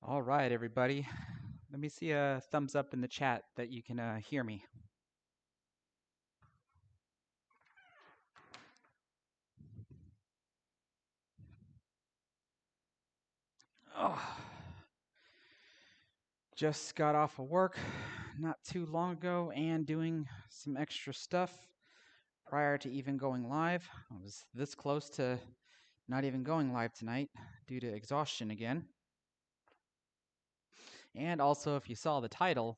All right, everybody. Let me see a thumbs up in the chat that you can hear me. Oh, just got off of work not too long ago and doing some extra stuff prior to even going live. I was this close to not even going live tonight due to exhaustion again. And also, if you saw the title,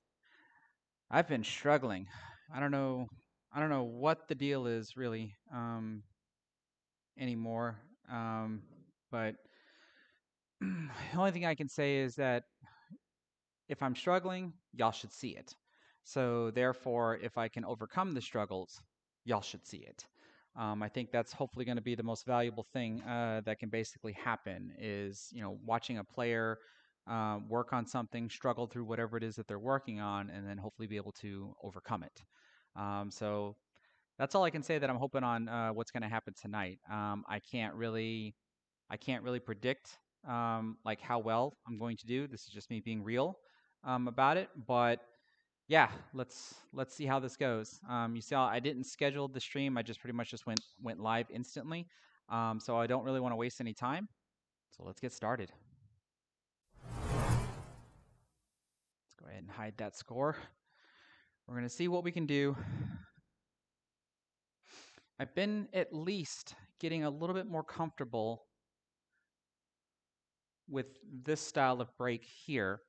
I've been struggling. I don't know. I don't know what the deal is really anymore. But the only thing I can say is that if I'm struggling, y'all should see it. So therefore, if I can overcome the struggles, y'all should see it. I think that's hopefully going to be the most valuable thing that can basically happen is, watching a player work on something, struggle through whatever it is that they're working on, and then hopefully be able to overcome it. So that's all I can say that I'm hoping on what's going to happen tonight. I can't really predict like how well I'm going to do. This is just me being real about it. But yeah, let's see how this goes. You saw I didn't schedule the stream. I just pretty much just went live instantly. So I don't really want to waste any time. So let's get started. Let's go ahead and hide that score. We're gonna see what we can do. I've been at least getting a little bit more comfortable with this style of break here,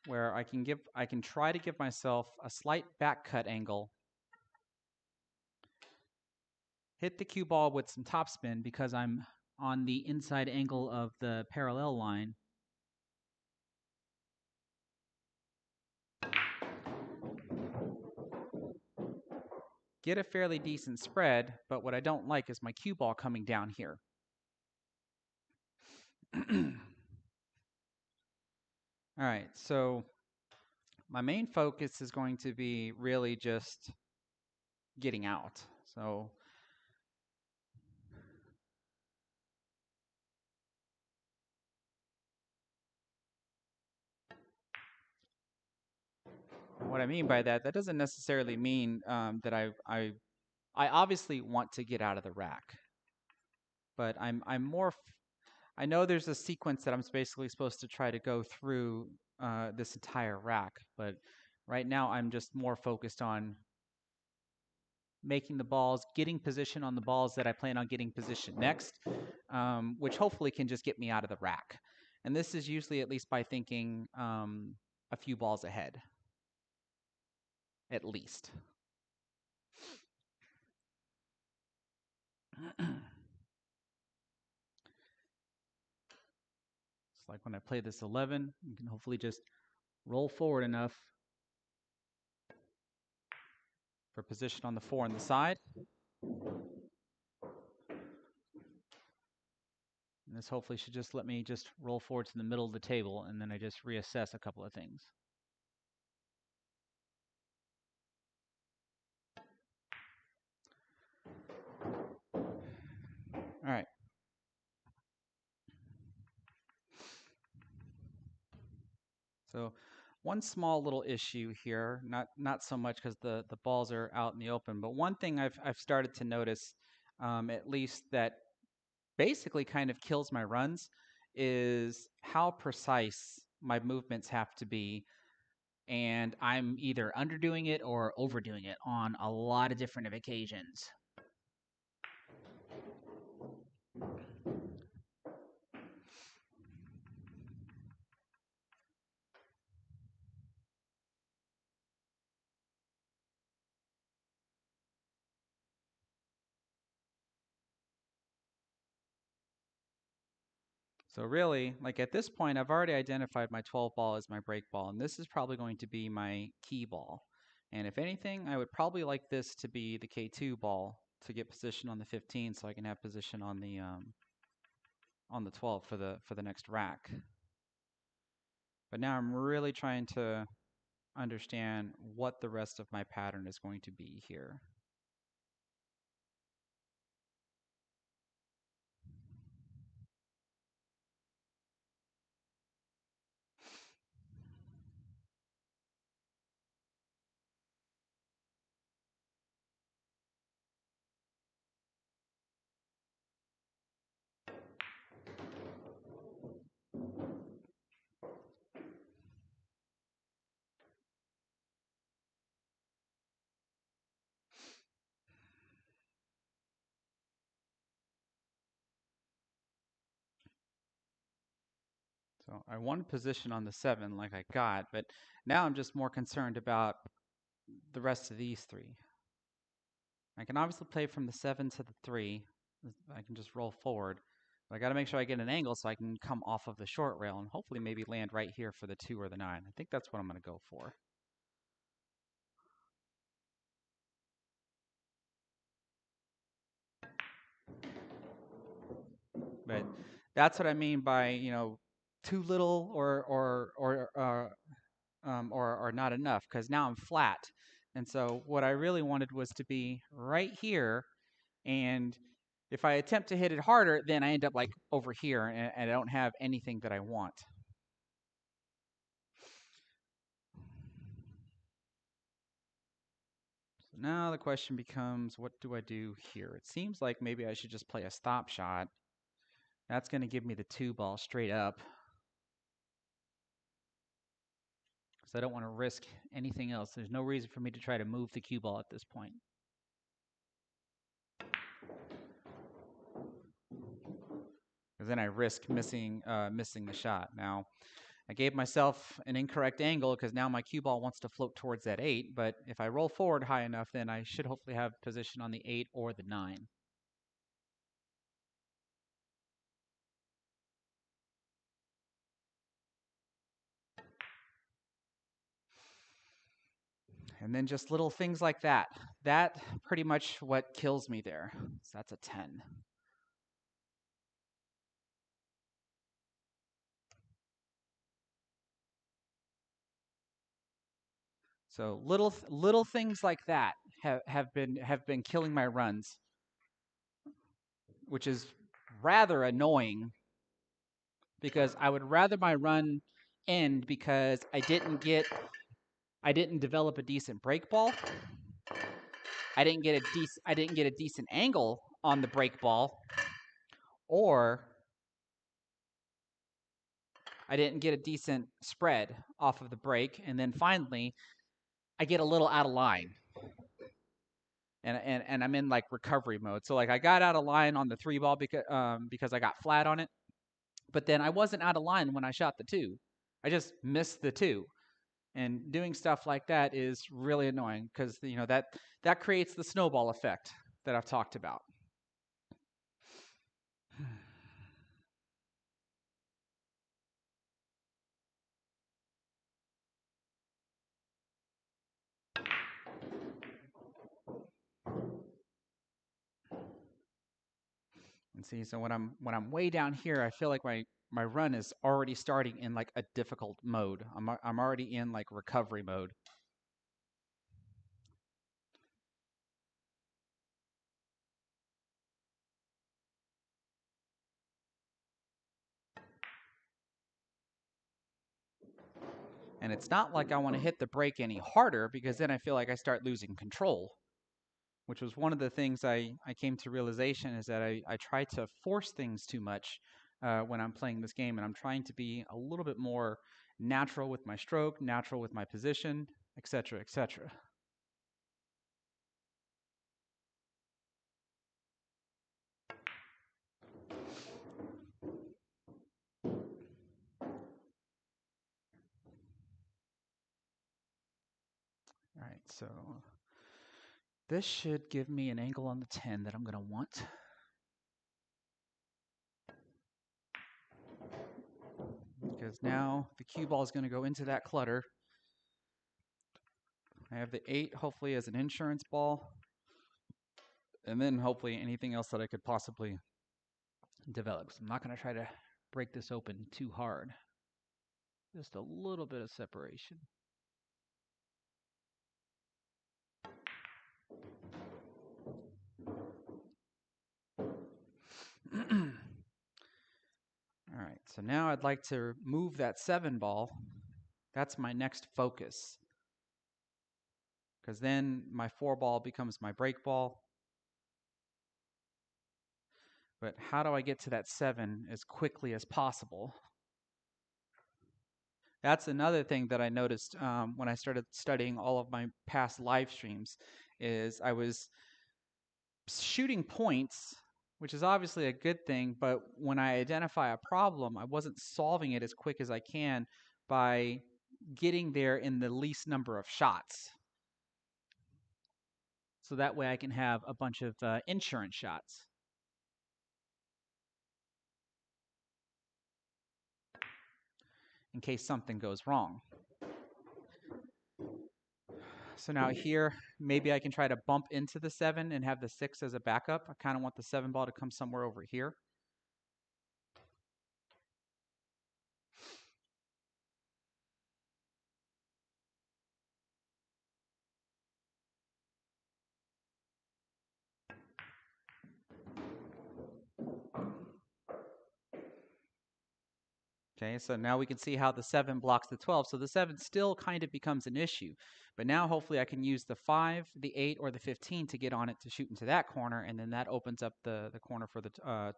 where I can try to give myself a slight back cut angle, hit the cue ball with some topspin because I'm on the inside angle of the parallel line. Get a fairly decent spread, but what I don't like is my cue ball coming down here. All right, so my main focus is going to be really just getting out. So what I mean by that doesn't necessarily mean that I obviously want to get out of the rack, but I'm more. I know there's a sequence that I'm basically supposed to try to go through this entire rack, but right now I'm just more focused on making the balls, getting position on the balls that I plan on getting position next, which hopefully can just get me out of the rack. And this is usually at least by thinking a few balls ahead, at least. It's like when I play this 11, you can hopefully just roll forward enough for position on the 4 on the side. And this hopefully should just let me just roll forward to the middle of the table, and then I just reassess a couple of things. All right. So one small little issue here, not so much because the balls are out in the open, but one thing I've started to notice, at least that basically kind of kills my runs, is how precise my movements have to be, and I'm either underdoing it or overdoing it on a lot of different occasions. So really, like at this point, I've already identified my 12 ball as my break ball, and this is probably going to be my key ball. And if anything, I would probably like this to be the K2 ball to get position on the 15, so I can have position on the 12 for the next rack. But now I'm really trying to understand what the rest of my pattern is going to be here. So I won position on the 7 like I got, but now I'm just more concerned about the rest of these 3. I can obviously play from the 7 to the 3. I can just roll forward. But I got to make sure I get an angle so I can come off of the short rail and hopefully maybe land right here for the 2 or the 9. I think that's what I'm going to go for. But that's what I mean by, too little or not enough, because now I'm flat. And so what I really wanted was to be right here, and if I attempt to hit it harder, then I end up like over here, and I don't have anything that I want. So now the question becomes, what do I do here? It seems like maybe I should just play a stop shot. That's going to give me the 2 ball straight up, because I don't want to risk anything else. There's no reason for me to try to move the cue ball at this point. Because then I risk missing the shot. Now, I gave myself an incorrect angle because now my cue ball wants to float towards that 8, but if I roll forward high enough, then I should hopefully have position on the 8 or the 9. And then just little things like that. That pretty much what kills me there. So that's a 10. So little things like that have been killing my runs, which is rather annoying because I would rather my run end because I didn't develop a decent break ball. I didn't get a decent angle on the break ball, or I didn't get a decent spread off of the break, and then finally I get a little out of line. And I'm in like recovery mode. So like I got out of line on the 3 ball because I got flat on it. But then I wasn't out of line when I shot the 2. I just missed the 2. And doing stuff like that is really annoying because that creates the snowball effect that I've talked about. And see, so when I'm way down here, I feel like my run is already starting in like a difficult mode. I'm already in like recovery mode. And it's not like I want to hit the brake any harder because then I feel like I start losing control, which was one of the things I came to realization is that I try to force things too much when I'm playing this game, and I'm trying to be a little bit more natural with my stroke, natural with my position, etc., etc. All right, so this should give me an angle on the 10 that I'm going to want. Because now the cue ball is going to go into that clutter. I have the 8 hopefully as an insurance ball. And then hopefully anything else that I could possibly develop. So I'm not going to try to break this open too hard. Just a little bit of separation. All right, so now I'd like to move that 7 ball. That's my next focus. Because then my 4 ball becomes my break ball. But how do I get to that 7 as quickly as possible? That's another thing that I noticed when I started studying all of my past live streams is I was shooting points which is obviously a good thing, but when I identify a problem, I wasn't solving it as quick as I can by getting there in the least number of shots. So that way I can have a bunch of insurance shots. In case something goes wrong. So now here, maybe I can try to bump into the 7 and have the 6 as a backup. I kind of want the 7 ball to come somewhere over here. Okay, so now we can see how the 7 blocks the 12. So the 7 still kind of becomes an issue. But now hopefully I can use the 5, the 8, or the 15 to get on it to shoot into that corner, and then that opens up the corner for the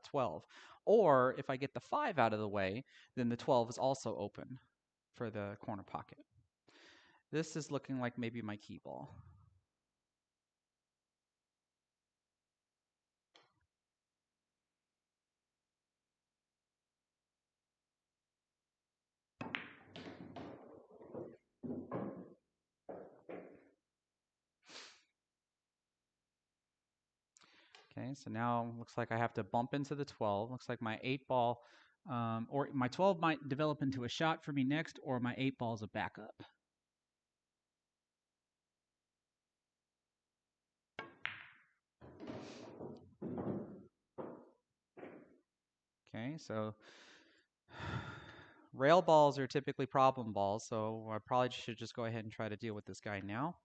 12. Or if I get the 5 out of the way, then the 12 is also open for the corner pocket. This is looking like maybe my key ball. Okay, so now looks like I have to bump into the 12. Looks like my 8 ball, or my 12 might develop into a shot for me next, or my 8 ball is a backup. Okay, so rail balls are typically problem balls, so I probably should just go ahead and try to deal with this guy now.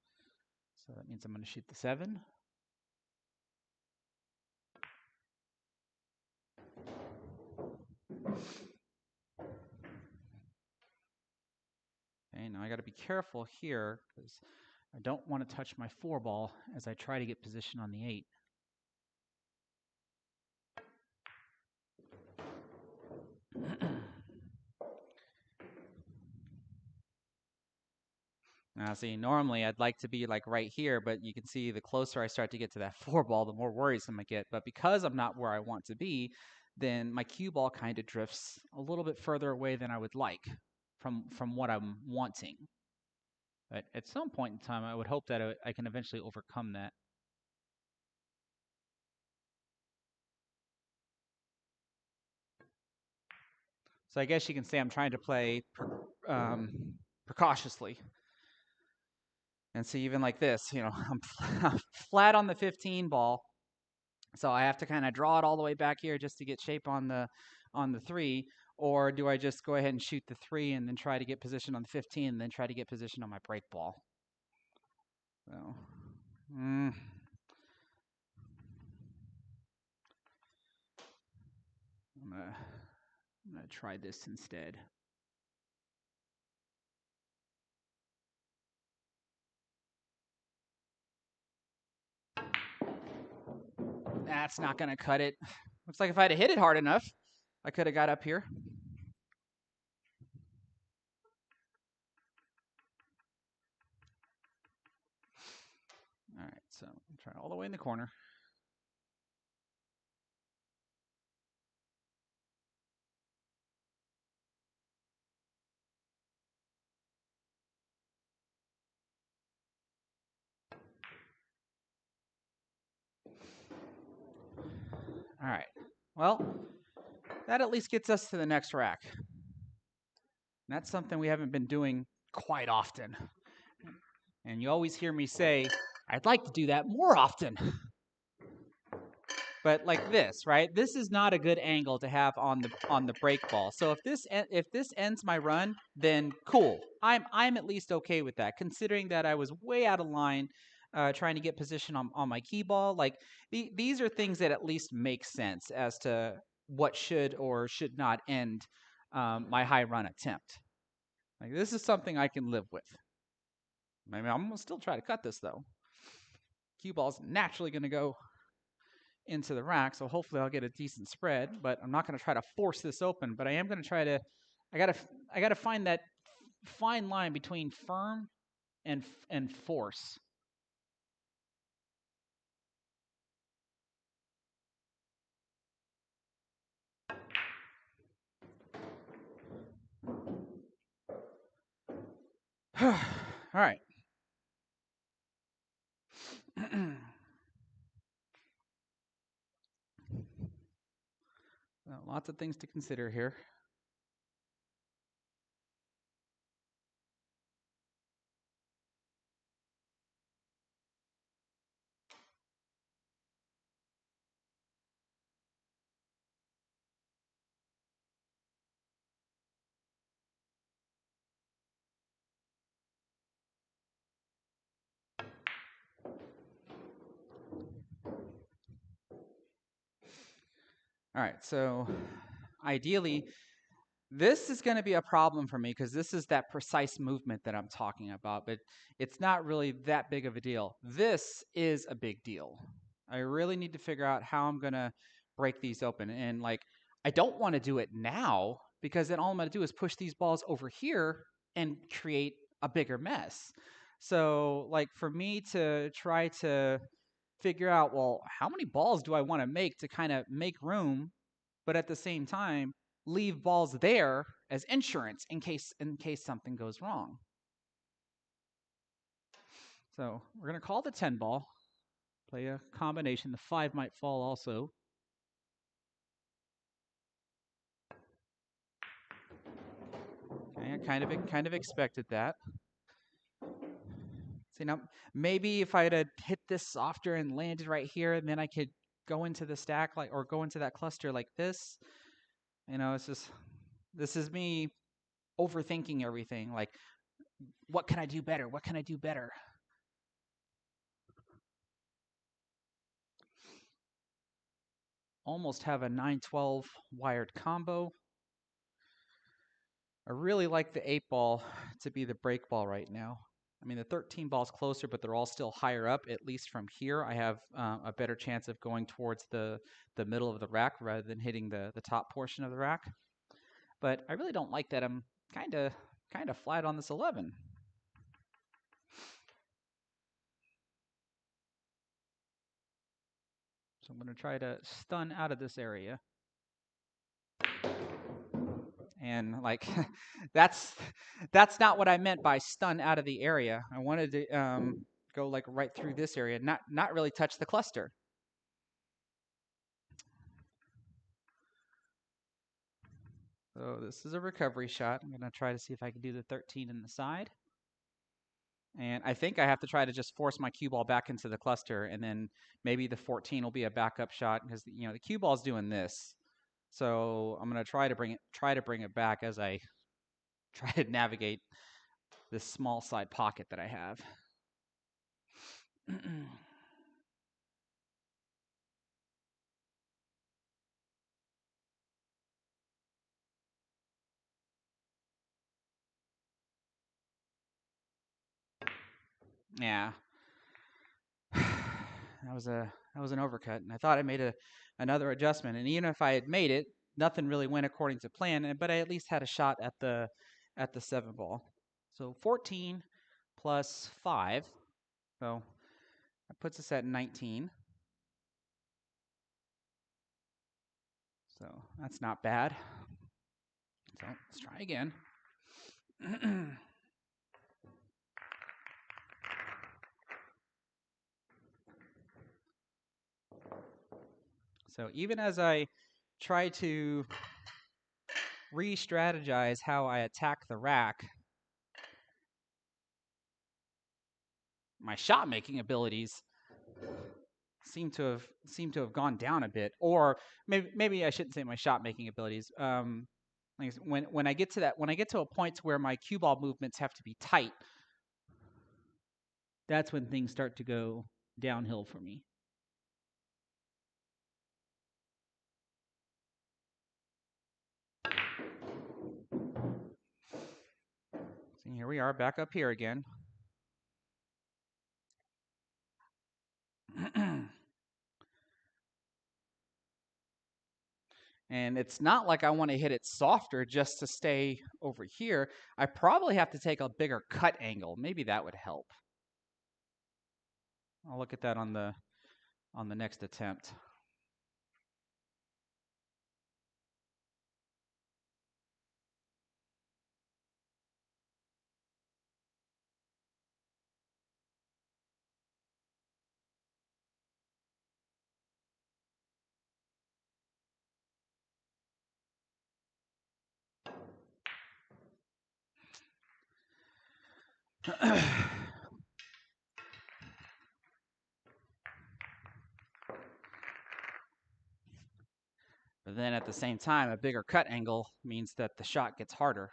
So that means I'm going to shoot the 7. Okay, now I got to be careful here because I don't want to touch my 4 ball as I try to get position on the 8. Now, see, normally I'd like to be like right here, but you can see the closer I start to get to that 4 ball, the more worrisome I get. But because I'm not where I want to be, then my cue ball kind of drifts a little bit further away than I would like from what I'm wanting. But at some point in time, I would hope that I can eventually overcome that. So I guess you can say I'm trying to play precautiously. And see, even like this, you know, I'm flat on the 15 ball, so I have to kind of draw it all the way back here just to get shape on the 3. Or do I just go ahead and shoot the 3 and then try to get position on the 15 and then try to get position on my break ball? So, I'm gonna try this instead. That's not gonna cut it. Looks like if I'd have hit it hard enough, I could have got up here. All right, so I'm trying all the way in the corner. All right. Well, that at least gets us to the next rack. And that's something we haven't been doing quite often. And you always hear me say, I'd like to do that more often. But like this, right? This is not a good angle to have on the break ball. So if this ends my run, then cool. I'm at least okay with that, considering that I was way out of line trying to get position on my key ball. Like these are things that at least make sense as to what should or should not end my high run attempt. Like this is something I can live with. I mean, I'm gonna still try to cut this though. Cue ball's naturally gonna go into the rack, so hopefully I'll get a decent spread. But I'm not gonna try to force this open. But I am gonna try to. I gotta find that fine line between firm and force. All right. Well, lots of things to consider here. All right, so ideally, this is going to be a problem for me because this is that precise movement that I'm talking about, but it's not really that big of a deal. This is a big deal. I really need to figure out how I'm going to break these open. And like, I don't want to do it now because then all I'm going to do is push these balls over here and create a bigger mess. So, like, for me to try to figure out, well, how many balls do I want to make to kind of make room, but at the same time, leave balls there as insurance in case something goes wrong. So we're going to call the 10 ball, play a combination. The 5 might fall also. Okay, I kind of expected that. See, now maybe if I had hit this softer and landed right here, and then I could go into the stack like, or go into that cluster like this. It's just, this is me overthinking everything. Like, what can I do better? What can I do better? Almost have a 9-12 wired combo. I really like the 8 ball to be the break ball right now. I mean, the 13 ball's closer, but they're all still higher up. At least from here, I have a better chance of going towards the middle of the rack rather than hitting the top portion of the rack. But I really don't like that I'm kind of flat on this 11. So I'm going to try to stun out of this area. And like, that's not what I meant by stun out of the area. I wanted to go like right through this area, not really touch the cluster. So this is a recovery shot. I'm going to try to see if I can do the 13 in the side. And I think I have to try to just force my cue ball back into the cluster, and then maybe the 14 will be a backup shot because the cue ball's doing this. So I'm going to try to bring it back as I try to navigate this small side pocket that I have. Yeah. That was an overcut, and I thought I made another adjustment. And even if I had made it, nothing really went according to plan. But I at least had a shot at the 7 ball. So 14 plus 5, so that puts us at 19. So that's not bad. So let's try again. So even as I try to re-strategize how I attack the rack, my shot making abilities seem to have gone down a bit. Or maybe I shouldn't say my shot making abilities. Like when I get to a point where my cue ball movements have to be tight, that's when things start to go downhill for me. So here we are back up here again. And it's not like I want to hit it softer just to stay over here. I probably have to take a bigger cut angle. Maybe that would help. I'll look at that on the next attempt. But then at the same time, a bigger cut angle means that the shot gets harder.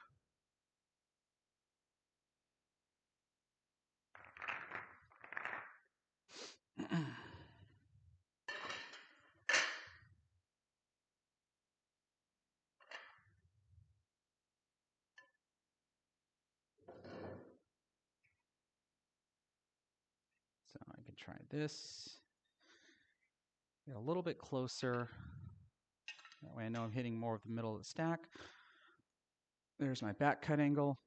So I can try this. Get a little bit closer. That way I know I'm hitting more of the middle of the stack. There's my back cut angle.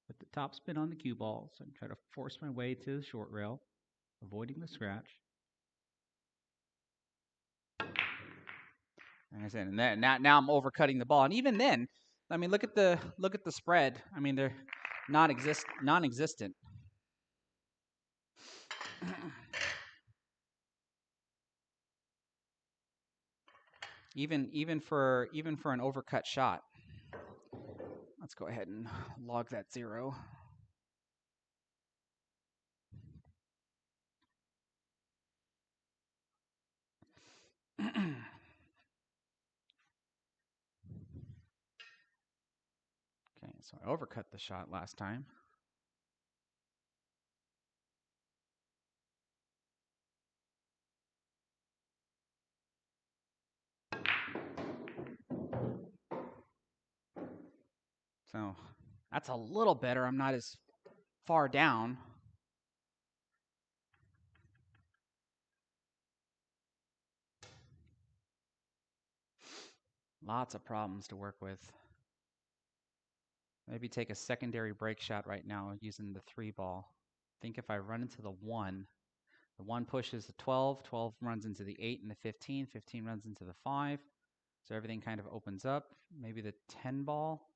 Put the top spin on the cue ball, so I can try to force my way to the short rail, avoiding the scratch. Like I said, and now I'm overcutting the ball, and even then, I mean, look at the spread. I mean, they're non-existent. even for an overcut shot. Let's go ahead and log that 0. Okay, so I overcut the shot last time. So that's a little better. I'm not as far down. Lots of problems to work with. Maybe take a secondary break shot right now using the 3 ball. I think if I run into the 1, the 1 pushes the 12, 12 runs into the 8 and the 15, 15 runs into the 5. So everything kind of opens up. Maybe the 10 ball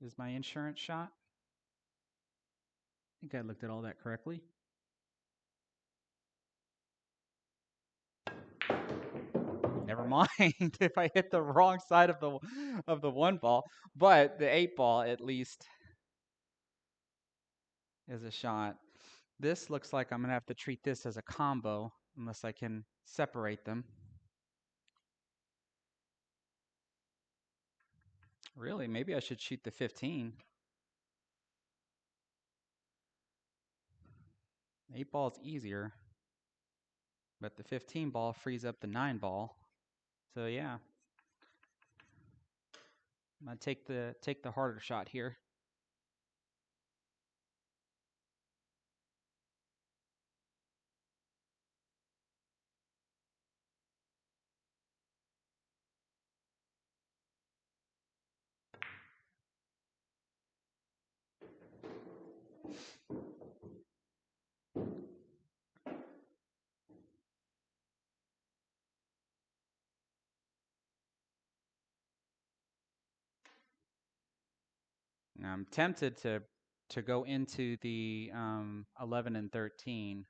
is my insurance shot. I think I looked at all that correctly. Never mind if I hit the wrong side of the 1 ball, but the 8 ball at least is a shot. This looks like I'm going to have to treat this as a combo unless I can separate them. Really, maybe I should shoot the 15. 8 ball is easier, but the 15 ball frees up the 9 ball. So yeah, I'm gonna take the harder shot here. Now I'm tempted to go into the 11 and 13,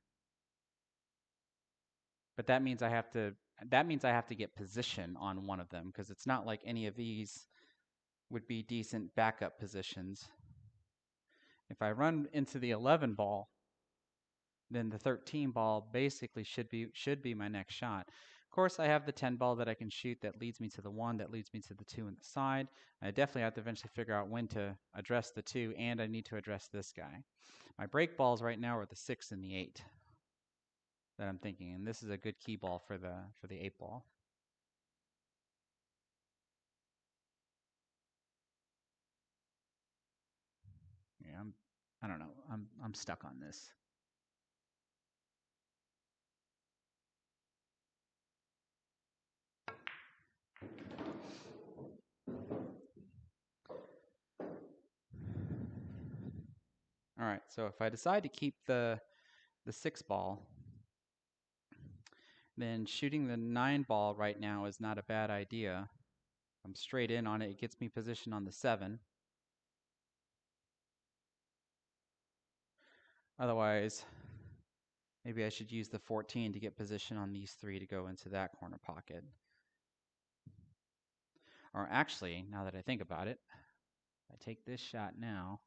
but that means I have to get position on one of them because it's not like any of these would be decent backup positions. If I run into the 11 ball, then the 13 ball basically should be my next shot. Of course, I have the 10 ball that I can shoot that leads me to the 1, that leads me to the 2 in the side. I definitely have to eventually figure out when to address the 2, and I need to address this guy. My break balls right now are the 6 and the 8 that I'm thinking, and this is a good key ball for the 8 ball. Yeah, I don't know. I'm stuck on this. All right, so if I decide to keep the 6 ball, then shooting the 9 ball right now is not a bad idea. I'm straight in on it. It gets me position on the 7. Otherwise, maybe I should use the 14 to get position on these 3 to go into that corner pocket. Or actually, now that I think about it, if I take this shot now.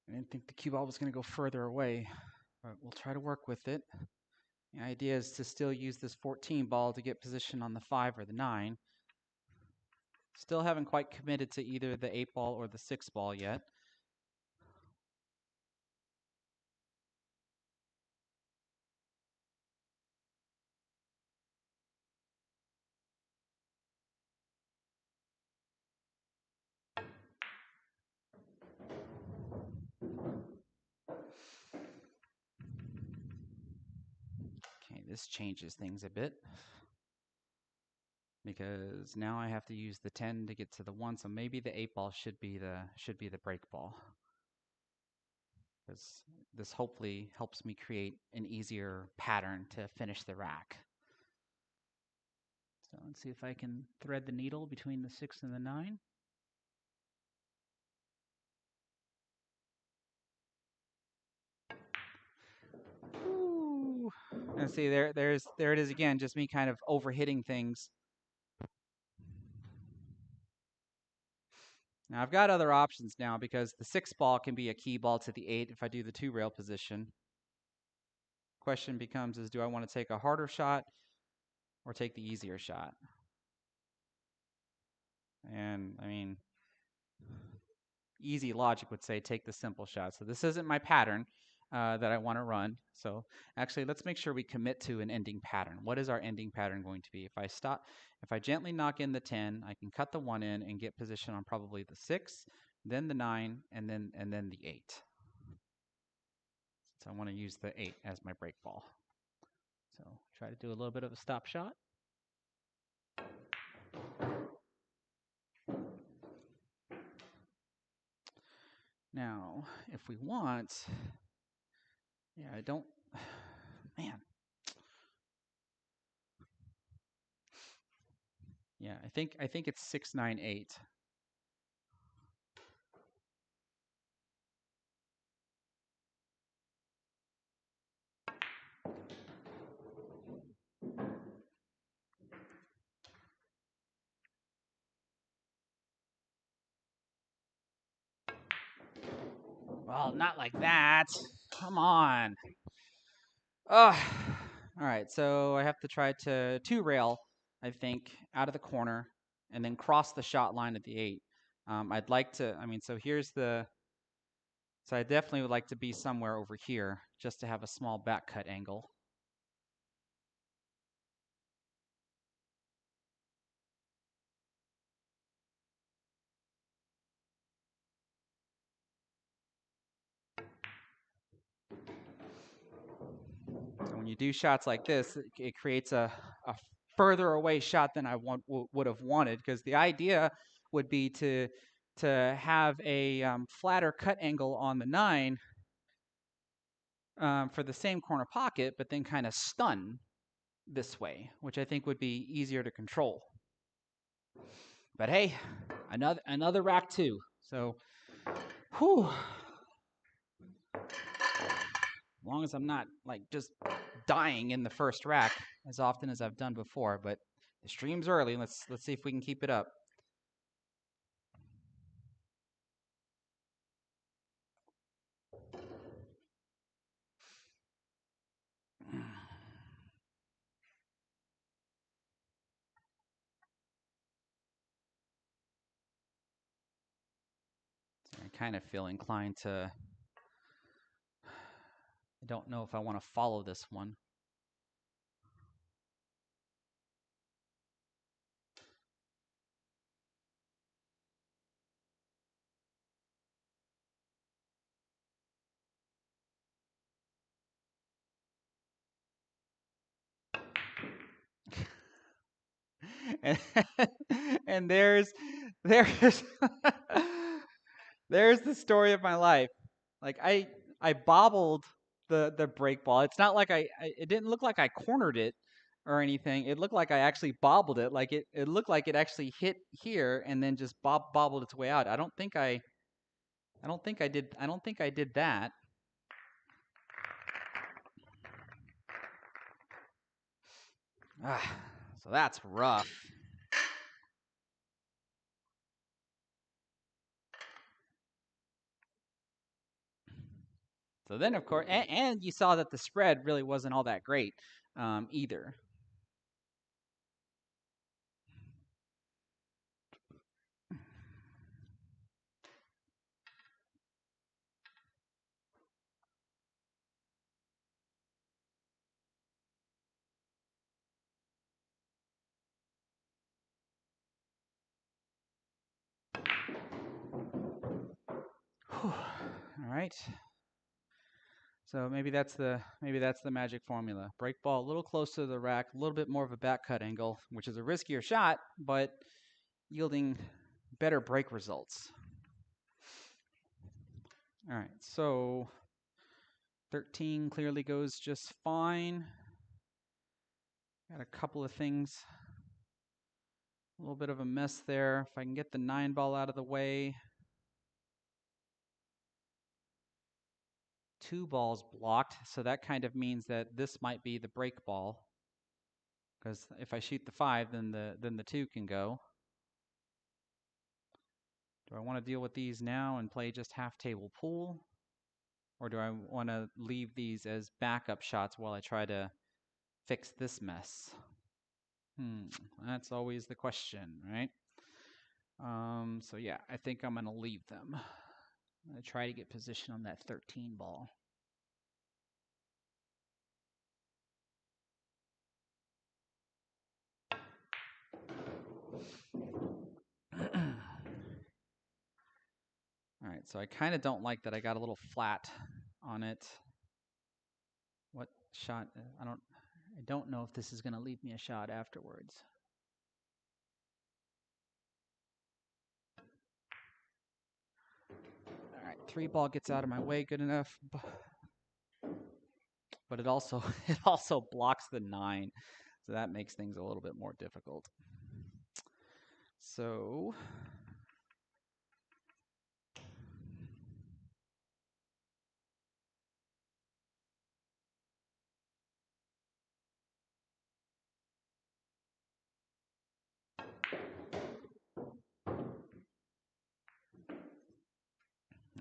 I didn't think the cue ball was going to go further away, but we'll try to work with it. The idea is to still use this 14 ball to get position on the 5 or the 9. Still haven't quite committed to either the 8 ball or the 6 ball yet. Okay, this changes things a bit, because now I have to use the 10 to get to the 1, so maybe the 8 ball should be the break ball. Because this hopefully helps me create an easier pattern to finish the rack. So let's see if I can thread the needle between the 6 and the 9. Ooh. And see, there it is again, just me kind of overhitting things. Now I've got other options now, because the 6 ball can be a key ball to the 8 if I do the 2 rail position. Question becomes is, do I want to take a harder shot or take the easier shot? And I mean, easy logic would say take the simple shot. So this isn't my pattern that I want to run. So actually, let's make sure we commit to an ending pattern. What is our ending pattern going to be? If I gently knock in the 10, I can cut the 1 in and get position on probably the 6, then the 9, and then the 8. So I want to use the 8 as my break ball. So try to do a little bit of a stop shot. Now, if we want, yeah, I don't, man. Yeah, I think it's 6, 9, 8. Well, not like that. Come on. All right, so I have to try to 2 rail, I think, out of the corner and then cross the shot line at the 8. I'd like to, so here's the, so I definitely would like to be somewhere over here just to have a small back cut angle. So when you do shots like this, it creates a further away shot than I would have wanted, because the idea would be to have a flatter cut angle on the 9 for the same corner pocket, but then kind of stun this way, which I think would be easier to control. But hey, another rack 2. So, whew. As long as I'm not like just dying in the first rack as often as I've done before. But the stream's early. Let's see if we can keep it up. kind of feel inclined to, I don't know if I want to follow this one. and, and there's there's the story of my life. Like I bobbled the break ball. It's not like it didn't look like I cornered it or anything. It looked like I actually bobbled it. Like it looked like it actually hit here and then just bobbled its way out. I don't think I did that. So that's rough. So then, of course, and you saw that the spread really wasn't all that great either. All right. So maybe that's the magic formula. Break ball a little closer to the rack, a little bit more of a back cut angle, which is a riskier shot, but yielding better break results. All right, so 13 clearly goes just fine. Got a couple of things, a little bit of a mess there. If I can get the 9 ball out of the way. 2 balls blocked, so that kind of means that this might be the break ball. Because if I shoot the 5, then the 2 can go. Do I want to deal with these now and play just half table pool? Or do I want to leave these as backup shots while I try to fix this mess? That's always the question, right? So yeah, I think I'm going to leave them. I'm going to try to get position on that 13 ball. All right, so I kind of don't like that I got a little flat on it. What shot? I don't know if this is going to leave me a shot afterwards. All right, 3 ball gets out of my way good enough. But it also blocks the 9. So that makes things a little bit more difficult. So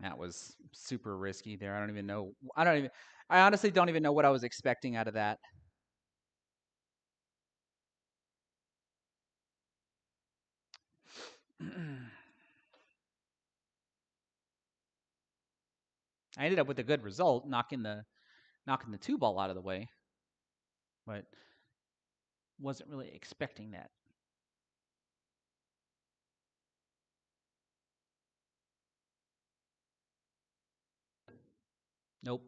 that was super risky there. I honestly don't even know what I was expecting out of that. I ended up with a good result, knocking the 2 ball out of the way, but wasn't really expecting that. Nope.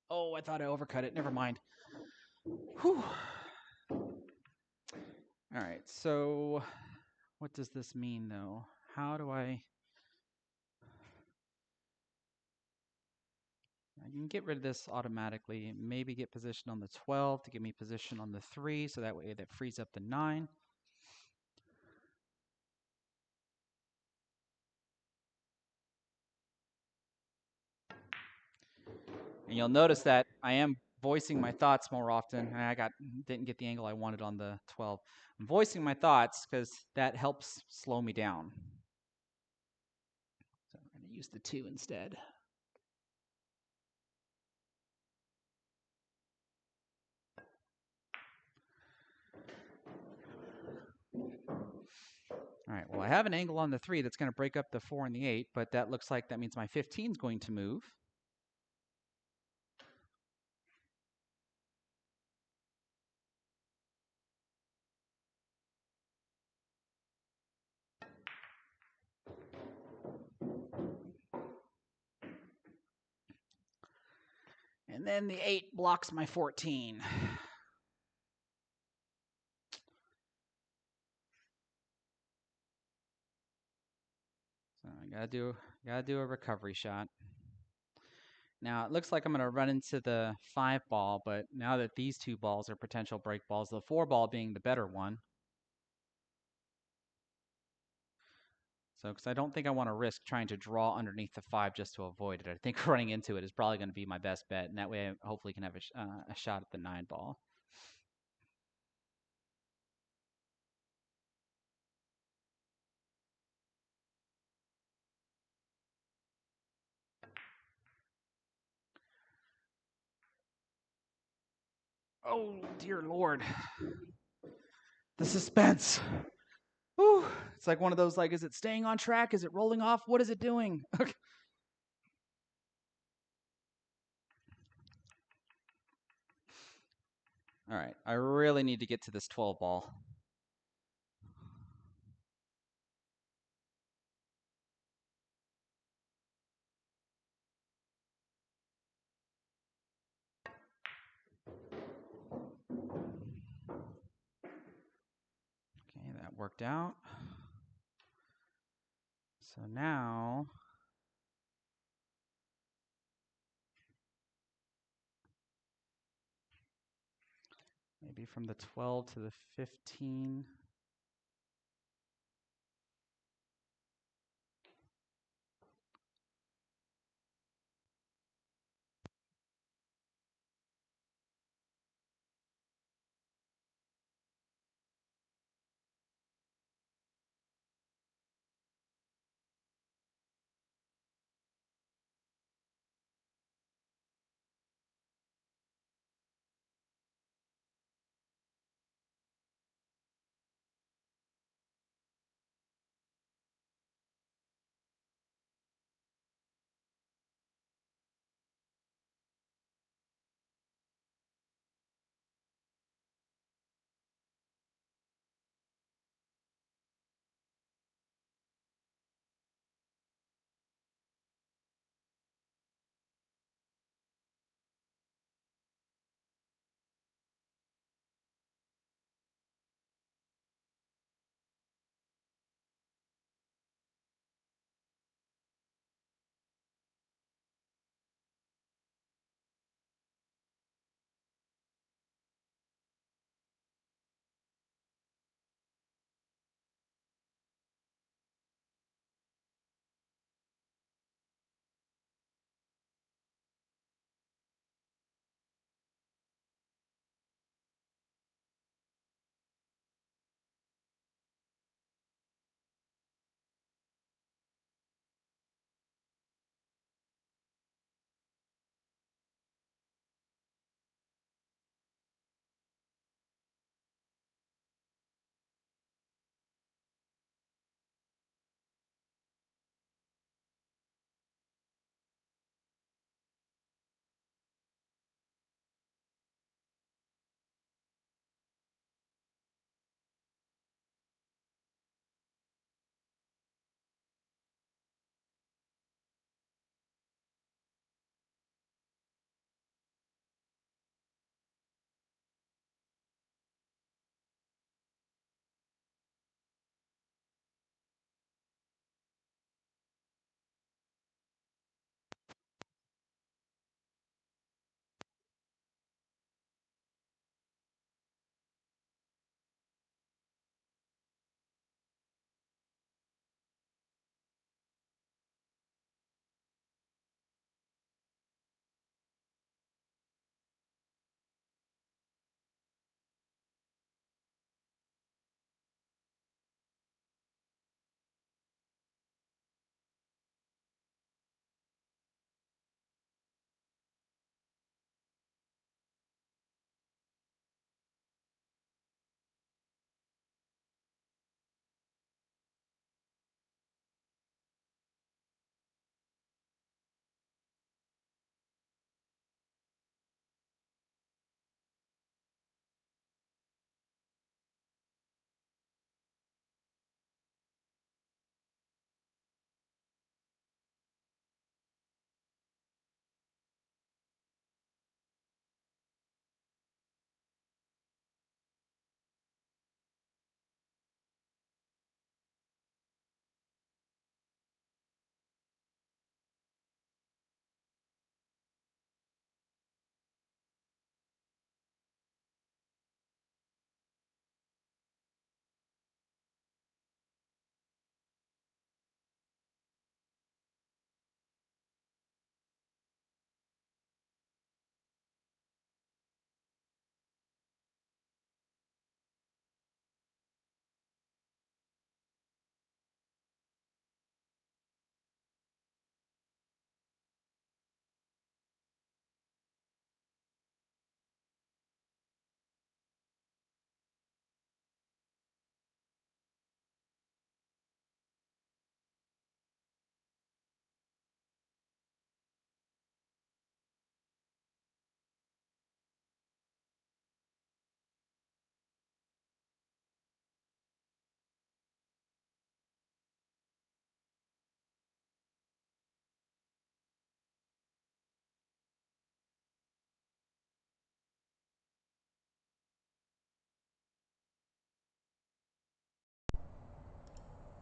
Oh, I thought I overcut it. Never mind. Whew. All right, so what does this mean, though? How do I can get rid of this automatically, maybe get position on the 12 to give me position on the 3, so that way that frees up the 9. And you'll notice that I am voicing my thoughts more often. I didn't get the angle I wanted on the 12. I'm voicing my thoughts because that helps slow me down. So I'm going to use the 2 instead. All All right, well, I have an angle on the 3 that's going to break up the 4 and the 8, but that looks like that means my 15 is going to move. And then the 8 blocks my 14. So I gotta do a recovery shot. Now it looks like I'm gonna run into the 5 ball, but now that these 2 balls are potential break balls, the 4 ball being the better one. So, because I don't think I want to risk trying to draw underneath the 5 just to avoid it. I think running into it is probably going to be my best bet, and that way I hopefully can have a shot at the 9 ball. Oh, dear Lord. The suspense. Whew. It's like one of those, like, is it staying on track? Is it rolling off? What is it doing? Okay. All right. I really need to get to this 12 ball. Okay, that worked out. So now maybe from the 12 to the 15.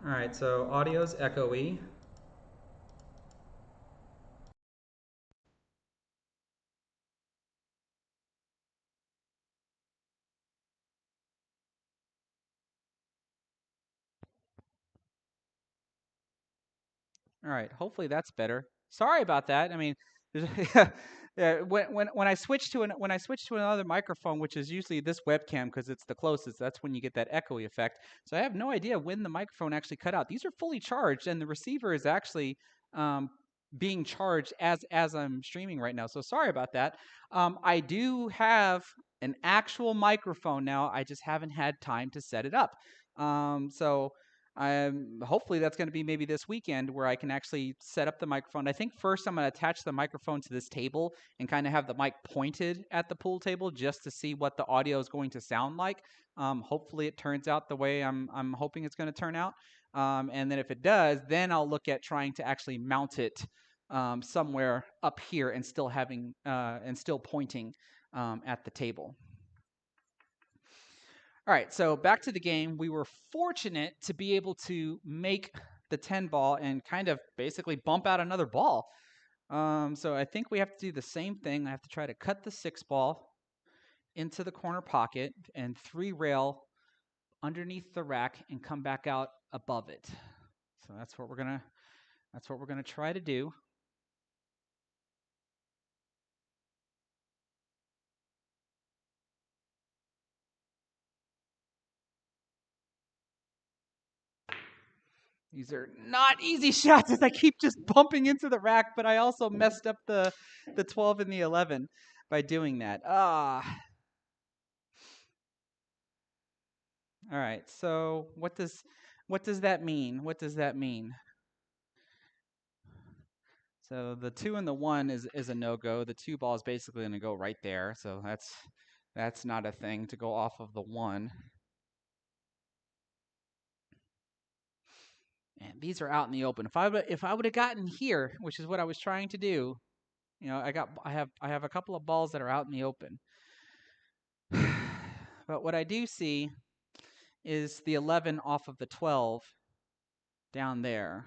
All right, so audio's echoey. All right, hopefully that's better. Sorry about that. I mean, yeah, when I switch to another microphone, which is usually this webcam because it's the closest, that's when you get that echoey effect. So I have no idea when the microphone actually cut out. These are fully charged, and the receiver is actually um, being charged as I'm streaming right now. So sorry about that. I do have an actual microphone now. I just haven't had time to set it up. So hopefully that's going to be maybe this weekend where I can actually set up the microphone. I think first I'm going to attach the microphone to this table and kind of have the mic pointed at the pool table just to see what the audio is going to sound like. Hopefully it turns out the way I'm hoping it's going to turn out. And then if it does, then I'll look at trying to actually mount it somewhere up here and still having and still pointing at the table. All right, so back to the game. We were fortunate to be able to make the 10 ball and kind of basically bump out another ball. So I think we have to do the same thing. I have to try to cut the 6 ball into the corner pocket and 3 rail underneath the rack and come back out above it. So that's what we're gonna try to do. These are not easy shots as I keep just bumping into the rack, but I also messed up the 12 and the 11 by doing that. All right. So what does that mean? What does that mean? So the 2 and the 1 is a no-go. The 2 ball is basically going to go right there. So that's not a thing to go off of the 1. And these are out in the open. If I would have gotten here, which is what I was trying to do, I have a couple of balls that are out in the open. But what I do see is the 11 off of the 12 down there.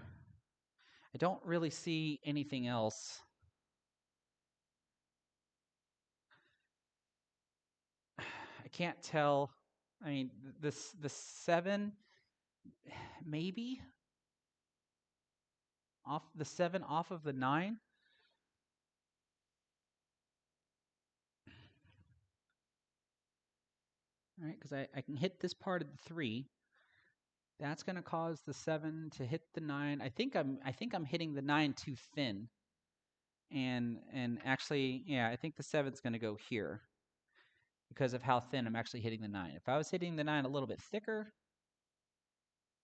I don't really see anything else. I can't tell. I mean, the 7 maybe off the 7 off of the 9. All right, because I can hit this part of the 3. That's going to cause the 7 to hit the 9. I think I'm hitting the 9 too thin. And actually, yeah, I think the 7's going to go here because of how thin I'm actually hitting the 9. If I was hitting the 9 a little bit thicker,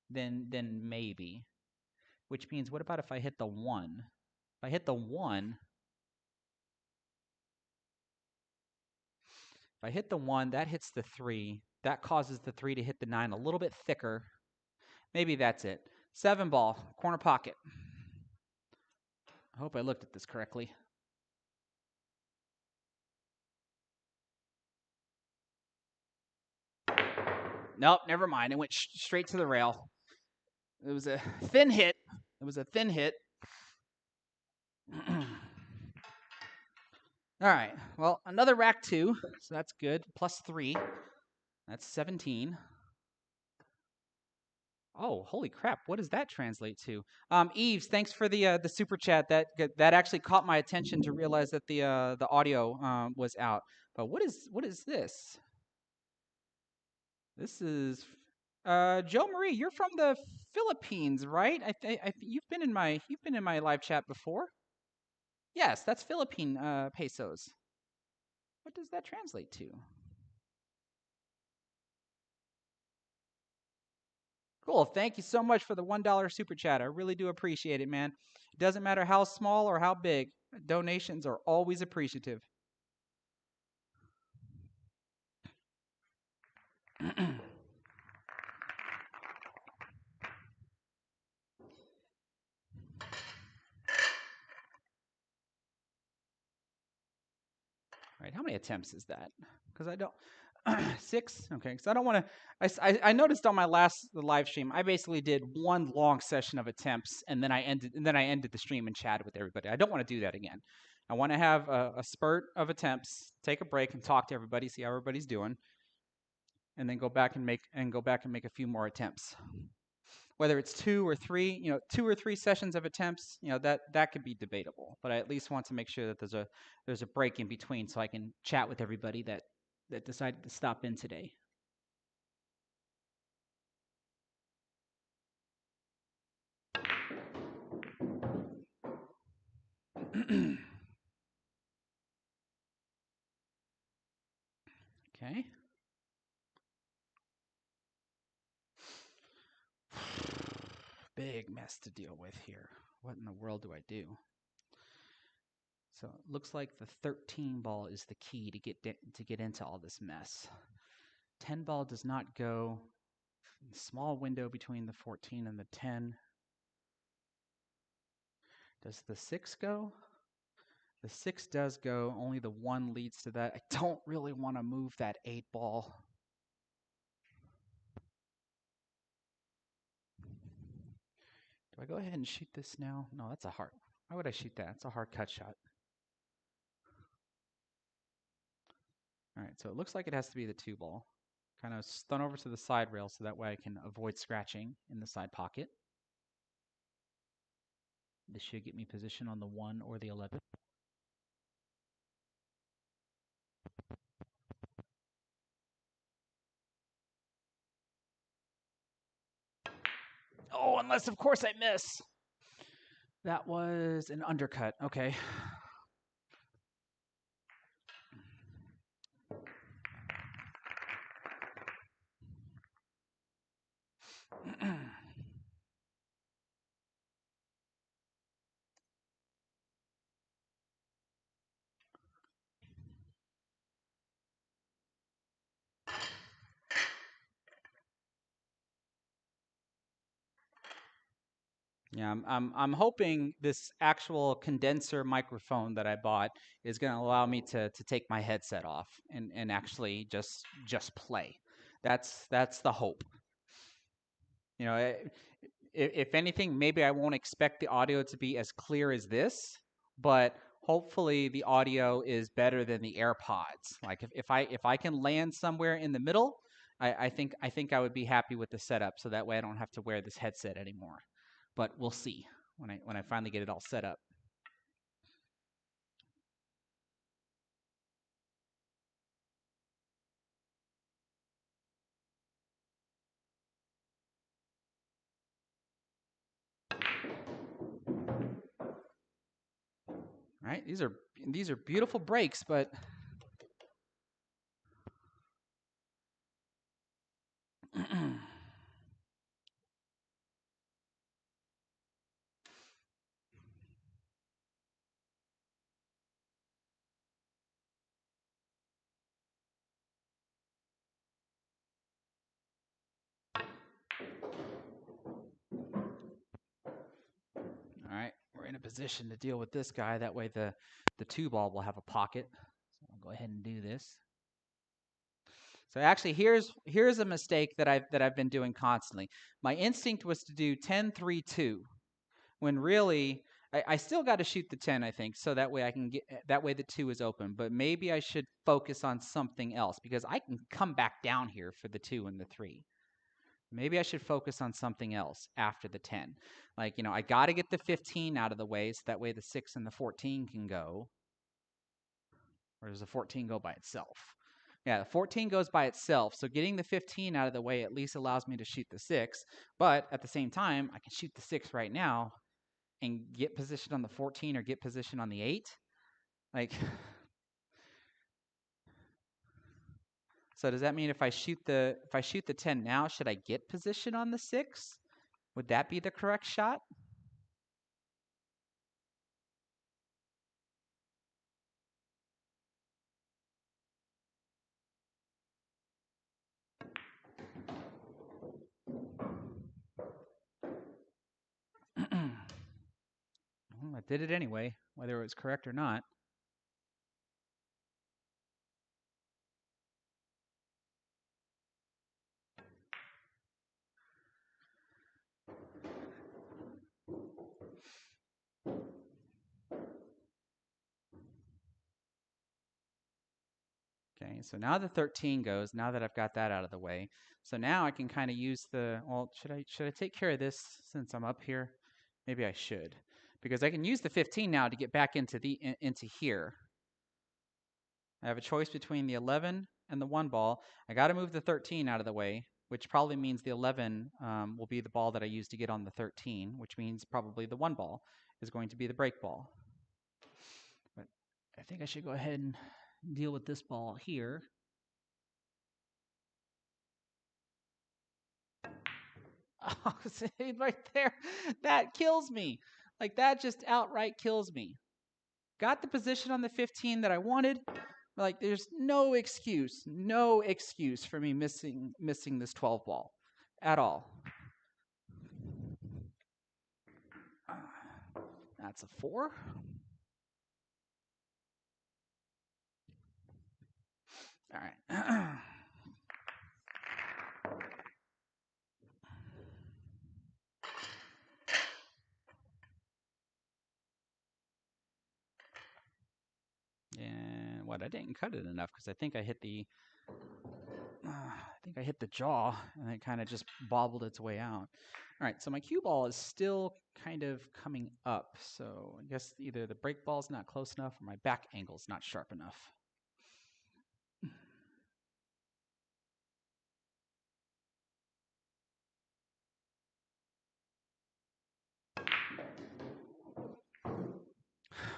then maybe. Which means, what about if I hit the 1? If I hit the 1, that hits the 3. That causes the 3 to hit the 9 a little bit thicker. Maybe that's it. 7 ball, corner pocket. I hope I looked at this correctly. Nope, never mind. It went straight to the rail. It was a thin hit. All right. Well, another rack 2, so that's good. Plus 3. That's 17. Oh, holy crap! What does that translate to? Eves, thanks for the super chat. That actually caught my attention to realize that the audio was out. But what is this? This is Joe Marie. You're from the Philippines, right? You've been in my live chat before. Yes, that's Philippine pesos. What does that translate to? Cool. Thank you so much for the $1 super chat. I really do appreciate it, man. It doesn't matter how small or how big. Donations are always appreciative. Right, how many attempts is that? Because I don't. 6? Okay, because I don't want to. I noticed on my last live stream, I basically did one long session of attempts, and then I ended the stream and chatted with everybody. I don't want to do that again. I want to have a spurt of attempts, take a break, and talk to everybody, see how everybody's doing, and then go back and make a few more attempts. Whether it's 2 or 3, 2 or 3 sessions of attempts, that could be debatable. But I at least want to make sure that there's a break in between, so I can chat with everybody that decided to stop in today. Okay. Big mess to deal with here. What in the world do I do? So it looks like the 13 ball is the key to get into all this mess. 10 ball does not go. Small window between the 14 and the 10. Does the 6 go? The 6 does go. Only the 1 leads to that. I don't really want to move that 8 ball. Do I go ahead and shoot this now? No, that's a hard. Why would I shoot that? It's a hard cut shot. All right, so it looks like it has to be the 2 ball. Kind of stun over to the side rail so that way I can avoid scratching in the side pocket. This should get me position on the 1 or the 11. Oh, unless of course I miss. That was an undercut. Okay. Yeah, I'm hoping this actual condenser microphone that I bought is going to allow me to take my headset off and actually just play. That's the hope. If anything, maybe I won't expect the audio to be as clear as this, but hopefully the audio is better than the AirPods. Like if I can land somewhere in the middle, I think I would be happy with the setup, so that way I don't have to wear this headset anymore. But we'll see when I finally get it all set up. All right, these are beautiful breaks, but all right, we're in a position to deal with this guy. That way the 2 ball will have a pocket. So I'll go ahead and do this. So actually, here's a mistake that I've been doing constantly. My instinct was to do 10-3-2, when really I still got to shoot the 10, I think, so that way I can that way the 2 is open. But maybe I should focus on something else because I can come back down here for the 2 and the 3. Maybe I should focus on something else after the 10. Like, I got to get the 15 out of the way so that way the 6 and the 14 can go. Or does the 14 go by itself? Yeah, the 14 goes by itself, so getting the 15 out of the way at least allows me to shoot the 6. But at the same time, I can shoot the 6 right now and get position on the 14 or get position on the 8. Like, so does that mean if I shoot the 10 now, should I get position on the 6? Would that be the correct shot? Well, I did it anyway, whether it was correct or not. Okay, so now the 13 goes, now that I've got that out of the way. So now I can kind of use the, well, should I take care of this since I'm up here? Maybe I should. Because I can use the 15 now to get back into into here. I have a choice between the 11 and the 1 ball. I got to move the 13 out of the way, which probably means the 11 will be the ball that I use to get on the 13, which means probably the 1 ball is going to be the break ball. But I think I should go ahead and deal with this ball here. Oh, see, right there, that kills me. Like, that just outright kills me. Got the position on the 15 that I wanted. Like, there's no excuse for me missing this 12 ball at all. That's a 4. All right. And what, I didn't cut it enough because I think I hit the jaw and it kind of just bobbled its way out. All right, so my cue ball is still kind of coming up. So I guess either the break ball's not close enough or my back angle's not sharp enough.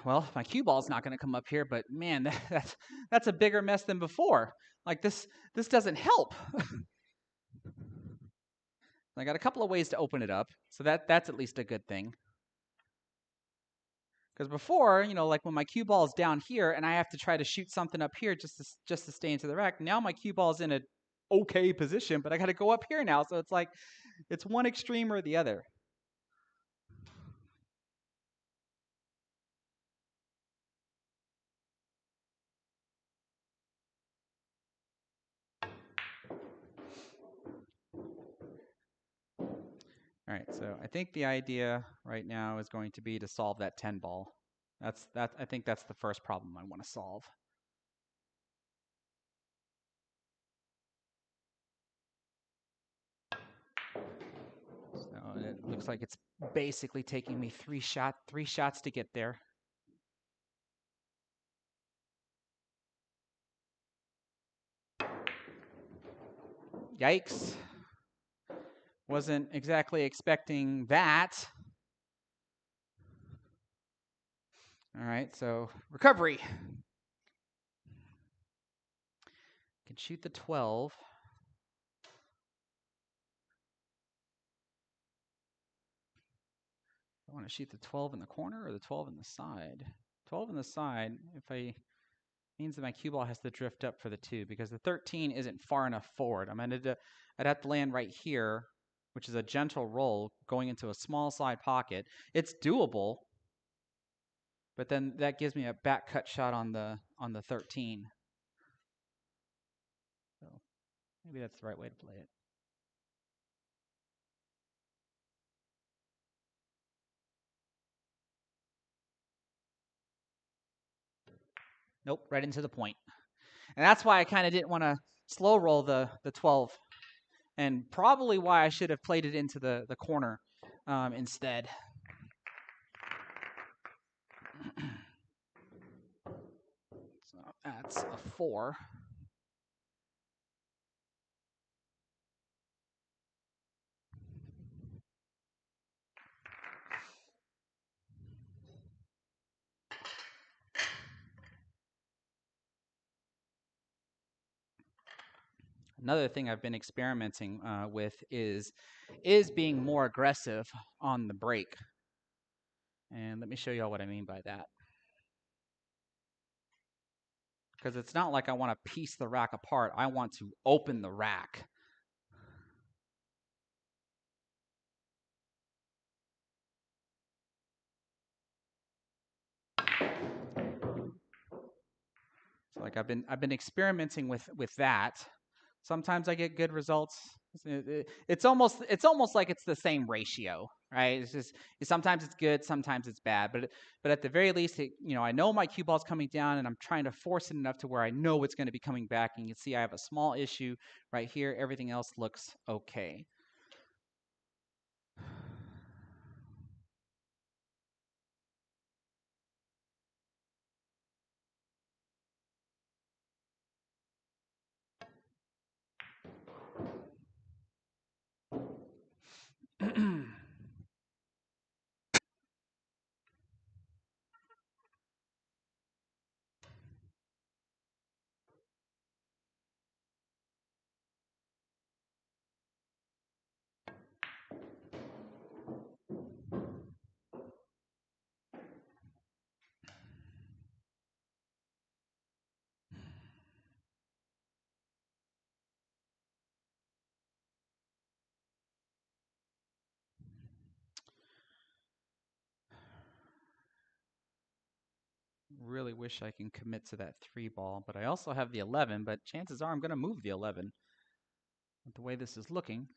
Well, my cue ball's not going to come up here, but man, that's a bigger mess than before. Like this doesn't help. I got a couple of ways to open it up, so that's at least a good thing. Because before, like when my cue ball is down here and I have to try to shoot something up here just to stay into the rack. Now my cue ball is in a okay position, but I got to go up here now. So it's like it's one extreme or the other. All right, so I think the idea right now is going to be to solve that 10 ball. I think that's the first problem I want to solve. So it looks like it's basically taking me three shots to get there. Yikes. Wasn't exactly expecting that. All right, so recovery. Can shoot the 12. I want to shoot the 12 in the corner or the 12 in the side. 12 in the side, means that my cue ball has to drift up for the 2 because the 13 isn't far enough forward. I'd have to land right here, which is a gentle roll going into a small side pocket. It's doable, but then that gives me a back cut shot on the 13. So maybe that's the right way to play it. Nope, right into the point. And that's why I kind of didn't want to slow roll the 12, and probably why I should have played it into the corner instead. So that's a 4. Another thing I've been experimenting with is being more aggressive on the break. And let me show you all what I mean by that. Because it's not like I want to piece the rack apart. I want to open the rack. So like I've been experimenting with that. Sometimes I get good results. It's almost like it's the same ratio. right? It's just sometimes it's good, sometimes it's bad. But at the very least, I know my cue ball's coming down, and I'm trying to force it enough to where I know it's going to be coming back. And you can see I have a small issue right here. Everything else looks okay. Really wish I can commit to that 3 ball, but I also have the 11, but chances are I'm going to move the 11 with the way this is looking.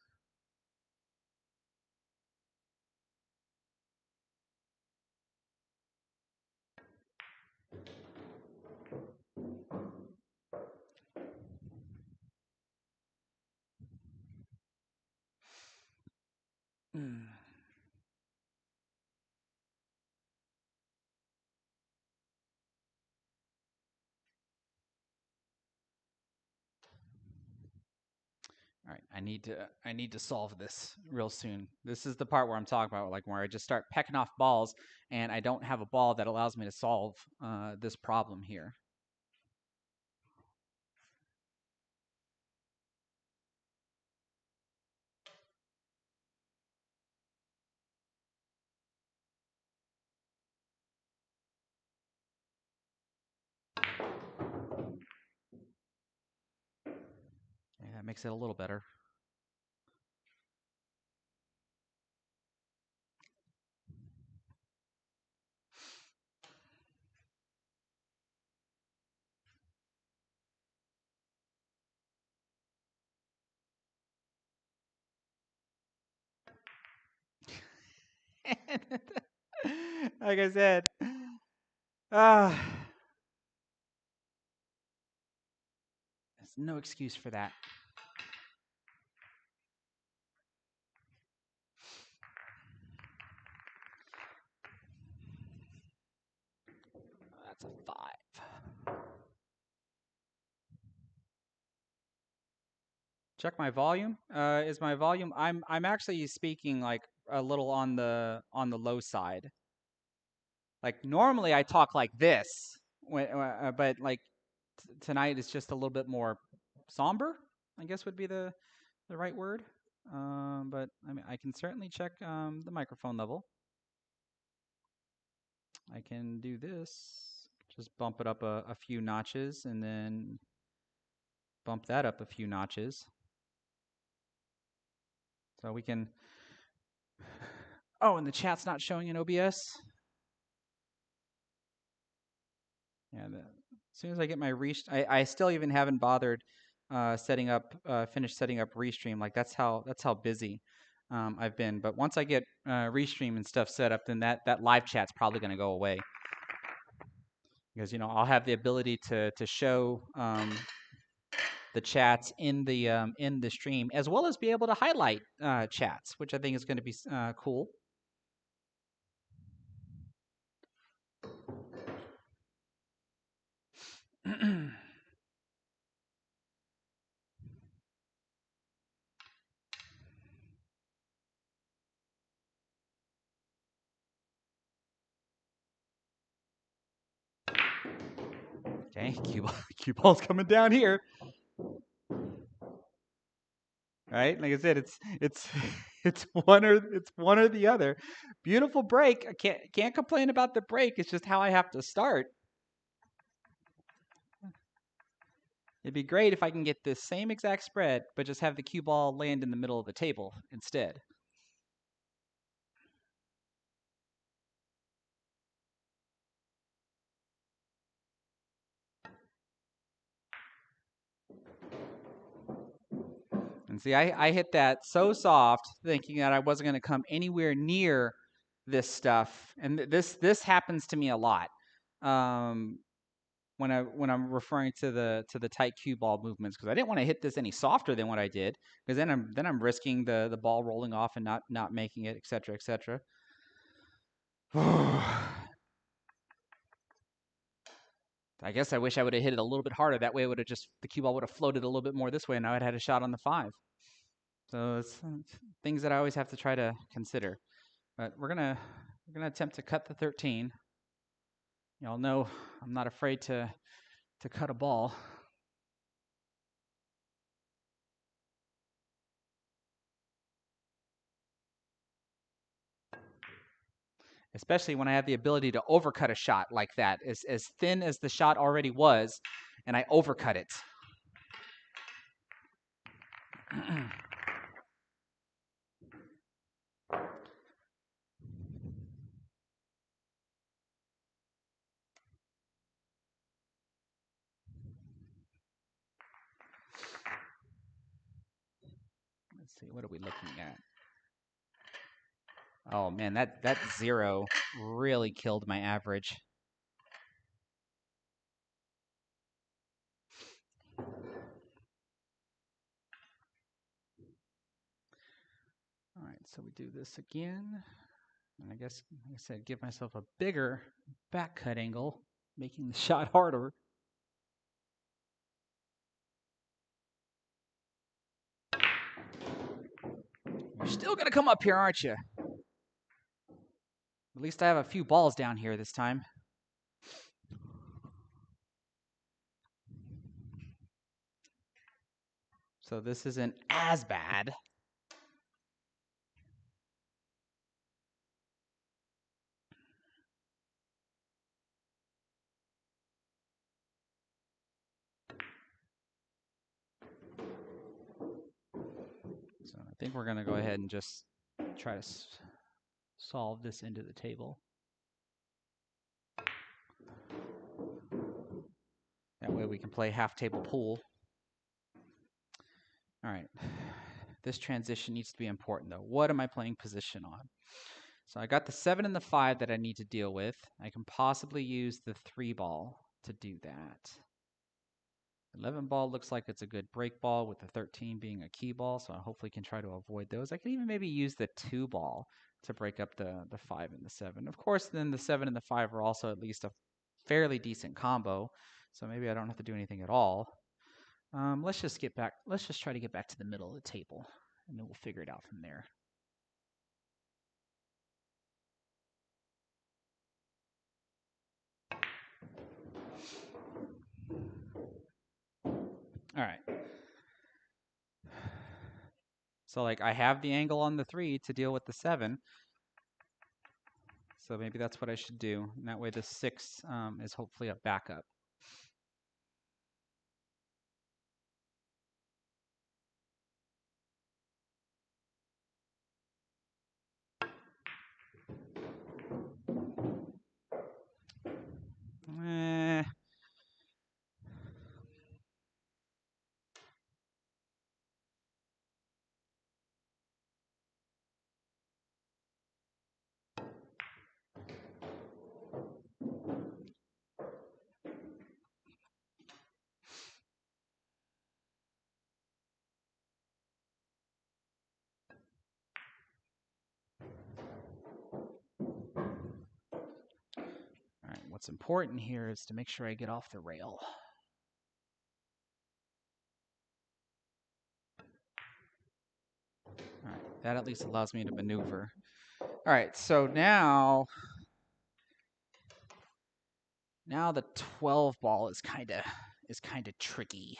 All right, I need to solve this real soon. This is the part where I'm talking about, like, where I just start pecking off balls, and I don't have a ball that allows me to solve this problem here. Okay, that makes it a little better. Like I said, there's no excuse for that. That's a 5. Check my volume. Is my volume? I'm actually speaking like a little on the low side. Like normally I talk like this, but like tonight is just a little bit more somber, I guess would be the right word. But I mean, I can certainly check the microphone level. I can do this. Just bump it up a few notches, and then bump that up a few notches. So we can. Oh, and the chat's not showing in OBS. Yeah, as soon as I get my I still even haven't bothered finished setting up Restream. Like that's how busy I've been. But once I get Restream and stuff set up, then that live chat's probably going to go away because I'll have the ability to show the chats in the stream as well as be able to highlight chats, which I think is going to be cool. Okay, cue ball's coming down here. Right? Like I said, it's it's one or the other. Beautiful break. I can't complain about the break. It's just how I have to start. It'd be great if I can get this same exact spread, but just have the cue ball land in the middle of the table instead. See, I hit that so soft, thinking that I wasn't going to come anywhere near this stuff, and this happens to me a lot. When I'm referring to the tight cue ball movements, because I didn't want to hit this any softer than what I did, because then I'm risking the ball rolling off and not making it, etc., etc. I guess I wish I would have hit it a little bit harder. That way, it would have just the cue ball would have floated a little bit more this way, and now I'd had a shot on the 5. So it's things that I always have to try to consider. But we're gonna attempt to cut the 13. Y'all know I'm not afraid to cut a ball. Especially when I have the ability to overcut a shot like that, as thin as the shot already was, and I overcut it. Let's see, what are we looking at? Oh man, that 0 really killed my average. All right, so we do this again. And I guess, like I said, give myself a bigger back cut angle, making the shot harder. You're still going to come up here, aren't you? At least I have a few balls down here this time. So this isn't as bad. So I think we're going to go ahead and just try to solve this into the table. That way we can play half table pool. All right. This transition needs to be important, though. What am I playing position on? So I got the 7 and the 5 that I need to deal with. I can possibly use the 3 ball to do that. 11 ball looks like it's a good break ball, with the 13 being a key ball, so I hopefully can try to avoid those. I can even maybe use the 2 ball to break up the 5 and the 7. Of course, then the 7 and the 5 are also at least a fairly decent combo, so maybe I don't have to do anything at all. Let's just try to get back to the middle of the table, and then we'll figure it out from there. All right. So like I have the angle on the 3 to deal with the 7. So maybe that's what I should do. And that way the 6 is hopefully a backup. All right, what's important here is to make sure I get off the rail. All right, that at least allows me to maneuver. All right, so now the 12 ball is kind of tricky.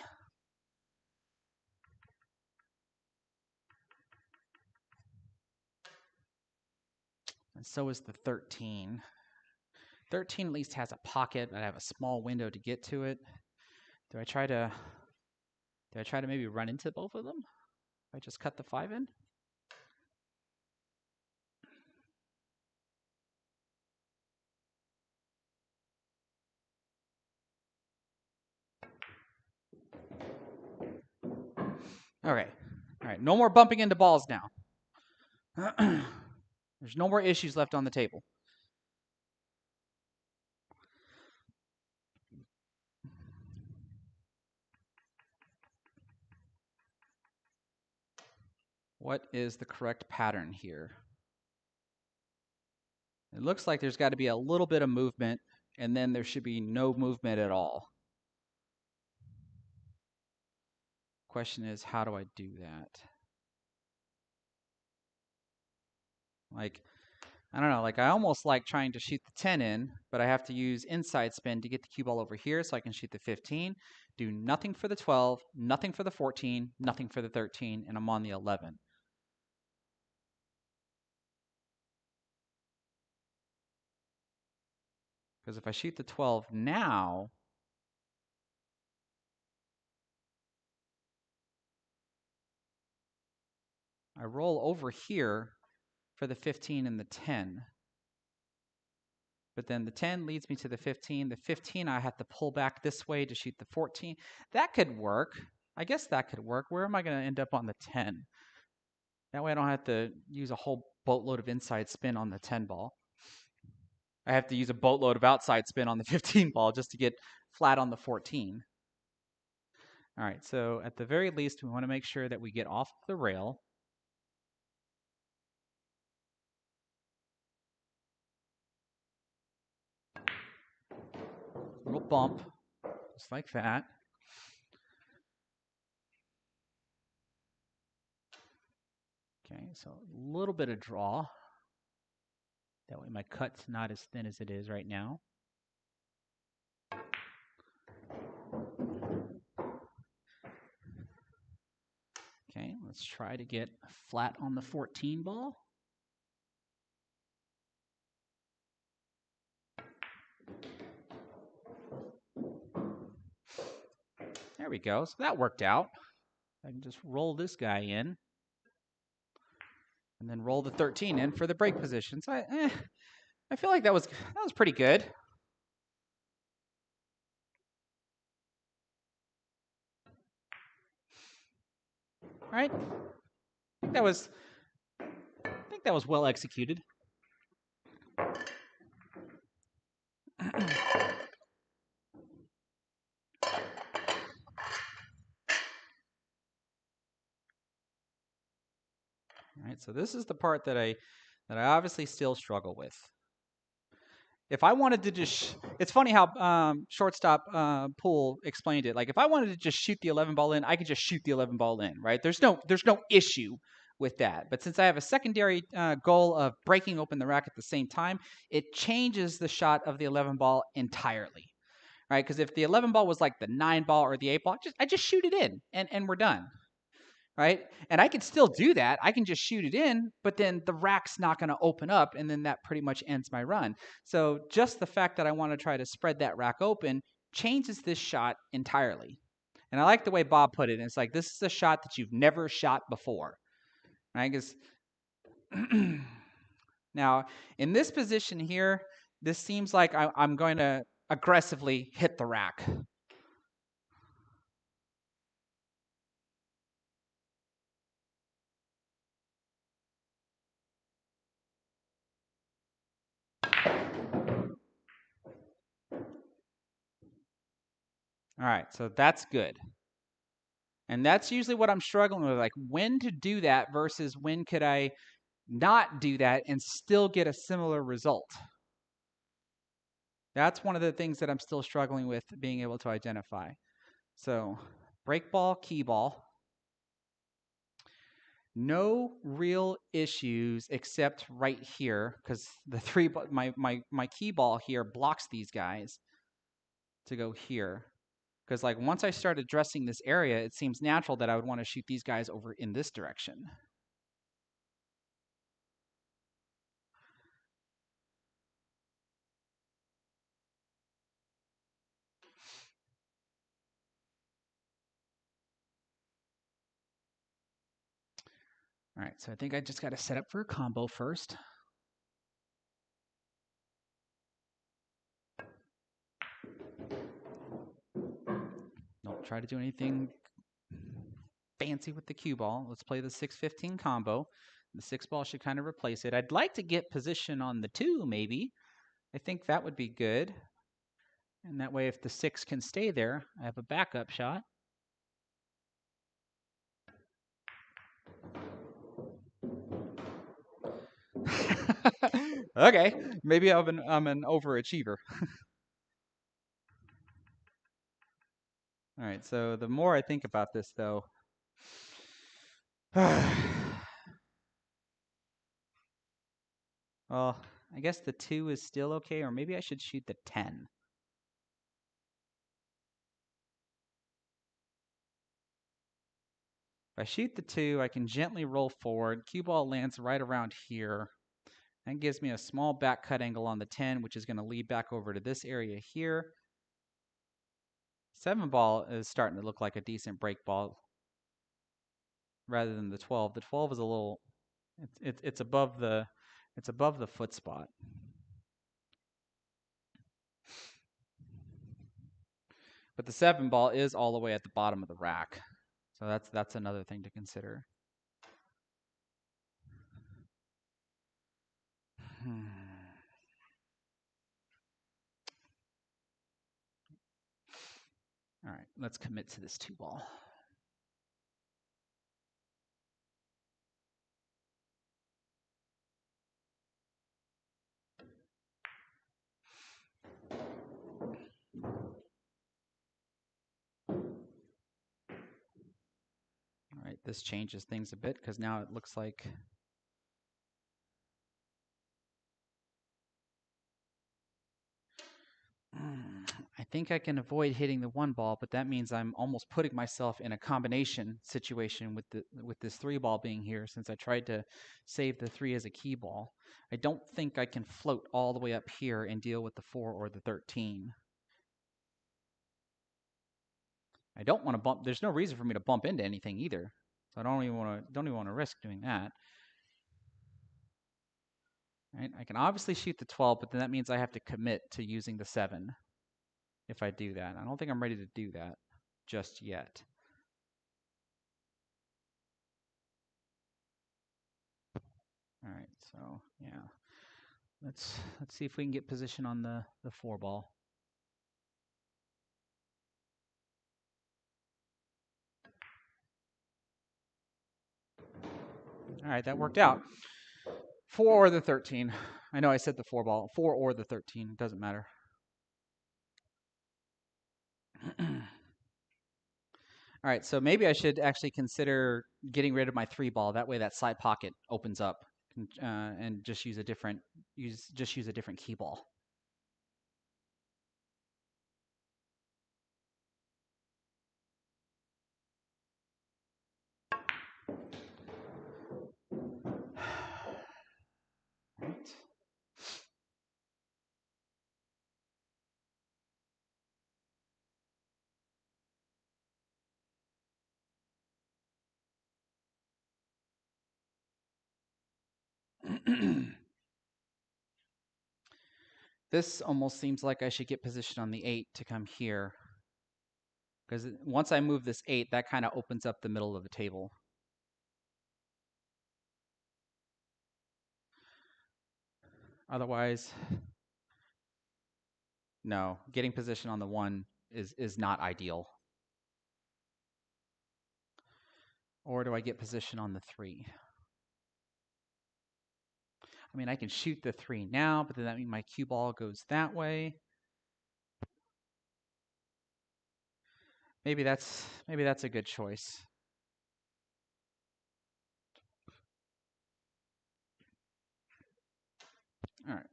And so is the 13. 13 at least has a pocket, but I have a small window to get to it. Do I try to maybe run into both of them? If I just cut the 5 in? All right. All right, no more bumping into balls now. There's no more issues left on the table. What is the correct pattern here? It looks like there's got to be a little bit of movement, and then there should be no movement at all. Question is, how do I do that? Like, I don't know, like I almost like trying to shoot the 10 in, but I have to use inside spin to get the cue ball over here so I can shoot the 15. Do nothing for the 12, nothing for the 14, nothing for the 13, and I'm on the 11. Because if I shoot the 12 now, I roll over here for the 15 and the 10. But then the 10 leads me to the 15. The 15, I have to pull back this way to shoot the 14. That could work. I guess that could work. Where am I going to end up on the 10? That way I don't have to use a whole boatload of inside spin on the 10 ball. I have to use a boatload of outside spin on the 15 ball just to get flat on the 14. All right, so at the very least, we want to make sure that we get off the rail. Little bump, just like that. Okay, so a little bit of draw. That way my cut's not as thin as it is right now. Okay, let's try to get flat on the 14 ball. There we go. So that worked out. I can just roll this guy in and then roll the 13 in for the break position. So I feel like that was pretty good. All right. I think that was well executed. All right, so this is the part that I obviously still struggle with. If I wanted to just, it's funny how shortstop Poole explained it. Like if I wanted to just shoot the 11 ball in, I could just shoot the 11 ball in, right? There's no issue with that. But since I have a secondary goal of breaking open the rack at the same time, it changes the shot of the 11 ball entirely, right? Because if the 11 ball was like the 9 ball or the 8 ball, I just shoot it in and we're done. Right? And I can still do that. I can just shoot it in, but then the rack's not going to open up, and then that pretty much ends my run. So just the fact that I want to try to spread that rack open changes this shot entirely. And I like the way Bob put it. It's like, this is a shot that you've never shot before. Right? Because now, in this position here, this seems like I'm going to aggressively hit the rack. All right, so that's good. And that's usually what I'm struggling with, like when to do that versus when could I not do that and still get a similar result. That's one of the things that I'm still struggling with being able to identify. So break ball, key ball. No real issues except right here because the my key ball here blocks these guys to go here. Because like once I start addressing this area, it seems natural that I would want to shoot these guys over in this direction. All right, so I think I just got to set up for a combo first. Don't try to do anything fancy with the cue ball. Let's play the 6-15 combo. The 6 ball should kind of replace it. I'd like to get position on the 2, maybe. I think that would be good. And that way, if the 6 can stay there, I have a backup shot. Okay, maybe I'm an overachiever. All right, so the more I think about this, though, well, I guess the 2 is still okay, or maybe I should shoot the 10. If I shoot the 2, I can gently roll forward. Cue ball lands right around here. That gives me a small back cut angle on the 10, which is going to lead back over to this area here. 7 ball is starting to look like a decent break ball rather than the 12. The 12 is a little, it's above the foot spot. But the 7 ball is all the way at the bottom of the rack. So that's another thing to consider. All right, let's commit to this 2 ball. All right, this changes things a bit because now it looks like I think I can avoid hitting the 1 ball, but that means I'm almost putting myself in a combination situation with this 3 ball being here since I tried to save the 3 as a key ball. I don't think I can float all the way up here and deal with the 4 or the 13. I don't want to bump. There's no reason for me to bump into anything either. So I don't even want to risk doing that. Right? I can obviously shoot the 12, but then that means I have to commit to using the 7 if I do that. I don't think I'm ready to do that just yet. All right, so yeah. Let's see if we can get position on the 4 ball. All right, that worked out. 4 or the 13. I know I said the 4 ball. 4 or the 13. Doesn't matter. All right, so maybe I should actually consider getting rid of my 3 ball. That way that side pocket opens up and just use a different key ball. Right. This almost seems like I should get position on the 8 to come here. Because once I move this 8, that kind of opens up the middle of the table. Otherwise, no, getting position on the 1 is not ideal. Or do I get position on the 3? I mean, I can shoot the 3 now, but then that means my cue ball goes that way. Maybe that's a good choice. All right,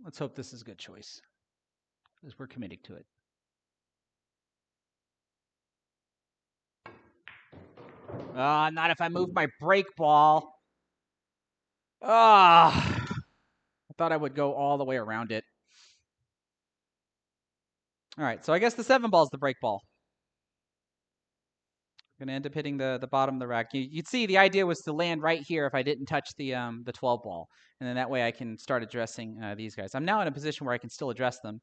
let's hope this is a good choice because we're committing to it. Not if I move my break ball. I thought I would go all the way around it. All right, so I guess the 7 ball is the break ball. I'm gonna end up hitting the bottom of the rack. You'd see the idea was to land right here if I didn't touch the 12 ball, and then that way I can start addressing these guys. I'm now in a position where I can still address them.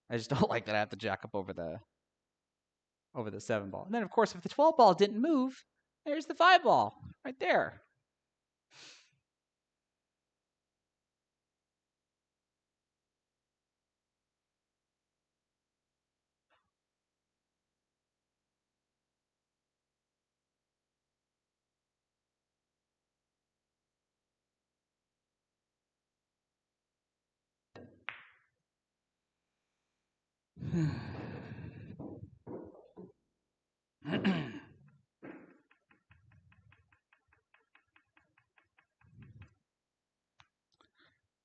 I just don't like that I have to jack up over the over the 7 ball. And then, of course, if the 12 ball didn't move, there's the 5 ball right there.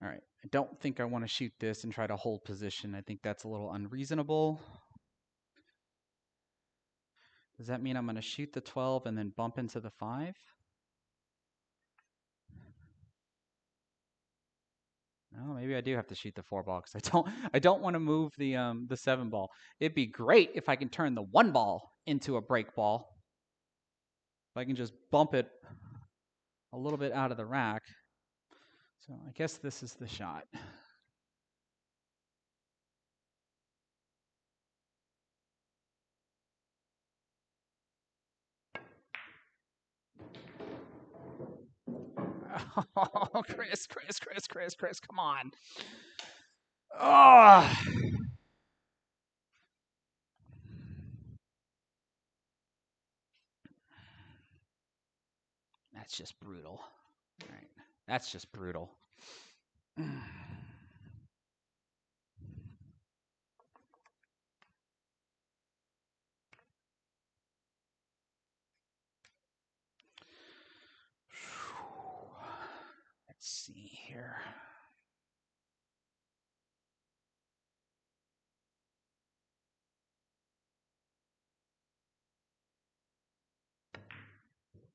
All right, I don't think I want to shoot this and try to hold position. I think that's a little unreasonable. Does that mean I'm going to shoot the 12 and then bump into the 5? Oh, maybe I do have to shoot the 4 ball because I don't want to move the 7 ball. It'd be great if I can turn the 1 ball into a break ball. If I can just bump it a little bit out of the rack. So I guess this is the shot. Oh, Chris, come on. Oh. That's just brutal. All right. That's just brutal. Let's see here.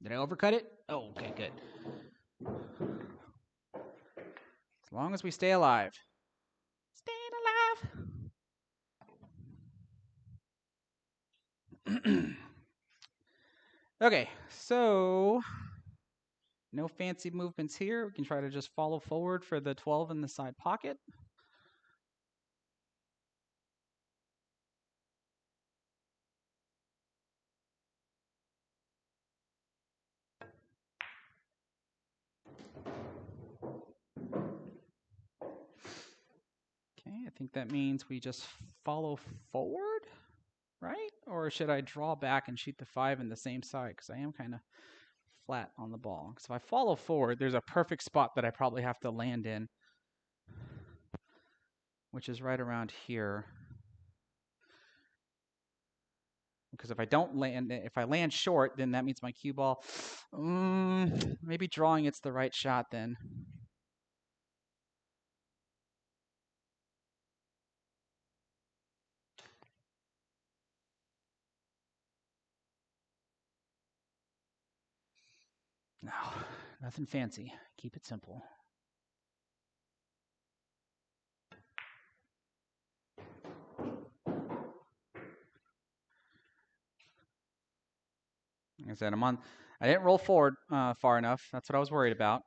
Did I overcut it? Oh, okay, good. As long as we stay alive. Staying alive. Okay, so no fancy movements here. We can try to just follow forward for the 12 in the side pocket. Okay, I think that means we just follow forward, right? Or should I draw back and shoot the 5 in the same side? Because I am kind of flat on the ball. Because if I follow forward, there's a perfect spot that I probably have to land in, which is right around here. Because if I don't land, if I land short, then that means my cue ball. Maybe drawing it's the right shot then. No, nothing fancy. Keep it simple. Like I said, I didn't roll forward far enough. That's what I was worried about.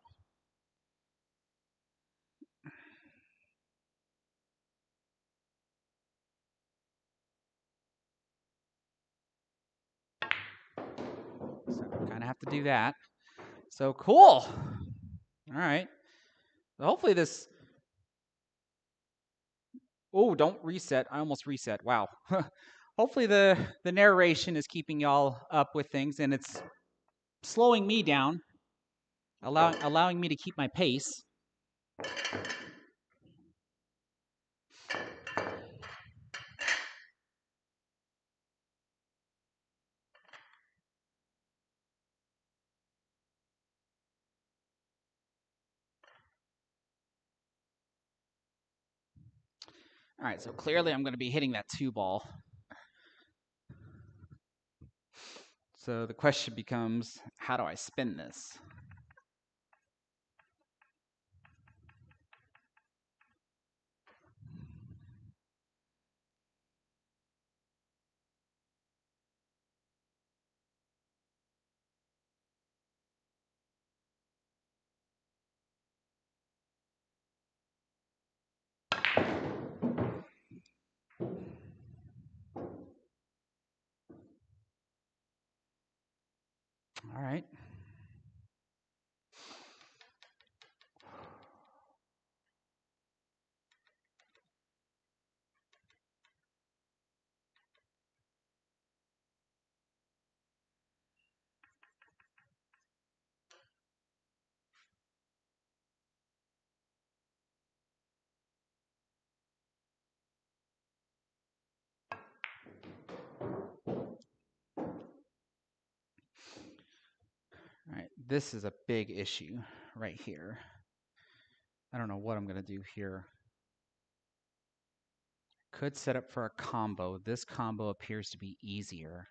So I kind of have to do that. So cool. All right. So hopefully this. Oh, don't reset. I almost reset. Wow. Hopefully the narration is keeping y'all up with things and it's slowing me down, allowing me to keep my pace. All right, so clearly I'm going to be hitting that 2 ball. So the question becomes, how do I spin this? All right. All right, this is a big issue right here. I don't know what I'm going to do here. Could set up for a combo. This combo appears to be easier.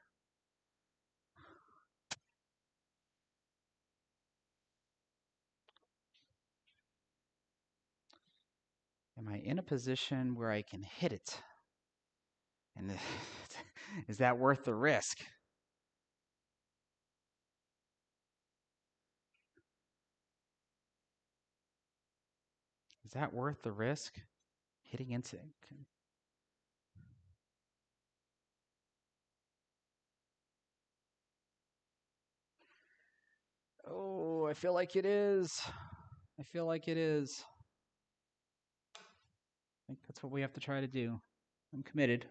Am I in a position where I can hit it? And is that worth the risk? Is that worth the risk? Hitting into it. Oh, I feel like it is. I feel like it is. I think that's what we have to try to do. I'm committed.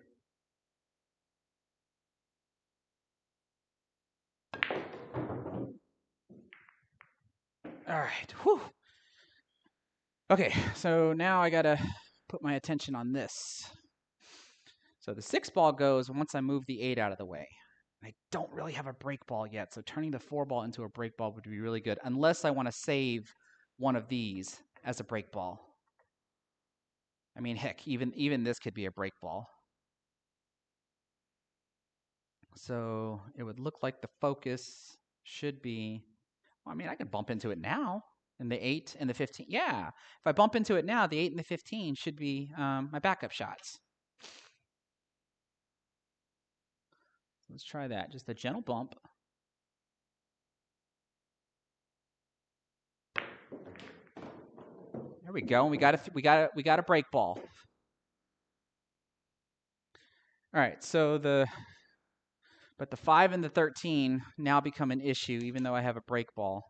All right. Whew. Okay, so now I gotta put my attention on this. So the 6 ball goes once I move the 8 out of the way. I don't really have a break ball yet, so turning the 4 ball into a break ball would be really good, unless I want to save one of these as a break ball. I mean, heck, even this could be a break ball. So it would look like the focus should be, well, I mean, I could bump into it now. And the 8 and the 15. Yeah, if I bump into it now, the 8 and the 15 should be my backup shots. Let's try that. Just a gentle bump. There we go. We got a break ball. All right. So the 5 and the 13 now become an issue, even though I have a break ball.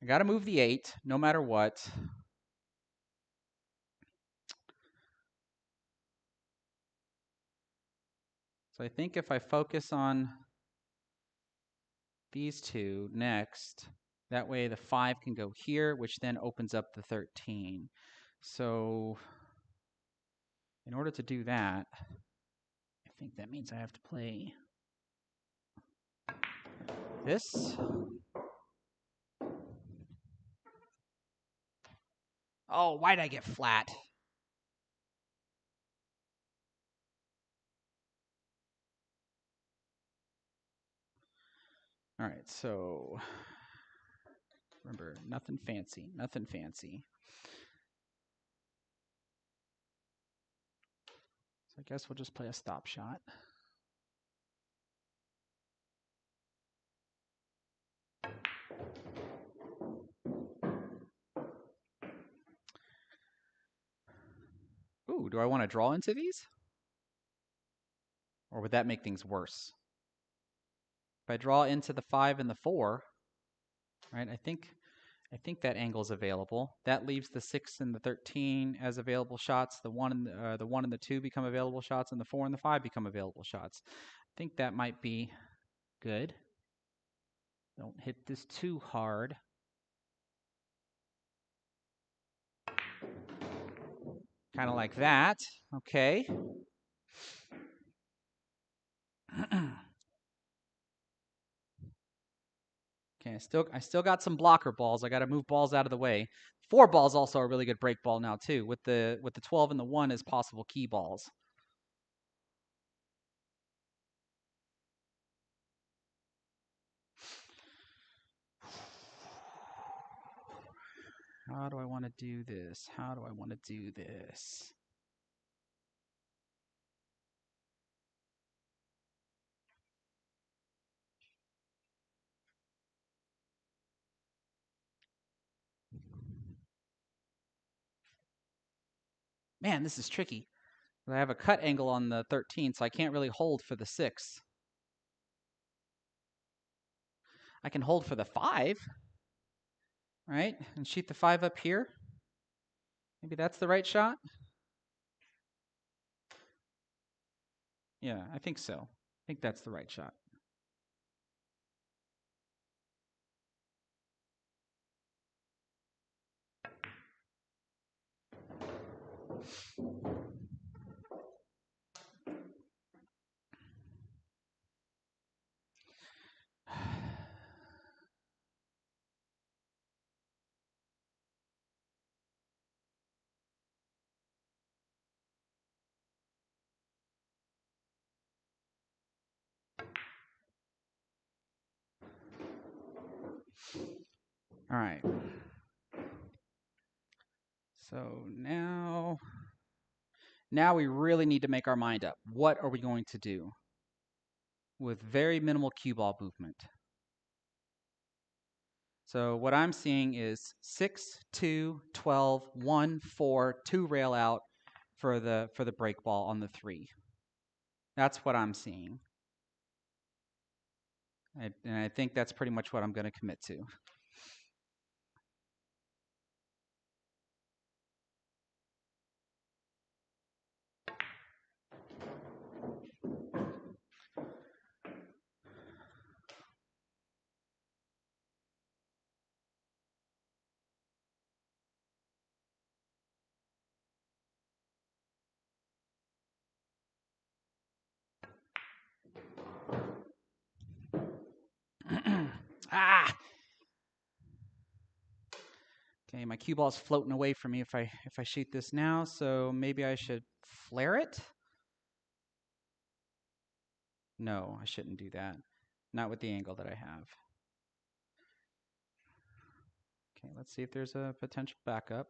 I got to move the 8, no matter what. So I think if I focus on these two next, that way the 5 can go here, which then opens up the 13. So in order to do that, I think that means I have to play this. Oh, why did I get flat? All right, so remember, nothing fancy, nothing fancy. So I guess we'll just play a stop shot. Ooh, do I want to draw into these? Or would that make things worse? If I draw into the 5 and the 4, right, I think that angle is available. That leaves the 6 and the 13 as available shots. The 1 and the 2 become available shots, and the 4 and the 5 become available shots. I think that might be good. Don't hit this too hard. Kind of like that. Okay. Okay, I still got some blocker balls. I got to move balls out of the way. 4 balls also a really good break ball now too. With the 12 and the 1 as possible key balls. How do I want to do this? How do I want to do this? Man, this is tricky. I have a cut angle on the 13, so I can't really hold for the 6. I can hold for the 5, right? And shoot the 5 up here. Maybe that's the right shot. Yeah, I think so. I think that's the right shot. All right. So now we really need to make our mind up. What are we going to do with very minimal cue ball movement? So what I'm seeing is 6, 2, 12, 1, 4, 2 rail out for the break ball on the 3. That's what I'm seeing. And I think that's pretty much what I'm going to commit to. Ah! Okay, my cue ball's floating away from me if I shoot this now, so maybe I should flare it? No, I shouldn't do that. Not with the angle that I have. Okay, let's see if there's a potential backup.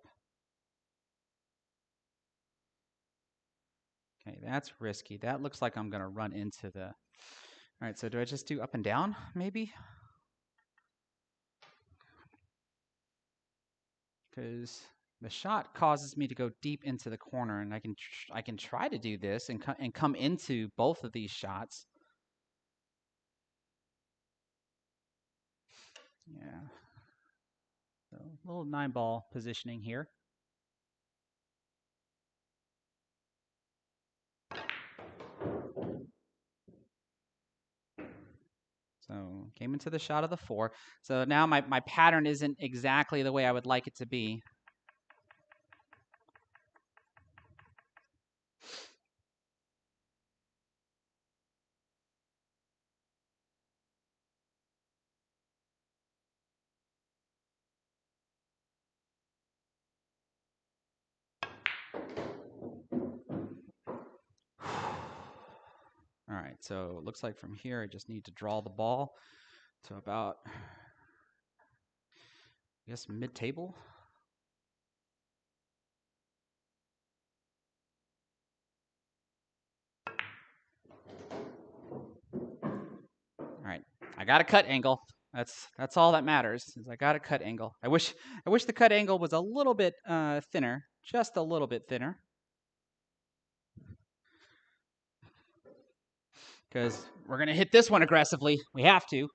Okay, that's risky. That looks like I'm going to run into the... All right, so do I just do up and down, maybe? Because the shot causes me to go deep into the corner, and I can try to do this and come into both of these shots. Yeah. So a little 9-ball positioning here. So came into the shot of the 4. So now my pattern isn't exactly the way I would like it to be. All right, so it looks like from here I just need to draw the ball to about, I guess, mid-table. All right, I got a cut angle. That's all that matters. Is I got a cut angle. I wish the cut angle was a little bit thinner, just a little bit thinner, because we're gonna hit this one aggressively. We have to.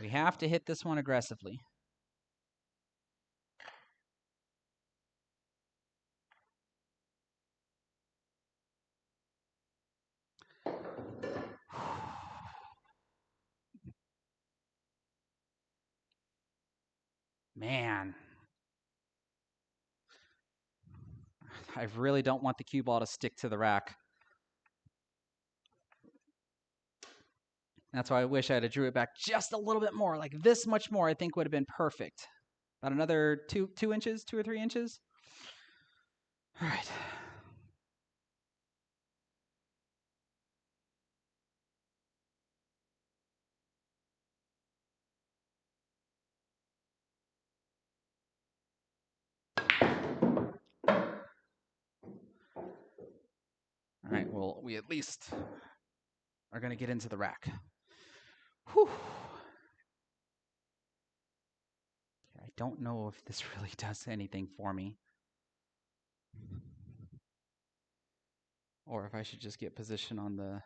We have to hit this one aggressively. Man, I really don't want the cue ball to stick to the rack. That's why I wish I had drew it back just a little bit more, like this much more. I think would have been perfect. About another 2 inches, 2 or 3 inches. All right. All right, well, we at least are going to get into the rack. Whew. I don't know if this really does anything for me. or if I should just get position on the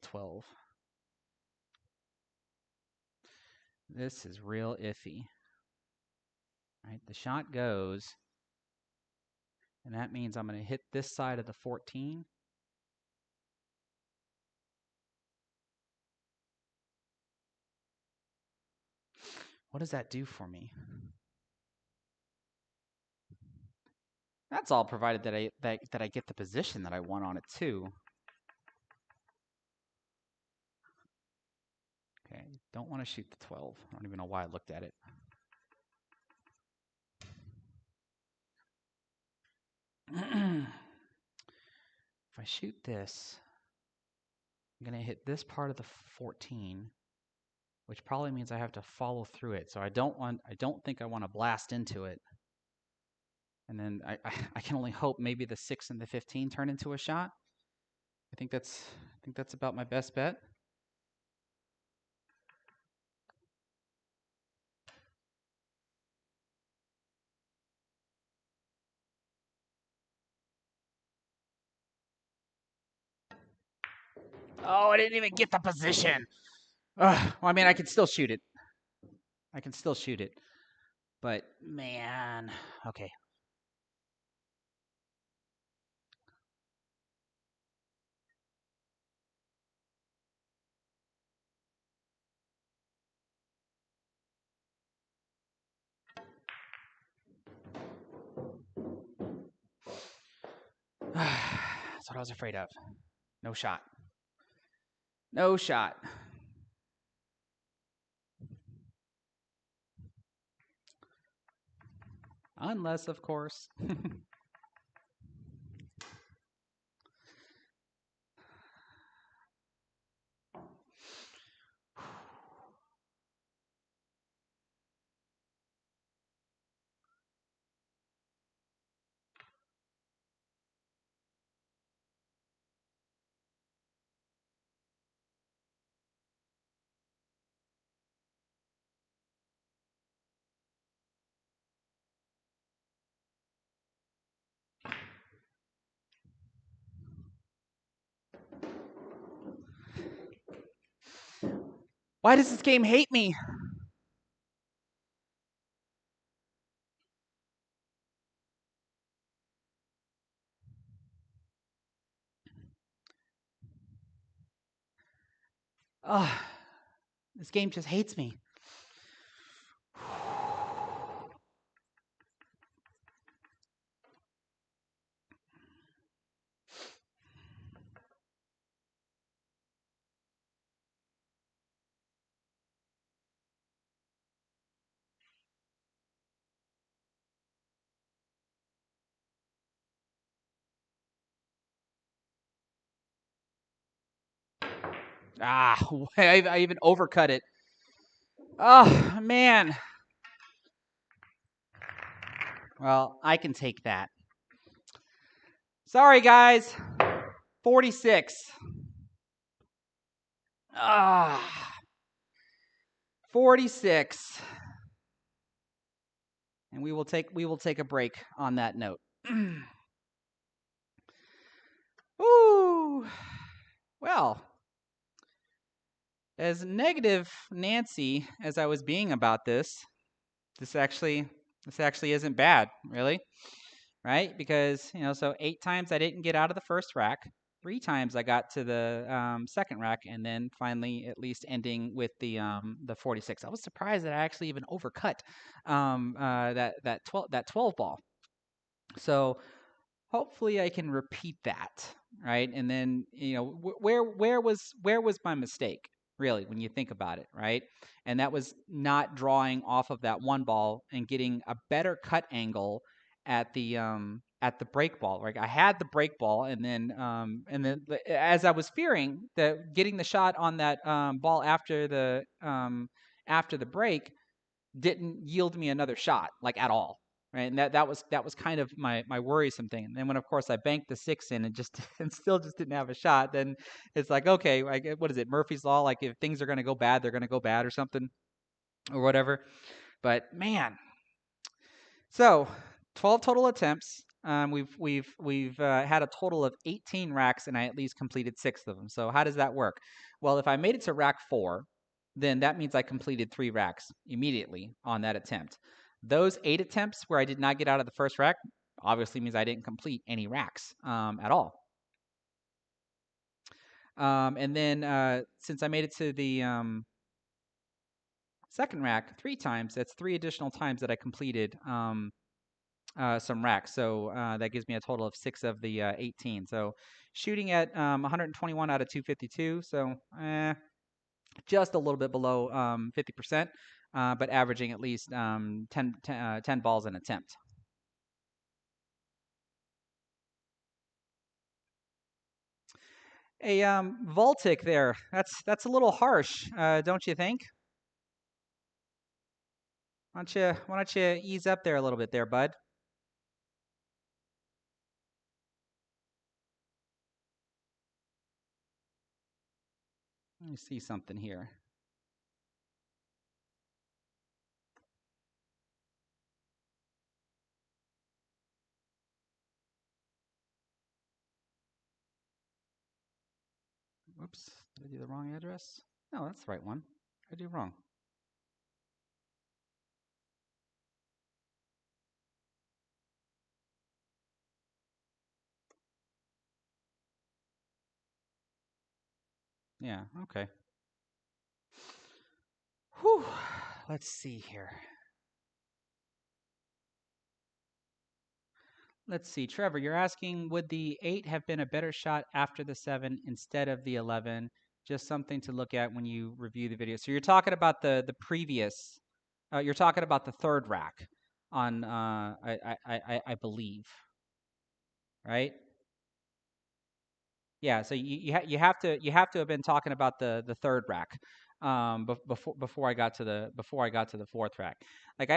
12. This is real iffy. Right? The shot goes, and that means I'm going to hit this side of the 14. What does that do for me? That's all provided that I get the position that I want on it too. Okay, don't want to shoot the 12. I don't even know why I looked at it. If I shoot this, I'm going to hit this part of the 14, which probably means I have to follow through it. So I don't think I want to blast into it. And then I can only hope maybe the 6 and the 15 turn into a shot. I think that's about my best bet. Oh, I didn't even get the position. Well, I mean, I can still shoot it. But man, okay. That's what I was afraid of. No shot. No shot. Unless, of course. Why does this game hate me? This game just hates me. I even overcut it. Oh, man. Well, I can take that. Sorry, guys. 46. 46. And we will take a break on that note. Ooh. Well, as negative Nancy as I was being about this actually isn't bad, really. Right? Because, so 8 times I didn't get out of the first rack. 3 times I got to the second rack, and then finally at least ending with the 46. I was surprised that I actually even overcut that 12 ball. So hopefully I can repeat that, right? And then where was my mistake, really, when you think about it, right? And that was not drawing off of that one ball and getting a better cut angle at the break ball. Right, I had the break ball, and then as I was fearing that getting the shot on that ball after the break didn't yield me another shot, like, at all. Right, and that was kind of my worrisome thing. And then when, of course, I banked the 6 in and still just didn't have a shot, then it's like, okay, like, what is it, Murphy's Law? Like, if things are going to go bad, they're going to go bad or something, or whatever. But man, so 12 total attempts. We've had a total of 18 racks, and I at least completed 6 of them. So how does that work? Well, if I made it to rack 4, then that means I completed 3 racks immediately on that attempt. Those 8 attempts where I did not get out of the first rack obviously means I didn't complete any racks at all. And then since I made it to the second rack 3 times, that's 3 additional times that I completed some racks. So that gives me a total of 6 of the 18. So shooting at 121 out of 252. So just a little bit below 50%, but averaging at least 10 balls an attempt. A Voltic there. That's a little harsh, don't you think? Why don't you ease up there a little bit there, bud? Let me see something here. Whoops, did I do the wrong address? No, that's the right one. I do wrong. Yeah, okay. Whew. Let's see here. Let's see, Trevor, you're asking, would the 8 have been a better shot after the 7 instead of the 11? Just something to look at when you review the video. So you're talking about the previous, you're talking about the third rack on, I believe, right? Yeah. So you have to have been talking about the third rack, before I got to the fourth rack. Like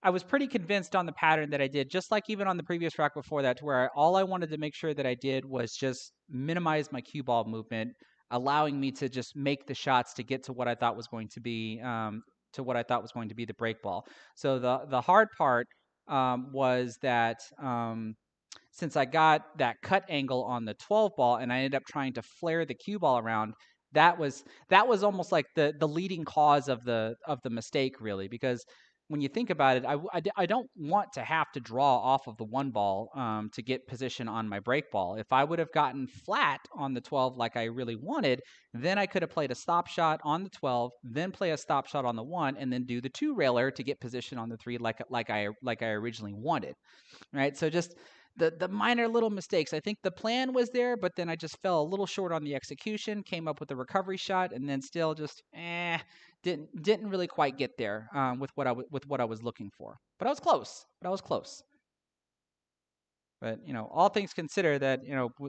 I was pretty convinced on the pattern that I did, just like even on the previous track before that, to where all I wanted to make sure that I did was just minimize my cue ball movement, allowing me to just make the shots to get to what I thought was going to be the break ball. So the hard part was that since I got that cut angle on the 12 ball and I ended up trying to flare the cue ball around, that was almost like the leading cause of the mistake, really, because when you think about it, I don't want to have to draw off of the 1 ball to get position on my break ball. If I would have gotten flat on the 12 like I really wanted, then I could have played a stop shot on the 12, then play a stop shot on the 1, and then do the 2 railer to get position on the 3 like I originally wanted. Right? So just the minor little mistakes. I think the plan was there, but then I just fell a little short on the execution, came up with a recovery shot, and then still just didn't really quite get there with what I was looking for. But I was close. But all things considered, that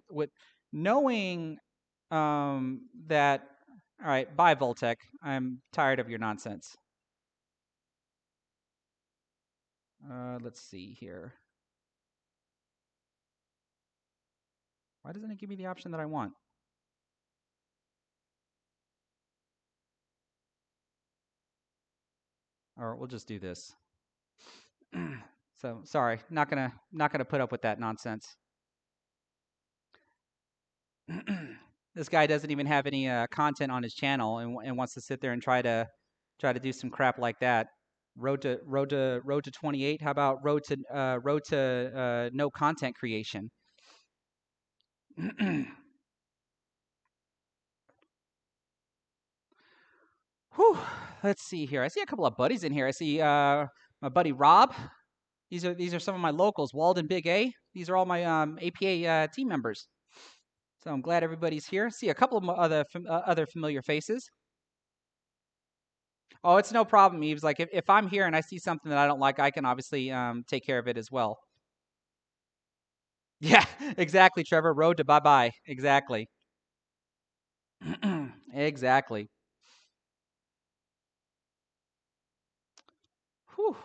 with knowing that. All right, bye, Voltec. I'm tired of your nonsense. Let's see here. Why doesn't it give me the option that I want? Or we'll just do this. So sorry, not gonna put up with that nonsense. This guy doesn't even have any content on his channel and wants to sit there and try to do some crap like that. Road to 28. How about road to no content creation? Whew. Let's see here. I see a couple of buddies in here. I see my buddy Rob. These are some of my locals. Walden Big A. These are all my APA team members. So I'm glad everybody's here. See a couple of other familiar faces. Oh, it's no problem, Eves. Like if I'm here and I see something that I don't like, I can obviously take care of it as well. Yeah, exactly, Trevor. Road to bye-bye. Exactly. Exactly. Whew.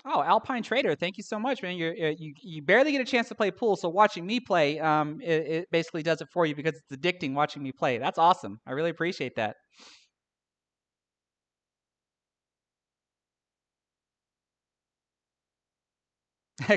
Oh, Alpine Trader, thank you so much, man. You barely get a chance to play pool, so watching me play, it basically does it for you because it's addicting watching me play. That's awesome. I really appreciate that.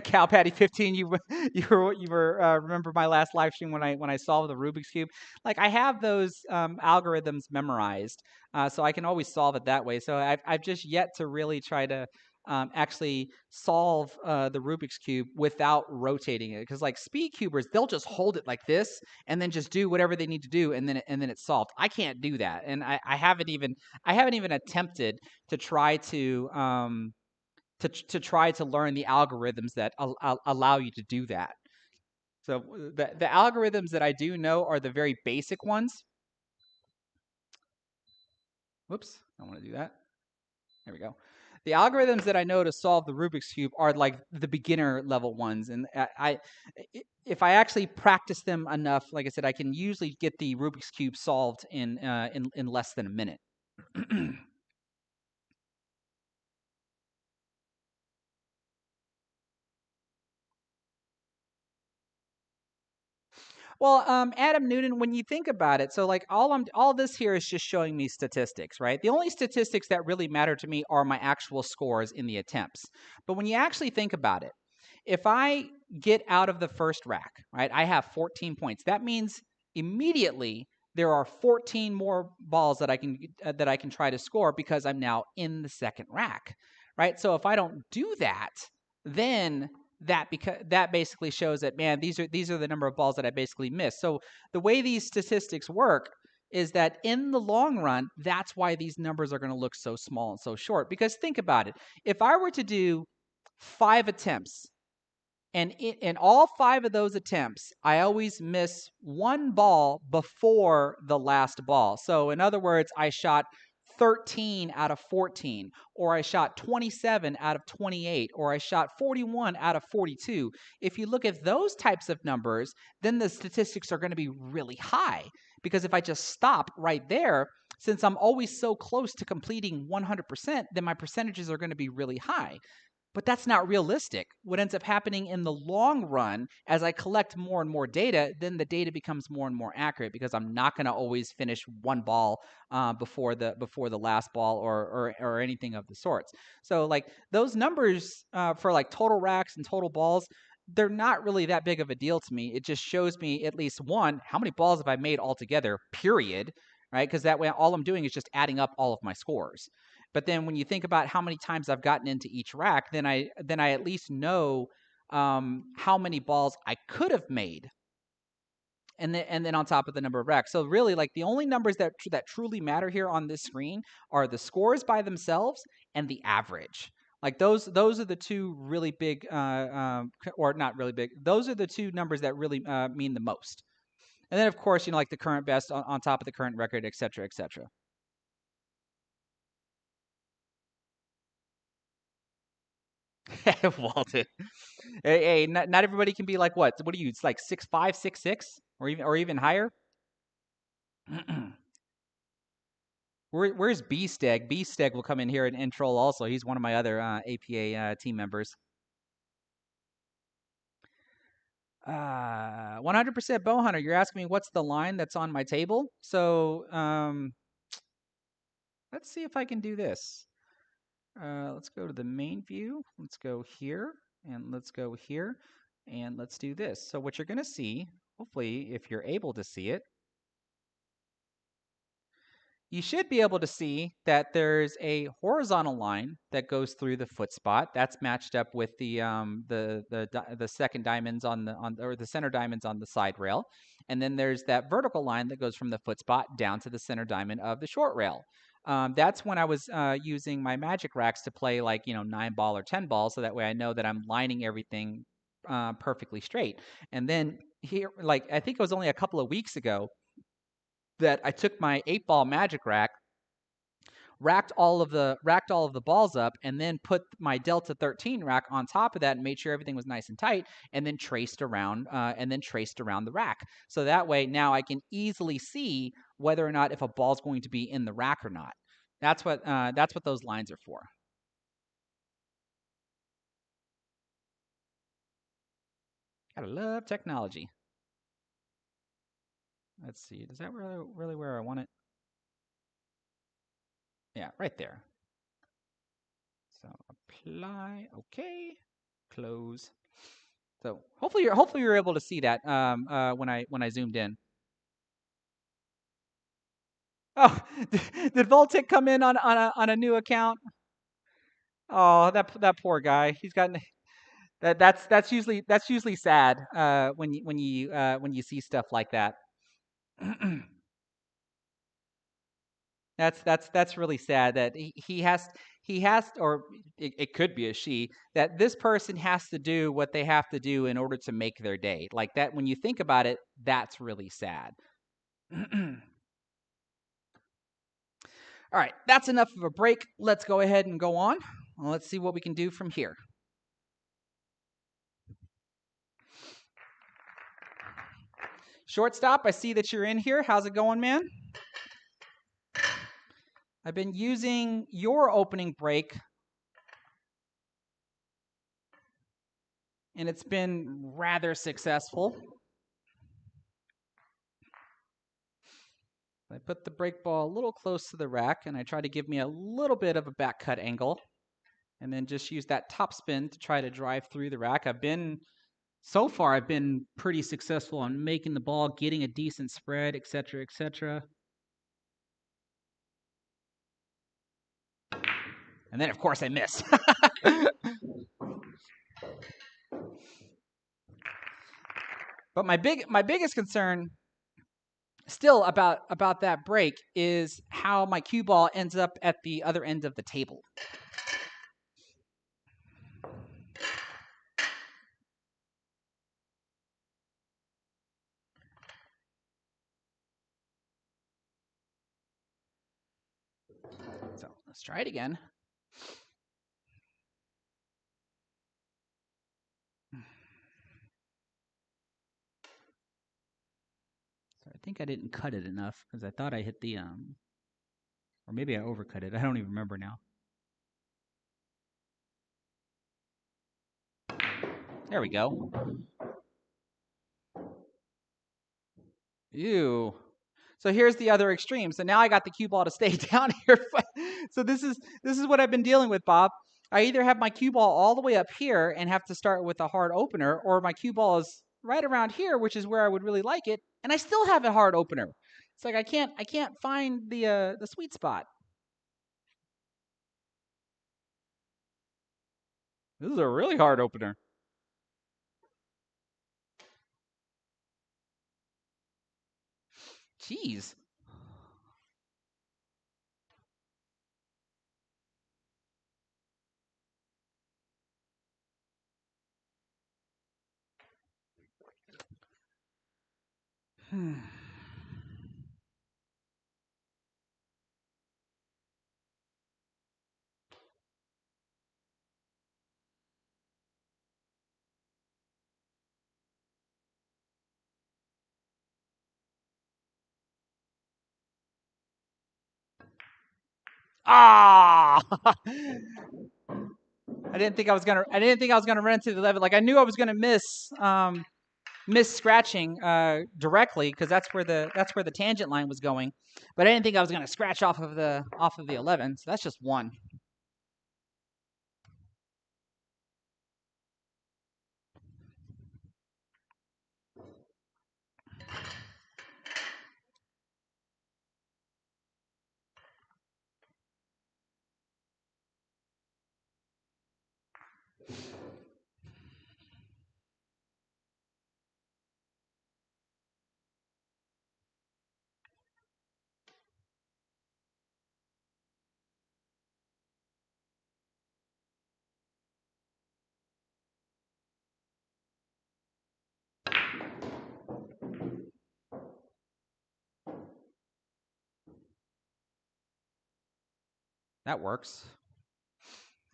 Cal Patty 15, you were remember my last live stream when I solved the Rubik's cube? Like I have those algorithms memorized, so I can always solve it that way. So I've just yet to really try to actually solve the Rubik's cube without rotating it. Because like speed cubers, they'll just hold it like this and then just do whatever they need to do, and then it's solved. I can't do that, and I haven't even attempted to try to try to learn the algorithms that allow you to do that. So the algorithms that I do know are the very basic ones. Whoops, I don't want to do that. There we go. The algorithms that I know to solve the Rubik's cube are like the beginner level ones, and if I actually practice them enough, like I said, I can usually get the Rubik's cube solved in less than a minute. Well, Adam Newton, when you think about it, so like all this here is just showing me statistics, right? The only statistics that really matter to me are my actual scores in the attempts. But when you actually think about it, if I get out of the first rack, right, I have 14 points. That means immediately there are 14 more balls that I can try to score because I'm now in the second rack, right? So if I don't do that, then that basically shows that, man, these are the number of balls that I basically missed. So the way these statistics work is that in the long run, that's why these numbers are going to look so small and so short. Because think about it, if I were to do 5 attempts, and in all 5 of those attempts, I always miss one ball before the last ball. So in other words, I shot 13 out of 14, or I shot 27 out of 28, or I shot 41 out of 42. If you look at those types of numbers, then the statistics are going to be really high. Because if I just stop right there, since I'm always so close to completing 100%, then my percentages are going to be really high. But that's not realistic. What ends up happening in the long run, as I collect more and more data, then the data becomes more and more accurate because I'm not going to always finish one ball before the last ball or anything of the sorts. So like those numbers for like total racks and total balls, they're not really that big of a deal to me. It just shows me at least one, how many balls have I made altogether, period, right? Because that way all I'm doing is just adding up all of my scores. But then when you think about how many times I've gotten into each rack, then I at least know how many balls I could have made, and then on top of the number of racks. So really, like the only numbers that truly matter here on this screen are the scores by themselves and the average. Like those are the two really big, or not really big. Those are the two numbers that really mean the most. And then of course, like the current best on top of the current record, et cetera, et cetera. Walton. Hey, not everybody can be like what? What are you? It's like 6'5", 6'6", or even higher. Where's B-Steg? B-Steg will come in here and troll also. He's one of my other APA team members. 100% bow hunter. You're asking me what's the line that's on my table. So let's see if I can do this. Let's go to the main view. Let's go here and let's go here and let's do this. So what you're going to see, hopefully, if you're able to see it, you should be able to see that there's a horizontal line that goes through the foot spot. That's matched up with the second diamonds or the center diamonds on the side rail, and then there's that vertical line that goes from the foot spot down to the center diamond of the short rail. That's when I was using my magic racks to play like 9 ball or 10 ball, so that way I know that I'm lining everything perfectly straight. And then here, like I think it was only a couple of weeks ago that I took my 8 ball magic rack, racked all of the balls up, and then put my Delta 13 rack on top of that and made sure everything was nice and tight, and then traced around the rack. So that way now I can easily see whether or not if a ball's going to be in the rack or not. That's what those lines are for. Gotta love technology. Let's see. Is that really where I want it? Yeah, right there. So apply. Okay. close. So hopefully you're able to see that when I zoomed in. Oh, did Voltic come in on a new account? Oh, that poor guy. He's got that's usually sad when you see stuff like that. That's really sad that he has, or it could be a she, that this person has to do what they have to do in order to make their day. Like that, when you think about it, that's really sad. All right, that's enough of a break. Let's go ahead and go on. Let's see what we can do from here. Shortstop, I see that you're in here. How's it going, man? I've been using your opening break, and it's been rather successful. I put the break ball a little close to the rack, and I try to give me a little bit of a back cut angle, and then just use that top spin to try to drive through the rack. So far, I've been pretty successful on making the ball, getting a decent spread, etc., etc. And then, of course, I miss. But my biggest concern still about that break is how my cue ball ends up at the other end of the table. So let's try it again. So I think I didn't cut it enough because I thought I hit the or maybe I overcut it. I don't even remember now. There we go. Ew. So here's the other extreme. So now I got the cue ball to stay down here. So this is what I've been dealing with, Bob. I either have my cue ball all the way up here and have to start with a hard opener, or my cue ball is right around here, which is where I would really like it, and I still have a hard opener. It's like I can't find the sweet spot. This is a really hard opener. Jeez. Ah! I didn't think I was gonna run into the 11. Like I knew I was gonna miss scratching directly because that's where the tangent line was going, but I didn't think I was gonna scratch off of the 11. So that's just one. That works.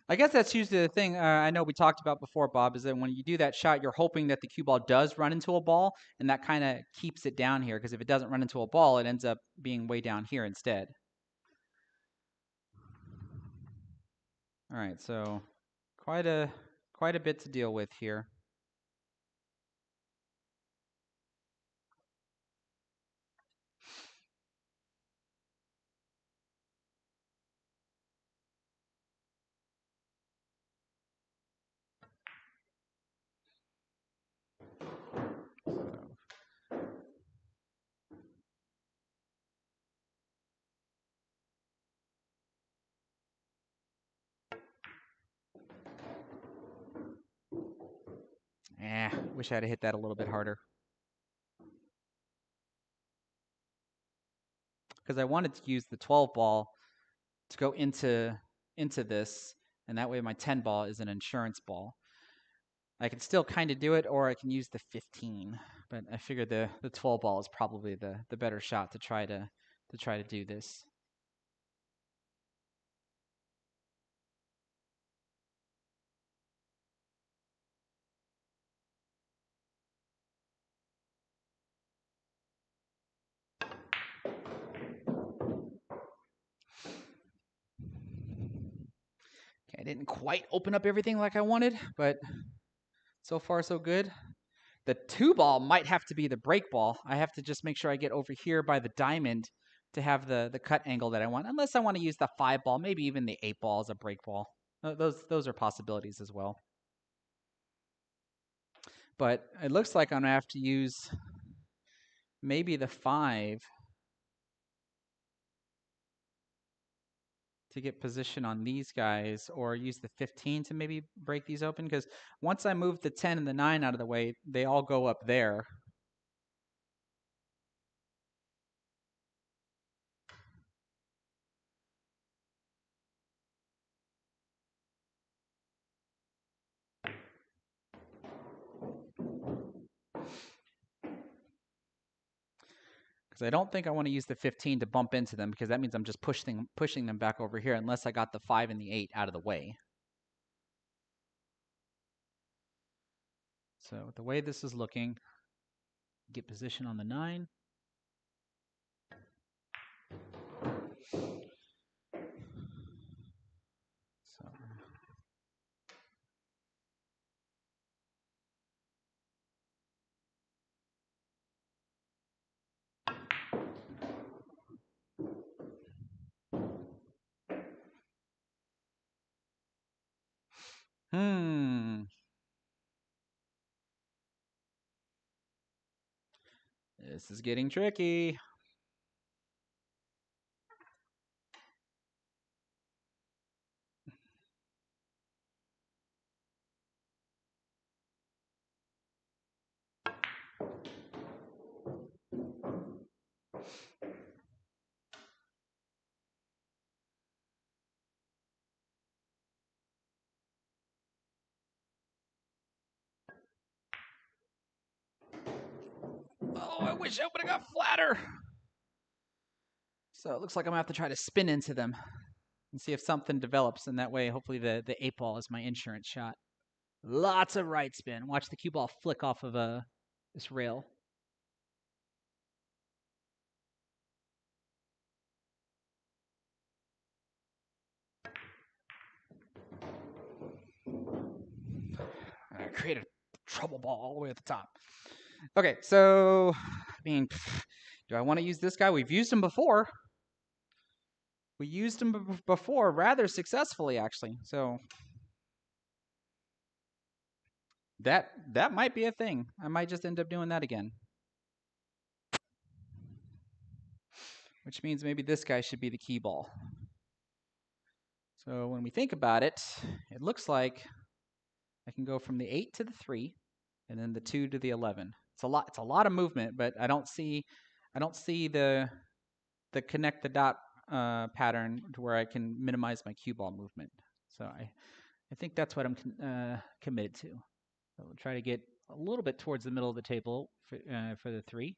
I guess that's usually the thing I know we talked about before, Bob, is that when you do that shot, you're hoping that the cue ball does run into a ball, and that kind of keeps it down here, because if it doesn't run into a ball, it ends up being way down here instead. All right, so quite a bit to deal with here. Wish I had hit that a little bit harder. Because I wanted to use the 12 ball to go into this, and that way my 10 ball is an insurance ball. I can still kind of do it, or I can use the 15, but I figured the 12 ball is probably the better shot to try to do this. Okay, I didn't quite open up everything like I wanted, but so far so good. The 2 ball might have to be the break ball. I have to just make sure I get over here by the diamond to have the cut angle that I want. Unless I want to use the 5 ball, maybe even the 8 ball as a break ball. Those are possibilities as well. But it looks like I'm going to have to use maybe the 5 to get position on these guys, or use the 15 to maybe break these open, because once I move the 10 and the 9 out of the way, they all go up there. Because I don't think I want to use the 15 to bump into them, because that means I'm just pushing them back over here, unless I got the 5 and the 8 out of the way. So the way this is looking, get position on the 9. So this is getting tricky. Oh, I wish I would have got flatter. So it looks like I'm going to have to try to spin into them and see if something develops. And that way, hopefully the 8 ball is my insurance shot. Lots of right spin. Watch the cue ball flick off of this rail. I created a trouble ball all the way at the top. Okay, so, I mean, do I want to use this guy? We've used him before. We used him before rather successfully, actually. So that might be a thing. I might just end up doing that again. Which means maybe this guy should be the key ball. So when we think about it, it looks like I can go from the 8 to the 3, and then the 2 to the 11. It's a lot of movement, but I don't see the connect the dot pattern to where I can minimize my cue ball movement. So I think that's what I'm committed to. So we'll try to get a little bit towards the middle of the table for the 3.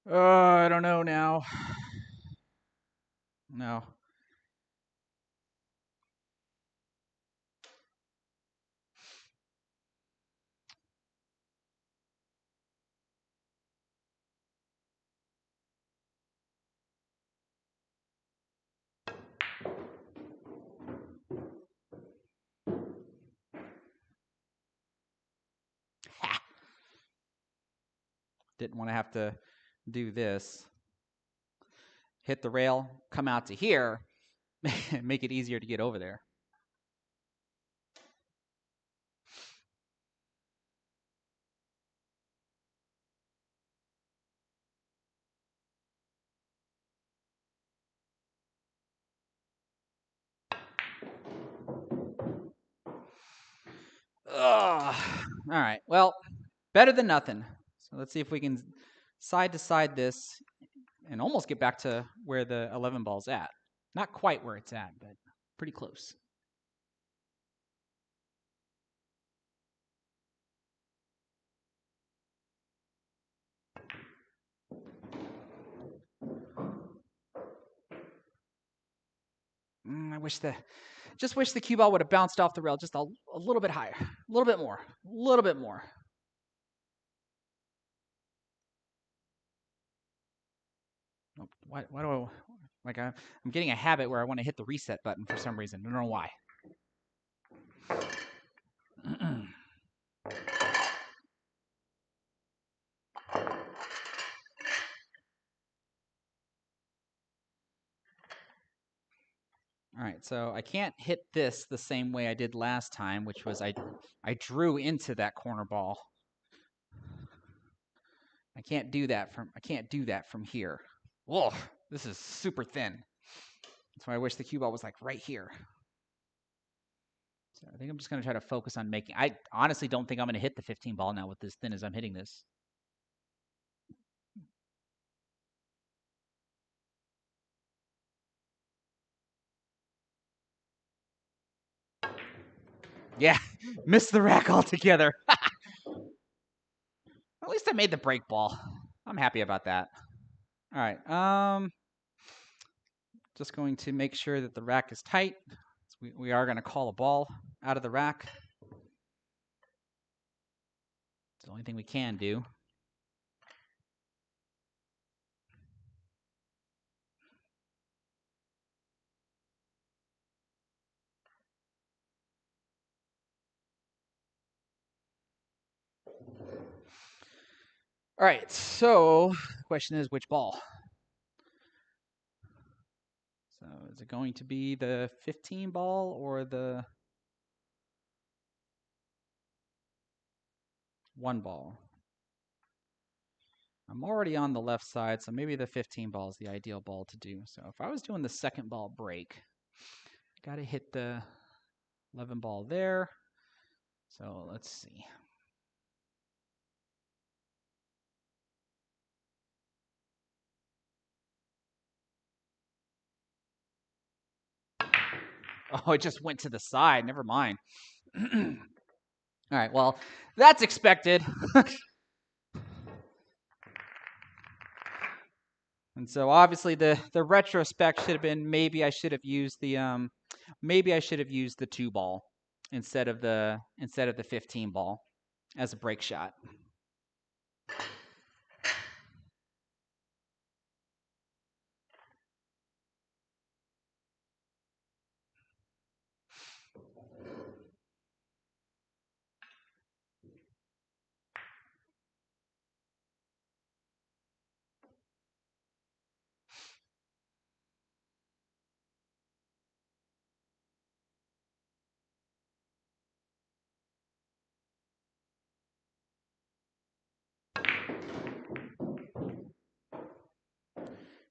I don't know now. No. Didn't want to have to do this. Hit the rail, come out to here, make it easier to get over there. All right. Well, better than nothing. So let's see if we can side to side this and almost get back to where the 11 ball's at. Not quite where it's at, but pretty close. I just wish the cue ball would have bounced off the rail just a little bit higher, a little bit more, a little bit more. Why do I, like, I'm getting a habit where I want to hit the reset button for some reason. I don't know why. All right, so I can't hit this the same way I did last time, which was I drew into that corner ball. I can't do that from here. Whoa, this is super thin. That's why I wish the cue ball was like right here. So I think I'm just going to try to focus on making. I honestly don't think I'm going to hit the 15 ball now with as thin as I'm hitting this. Yeah, missed the rack altogether. At least I made the break ball. I'm happy about that. All right. Just going to make sure that the rack is tight. So we are going to call a ball out of the rack. It's the only thing we can do. All right, so the question is which ball? So is it going to be the 15 ball or the 1 ball? I'm already on the left side, so maybe the 15 ball is the ideal ball to do. So if I was doing the second ball break, got to hit the 11 ball there. So let's see. Oh, it just went to the side. Never mind. All right, well, that's expected. And so obviously the retrospect should have been maybe I should have used the 2 ball instead of the 15 ball as a break shot.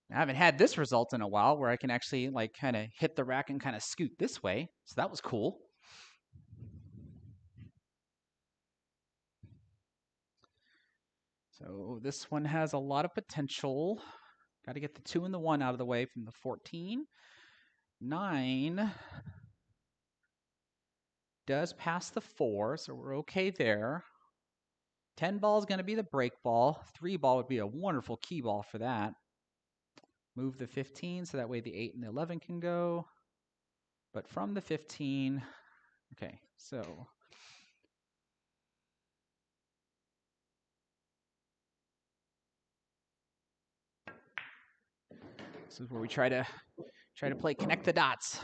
I haven't had this result in a while where I can actually like kind of hit the rack and kind of scoot this way. So that was cool. So this one has a lot of potential. Got to get the 2 and the 1 out of the way from the 14. 9 does pass the 4, so we're okay there. 10 ball is going to be the break ball. 3 ball would be a wonderful key ball for that. Move the 15 so that way the 8 and the 11 can go. But from the 15, okay, so this is where we try to play connect the dots.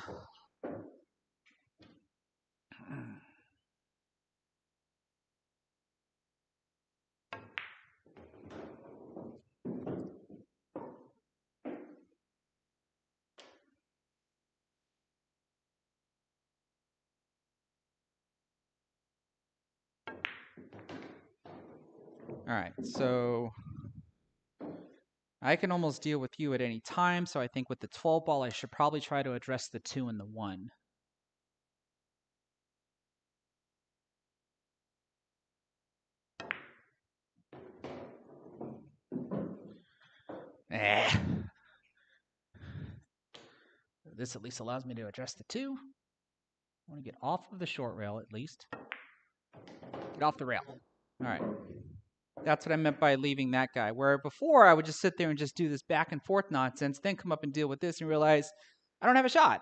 All right, so I can almost deal with you at any time, so I think with the 12 ball, I should probably try to address the 2 and the 1. Eh. This at least allows me to address the 2. I want to get off of the short rail at least. Get off the rail. All right. That's what I meant by leaving that guy. Where before I would just sit there and just do this back and forth nonsense, then come up and deal with this and realize I don't have a shot.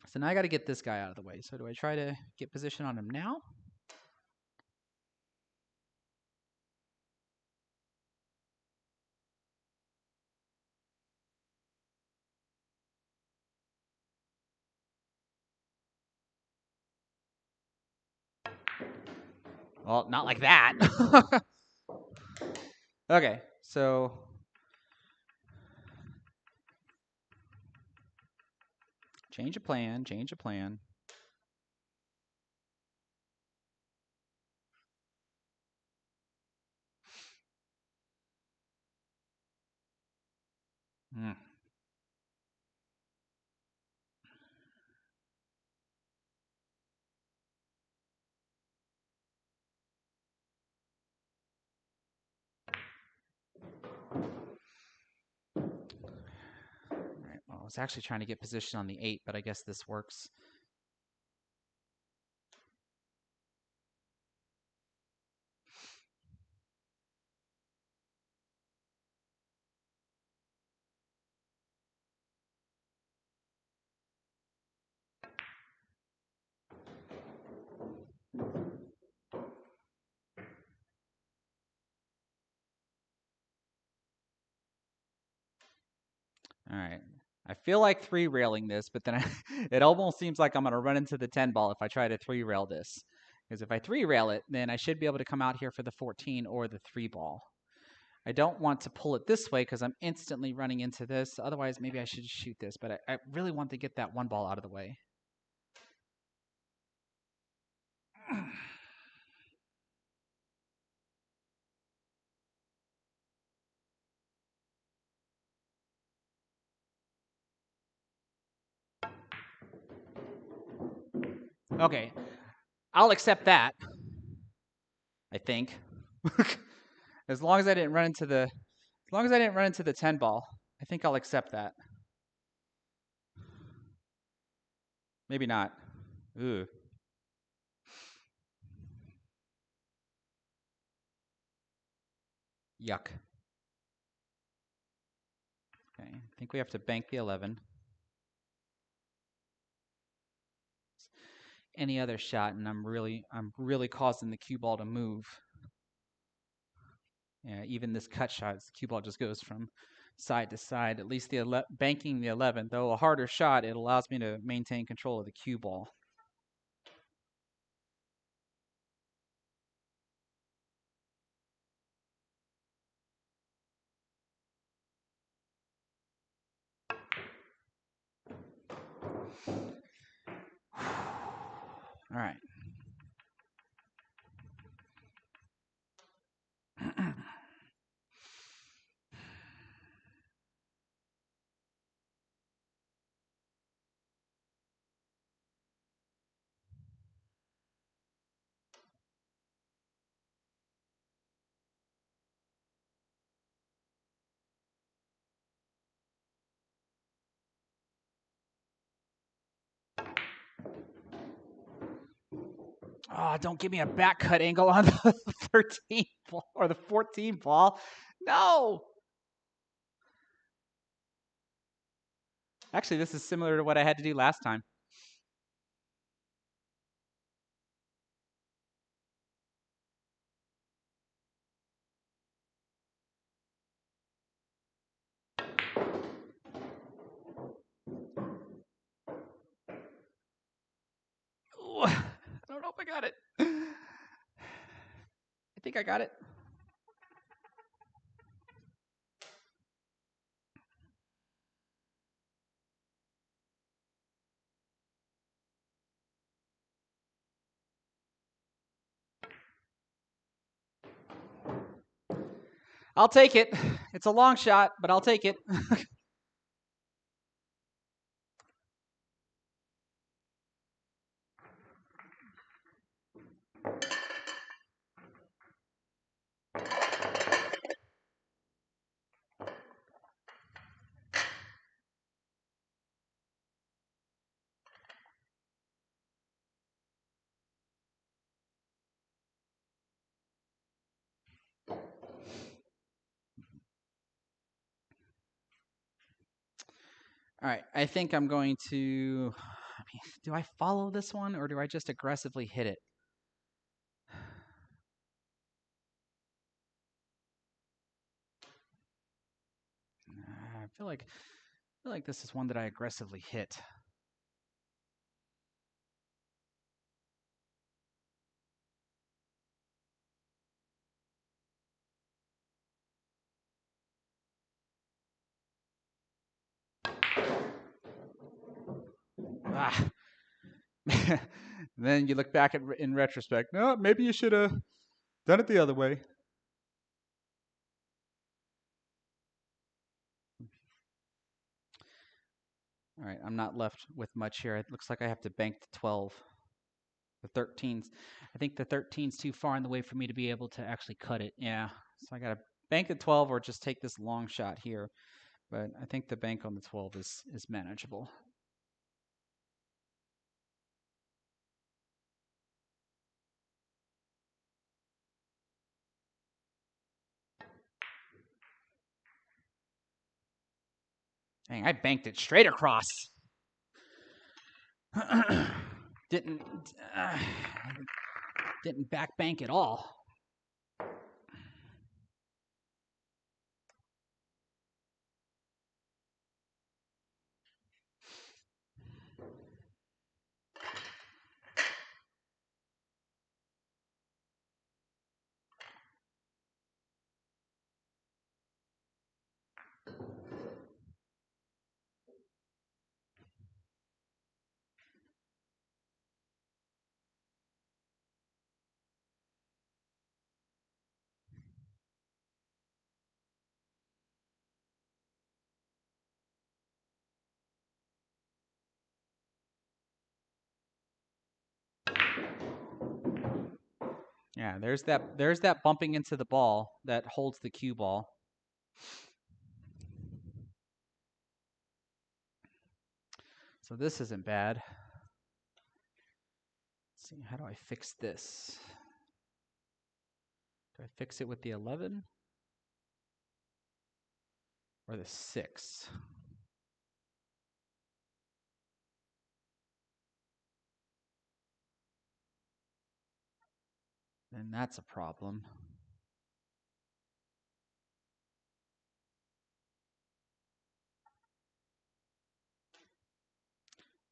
So now I got to get this guy out of the way. So do I try to get position on him now? Well, not like that. Okay, so change of plan, change of plan. All right, well, I was actually trying to get position on the 8, but I guess this works. All right. I feel like 3 railing this, but then it almost seems like I'm going to run into the 10 ball if I try to 3 rail this. Because if I 3 rail it, then I should be able to come out here for the 14 or the 3 ball. I don't want to pull it this way because I'm instantly running into this. Otherwise, maybe I should shoot this, but I really want to get that 1 ball out of the way. Okay, I'll accept that. I think, as long as I didn't run into the 10 ball, I think I'll accept that. Maybe not. Ooh. Yuck. Okay, I think we have to bank the 11. Any other shot, and I'm really causing the cue ball to move. Yeah, even this cut shot, the cue ball just goes from side to side. At least banking the 11, though a harder shot, it allows me to maintain control of the cue ball. All right. Oh, don't give me a back cut angle on the 13 ball or the 14 ball. No. Actually, this is similar to what I had to do last time. Ooh, I don't know if I got it. I think I got it. I'll take it. It's a long shot, but I'll take it. All right, I think I'm going to. I mean, do I follow this one or do I just aggressively hit it? I feel like this is one that I aggressively hit. Ah. Then you look back in retrospect. No, maybe you should have done it the other way. All right, I'm not left with much here. It looks like I have to bank the 12. The 13's. I think the 13's too far in the way for me to be able to actually cut it. Yeah, so I got to bank the 12 or just take this long shot here. But I think the bank on the 12 is manageable. Dang, I banked it straight across. didn't uh, didn't back bank at all. Yeah, there's that bumping into the ball that holds the cue ball. So this isn't bad. Let's see, how do I fix this? Do I fix it with the 11 or the 6? Then that's a problem.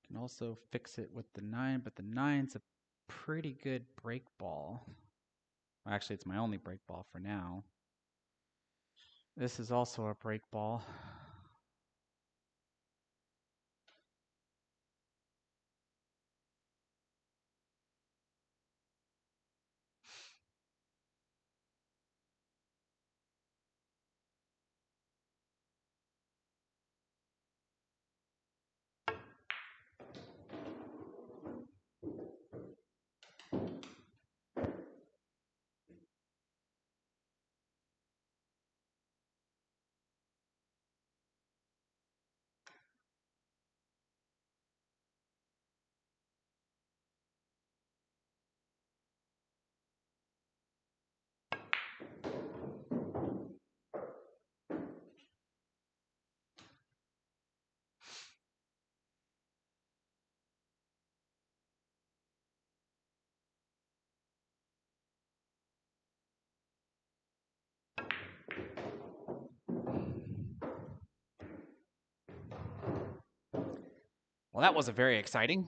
Can also fix it with the 9, but the 9's a pretty good break ball. Well, actually, it's my only break ball for now. This is also a break ball. Well, that wasn't very exciting.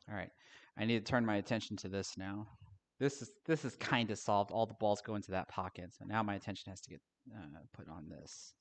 All right, I need to turn my attention to this now. This is kind of solved. All the balls go into that pocket, so now my attention has to get put on this.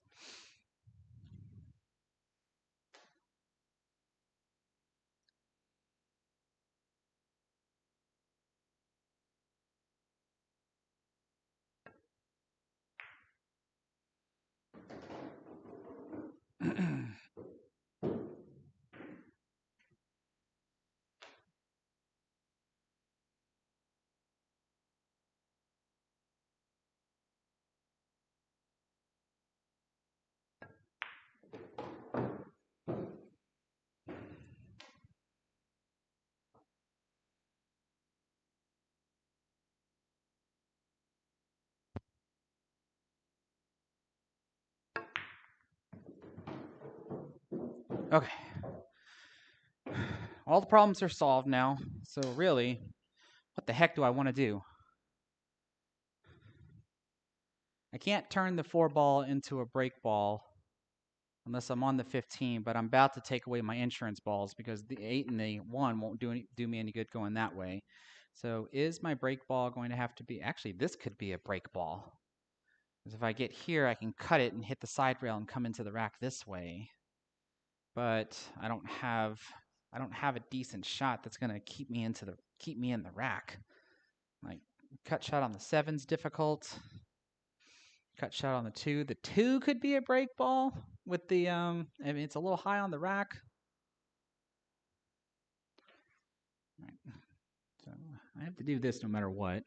Okay. All the problems are solved now. So really, what the heck do I want to do? I can't turn the 4 ball into a break ball unless I'm on the 15, but I'm about to take away my insurance balls because the 8 and the 1 won't do me any good going that way. So is my break ball going to have to be... Actually, this could be a break ball. Because if I get here, I can cut it and hit the side rail and come into the rack this way. But I don't have a decent shot that's going to keep me in the rack. Like, cut shot on the 7's difficult. Cut shot on the 2. The 2 could be a break ball with the I mean, it's a little high on the rack. Right. So I have to do this no matter what.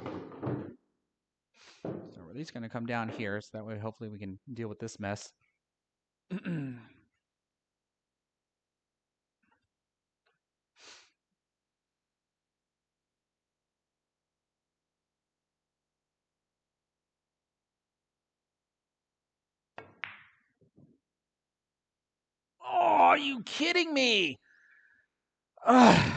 So we're at least going to come down here, so that way hopefully we can deal with this mess. Oh, are you kidding me? Ugh.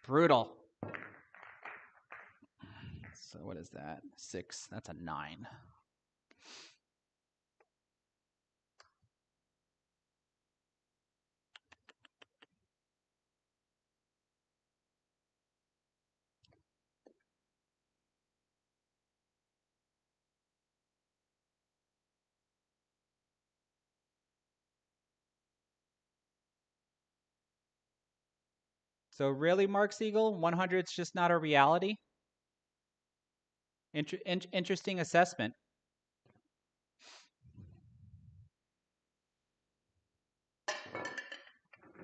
Brutal. So what is that? 6. That's a 9. So really, Mark Siegel, 100's just not a reality? Interesting assessment.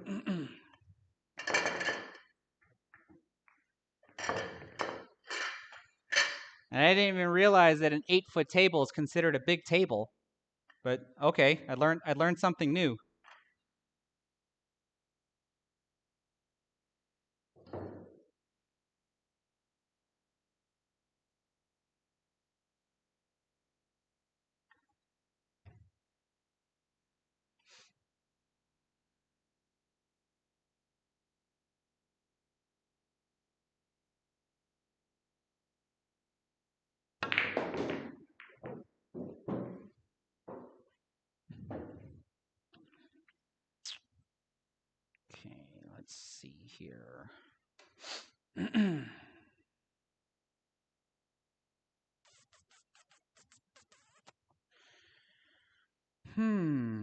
And I didn't even realize that an 8-foot table is considered a big table. But okay, I learned something new. Okay, let's see here. Hmm.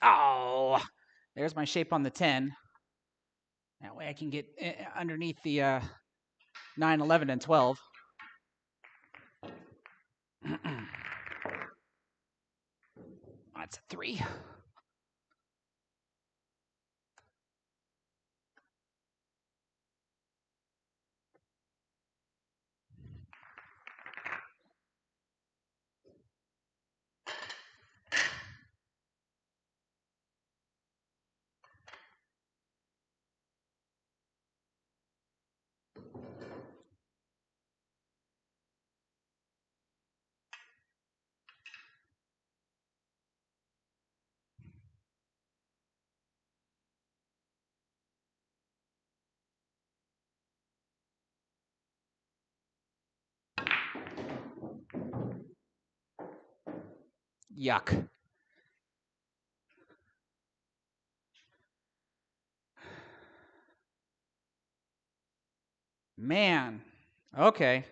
Oh, there's my shape on the 10. That way I can get underneath the 9, 11, and 12. That's a 3. Yuck. Man. Okay.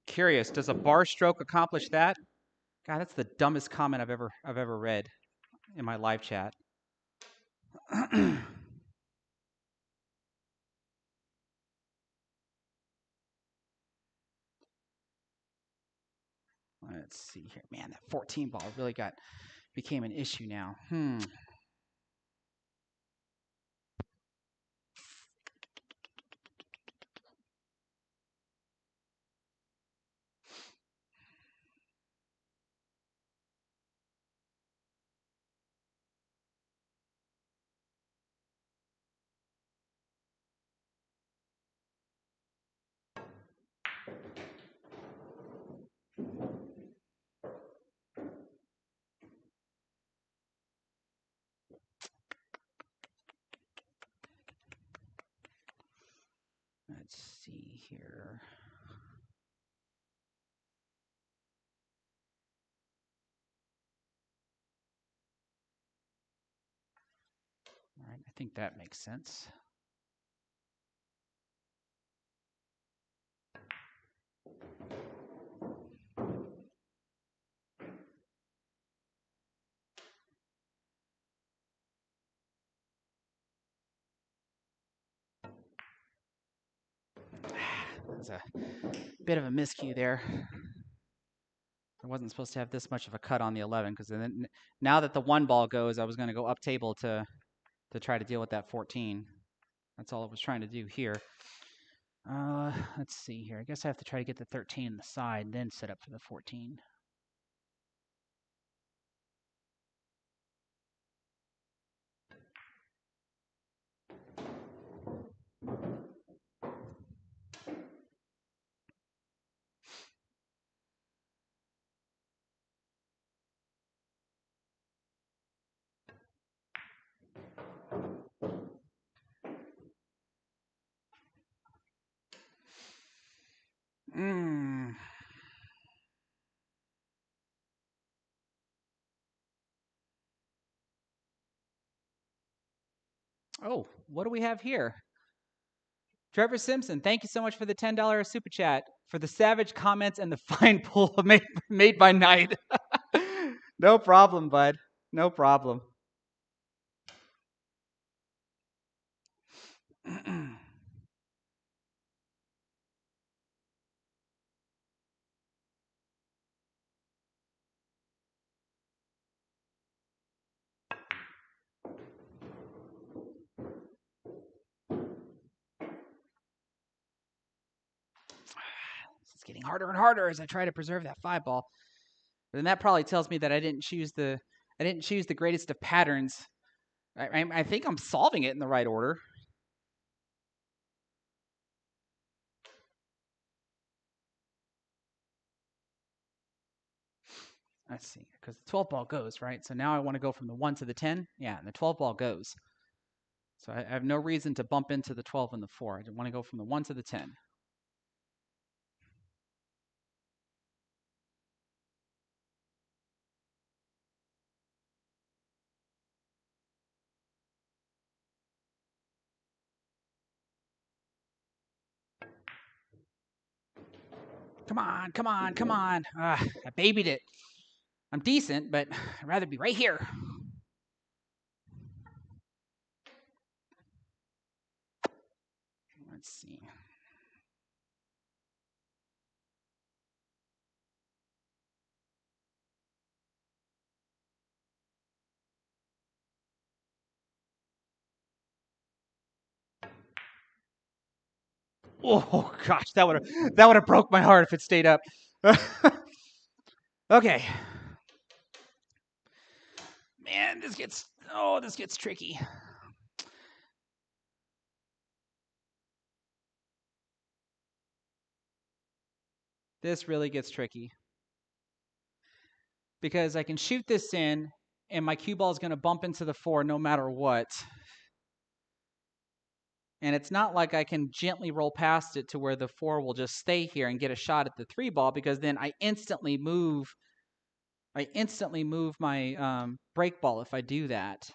Curious, does a bar stroke accomplish that? God, that's the dumbest comment I've ever read in my live chat. Let's see here. Man, that 14 ball really became an issue now. Let's see here. All right, I think that makes sense. There's a bit of a miscue there. I wasn't supposed to have this much of a cut on the 11 because then now that the 1 ball goes, I was going to go up table to try to deal with that 14. That's all I was trying to do here. Let's see here. I guess I have to try to get the 13 in the side, then set up for the 14. Oh, what do we have here? Trevor Simpson, thank you so much for the $10 super chat, for the savage comments and the fine pull made by Knight. No problem, bud. No problem. It's getting harder and harder as I try to preserve that 5 ball. But then that probably tells me that I didn't choose the greatest of patterns. I think I'm solving it in the right order. Let's see, because the 12 ball goes, right? So now I want to go from the 1 to the 10. Yeah, and the 12 ball goes. So I have no reason to bump into the 12 and the 4. I want to go from the 1 to the 10. Come on, come on, come on. I babied it. I'm decent, but I'd rather be right here. Let's see. Oh gosh, that would have broke my heart if it stayed up. Okay. Man, this gets tricky. This really gets tricky because I can shoot this in and my cue ball is going to bump into the 4 no matter what. And it's not like I can gently roll past it to where the 4 will just stay here and get a shot at the 3 ball, because then I instantly move my break ball if I do that.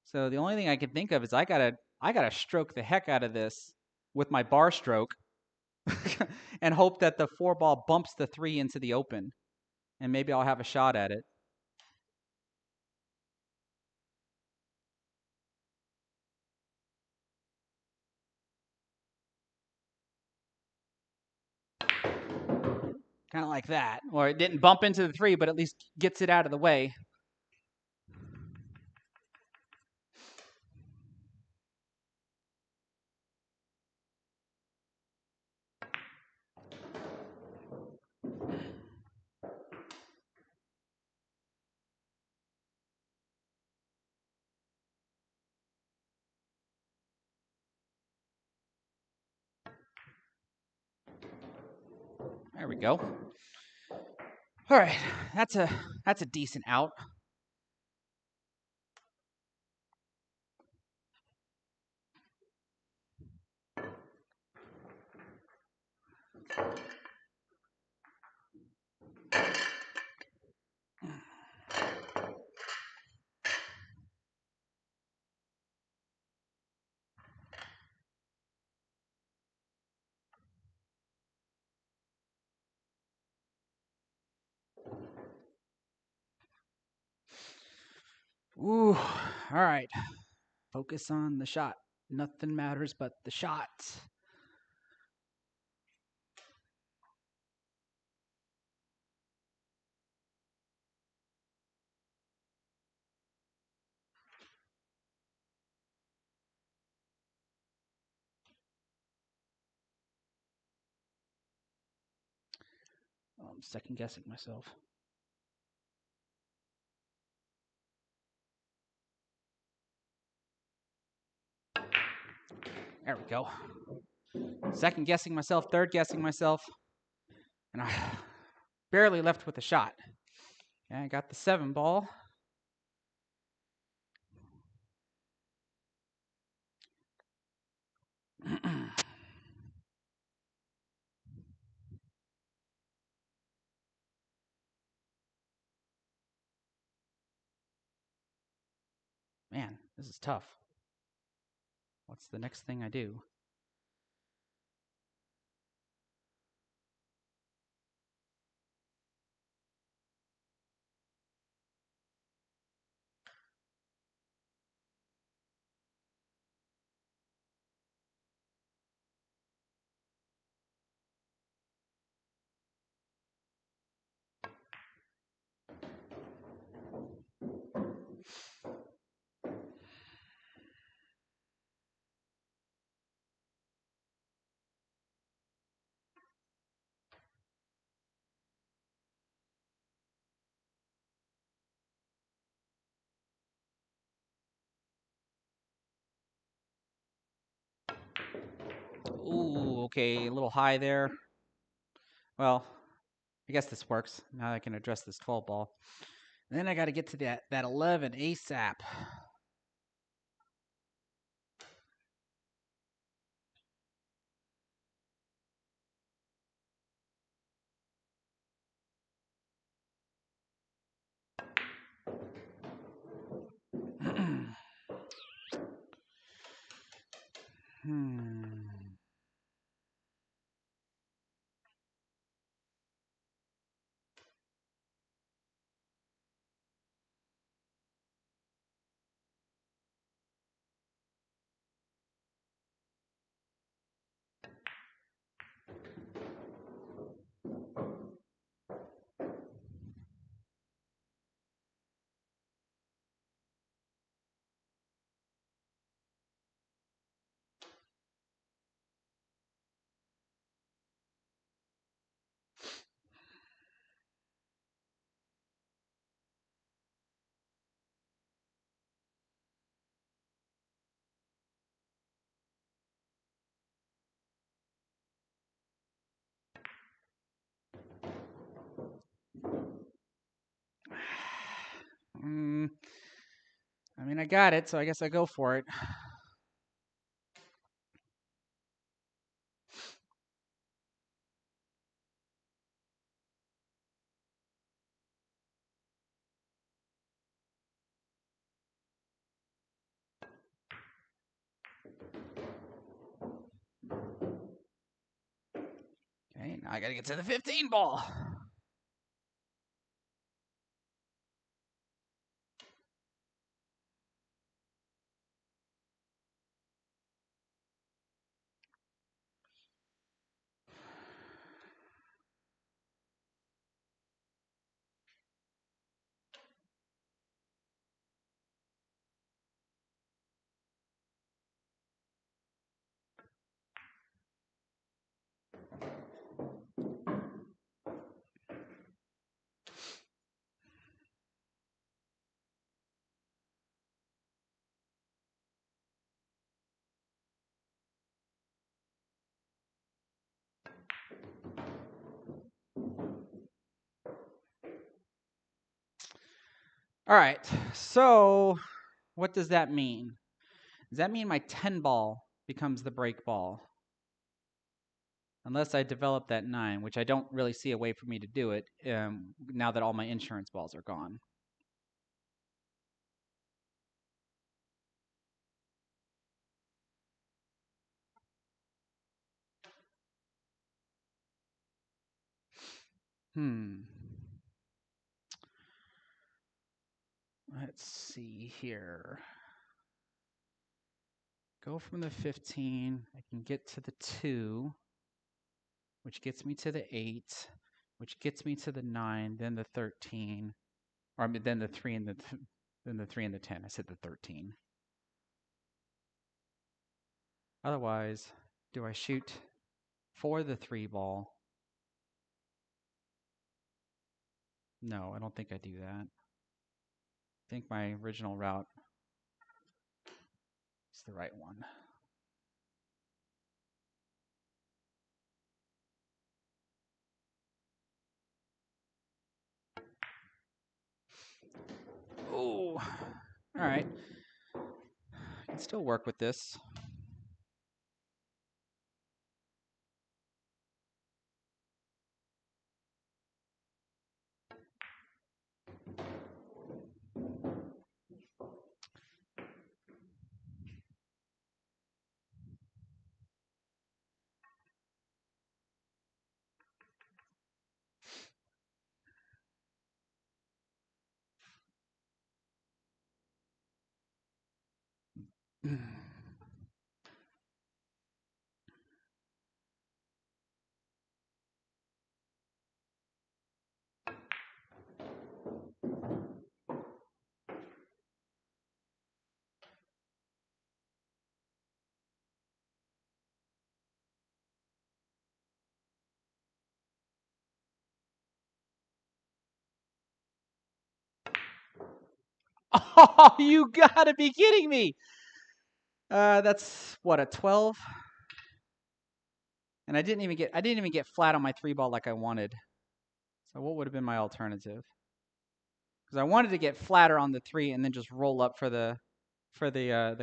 So the only thing I can think of is I gotta stroke the heck out of this with my bar stroke and hope that the 4 ball bumps the 3 into the open, and maybe I'll have a shot at it. Kind of like that. Or it didn't bump into the 3, but at least gets it out of the way. There we go. All right, that's a decent out. Ooh, all right. Focus on the shot. Nothing matters but the shot. Oh, I'm second guessing myself. There we go. Second guessing myself, third guessing myself, and I barely left with a shot. Okay, I got the 7 ball. Man, this is tough. What's the next thing I do? Ooh, okay, a little high there. Well, I guess this works. Now I can address this 12 ball. And then I got to get to that 11 ASAP. I mean, I got it, so I guess I go for it. Okay, now I gotta get to the 15 ball. All right, so what does that mean? Does that mean my 10 ball becomes the break ball? Unless I develop that 9, which I don't really see a way for me to do it now that all my insurance balls are gone. Let's see here. Go from the 15. I can get to the 2, which gets me to the 8, which gets me to the 9, then the 13, or then the 3 and then the 3 and the 10. I said the 13. Otherwise, do I shoot for the 3 ball? No, I don't think I do that. I think my original route is the right one. Oh, all right. I can still work with this. Oh, you gotta be kidding me! That's what, a 12? And I didn't even get flat on my 3 ball like I wanted. So what would have been my alternative? Because I wanted to get flatter on the 3 and then just roll up for the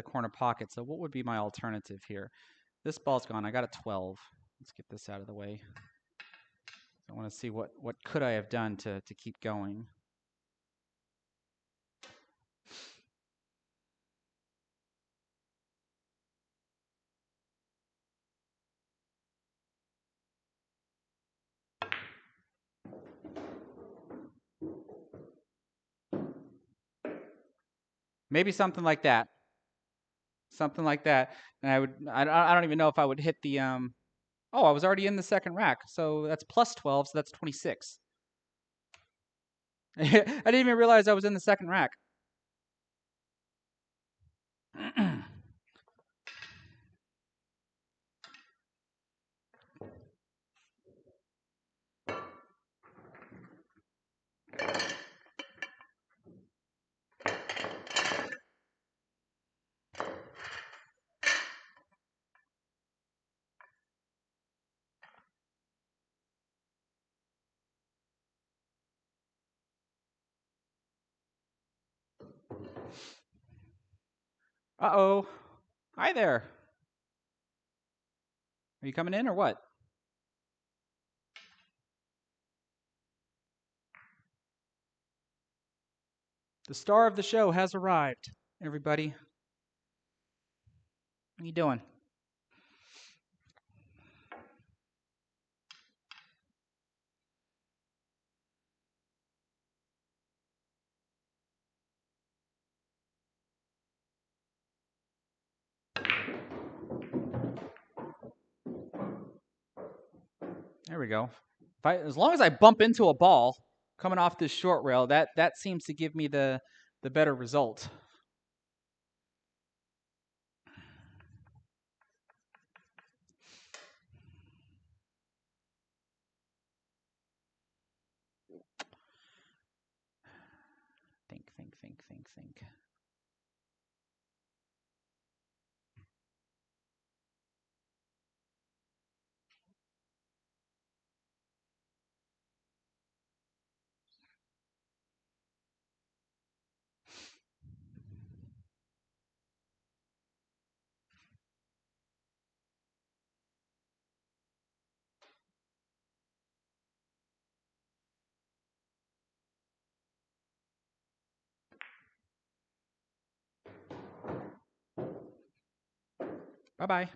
corner pocket. So what would be my alternative here? This ball's gone. I got a 12. Let's get this out of the way. I want to see what could I have done to keep going. Maybe something like that. Something like that. And I don't even know if I would hit the oh, I was already in the second rack. So that's plus 12, so that's 26. I didn't even realize I was in the second rack. Uh-oh. Hi there. Are you coming in or what? The star of the show has arrived, everybody. What are you doing? There we go. As long as I bump into a ball coming off this short rail, that seems to give me the better result. Think. Bye-bye.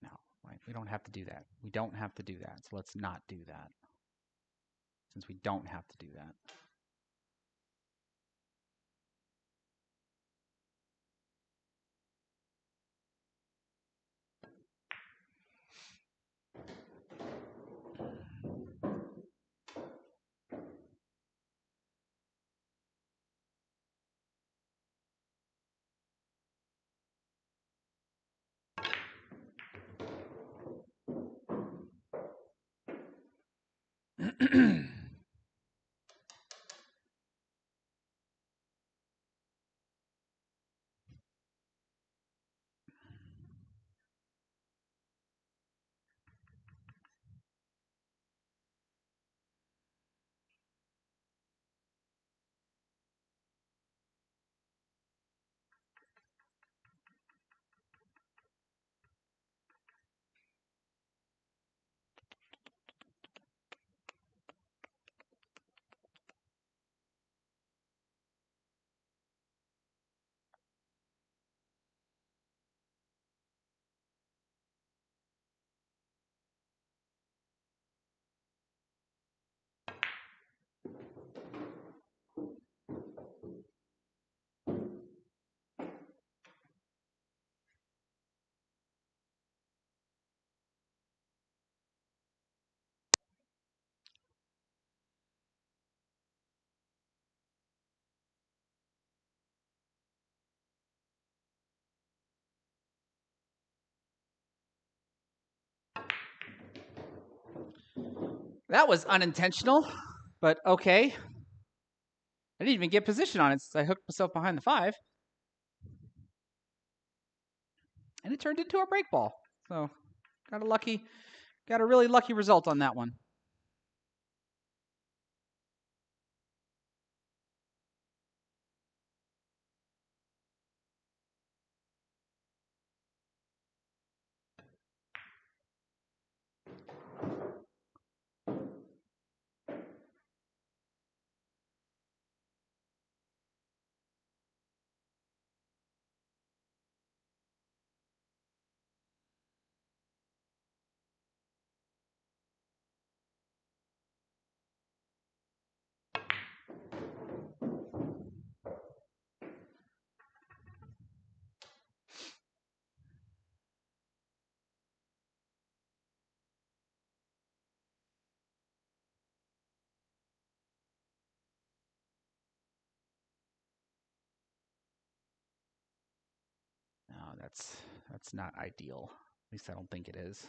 No, right? We don't have to do that. We don't have to do that. So let's not do that. Since we don't have to do that. That was unintentional, but okay. I didn't even get position on it since I hooked myself behind the 5. And it turned into a break ball. So got a really lucky result on that one. No, that's not ideal. At least I don't think it is.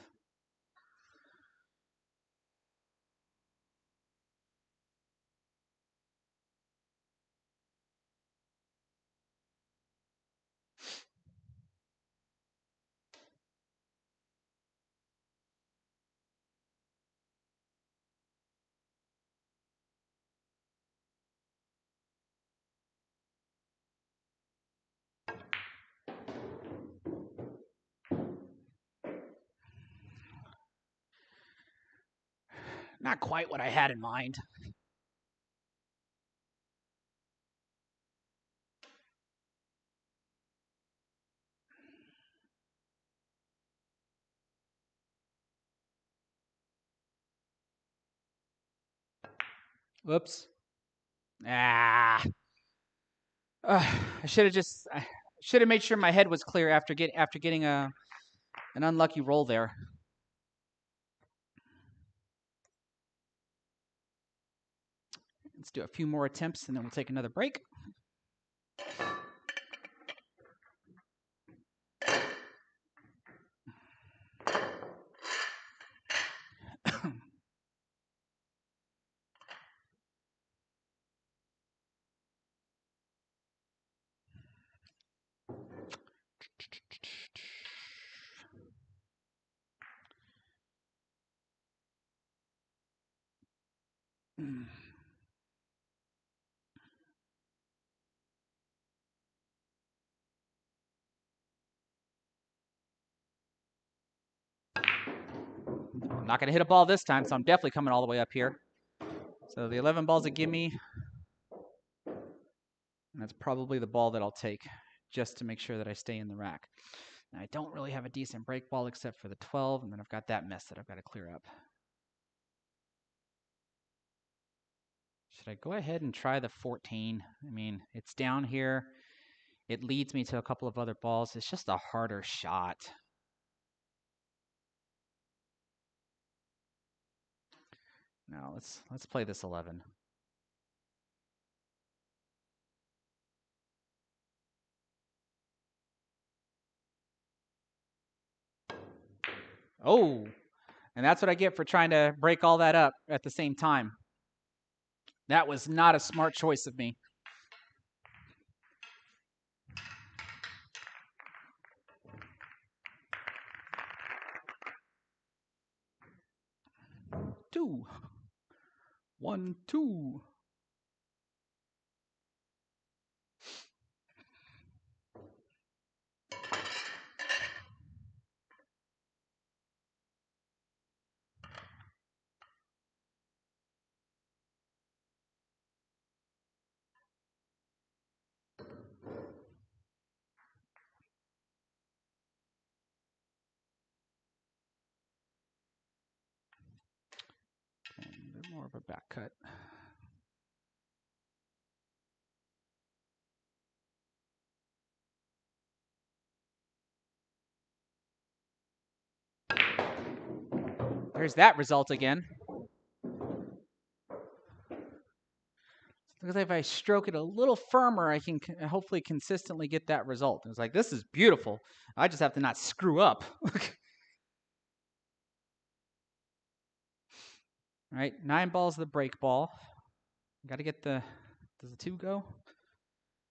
Not quite what I had in mind. Whoops. Ah. I should have made sure my head was clear after getting an unlucky roll there. Let's do a few more attempts and then we'll take another break. I'm not going to hit a ball this time, so I'm definitely coming all the way up here. So the 11 ball's a gimme. And that's probably the ball that I'll take just to make sure that I stay in the rack. And I don't really have a decent break ball except for the 12, and then I've got that mess that I've got to clear up. Should I go ahead and try the 14? I mean, it's down here. It leads me to a couple of other balls. It's just a harder shot. Now let's play this 11. Oh, and that's what I get for trying to break all that up at the same time. That was not a smart choice of me. Two. 1, 2. A bit more of a back cut. There's that result again. Because if I stroke it a little firmer, I can hopefully consistently get that result. It's like, this is beautiful. I just have to not screw up. All right, 9 balls the break ball. Got to get does the 2 go?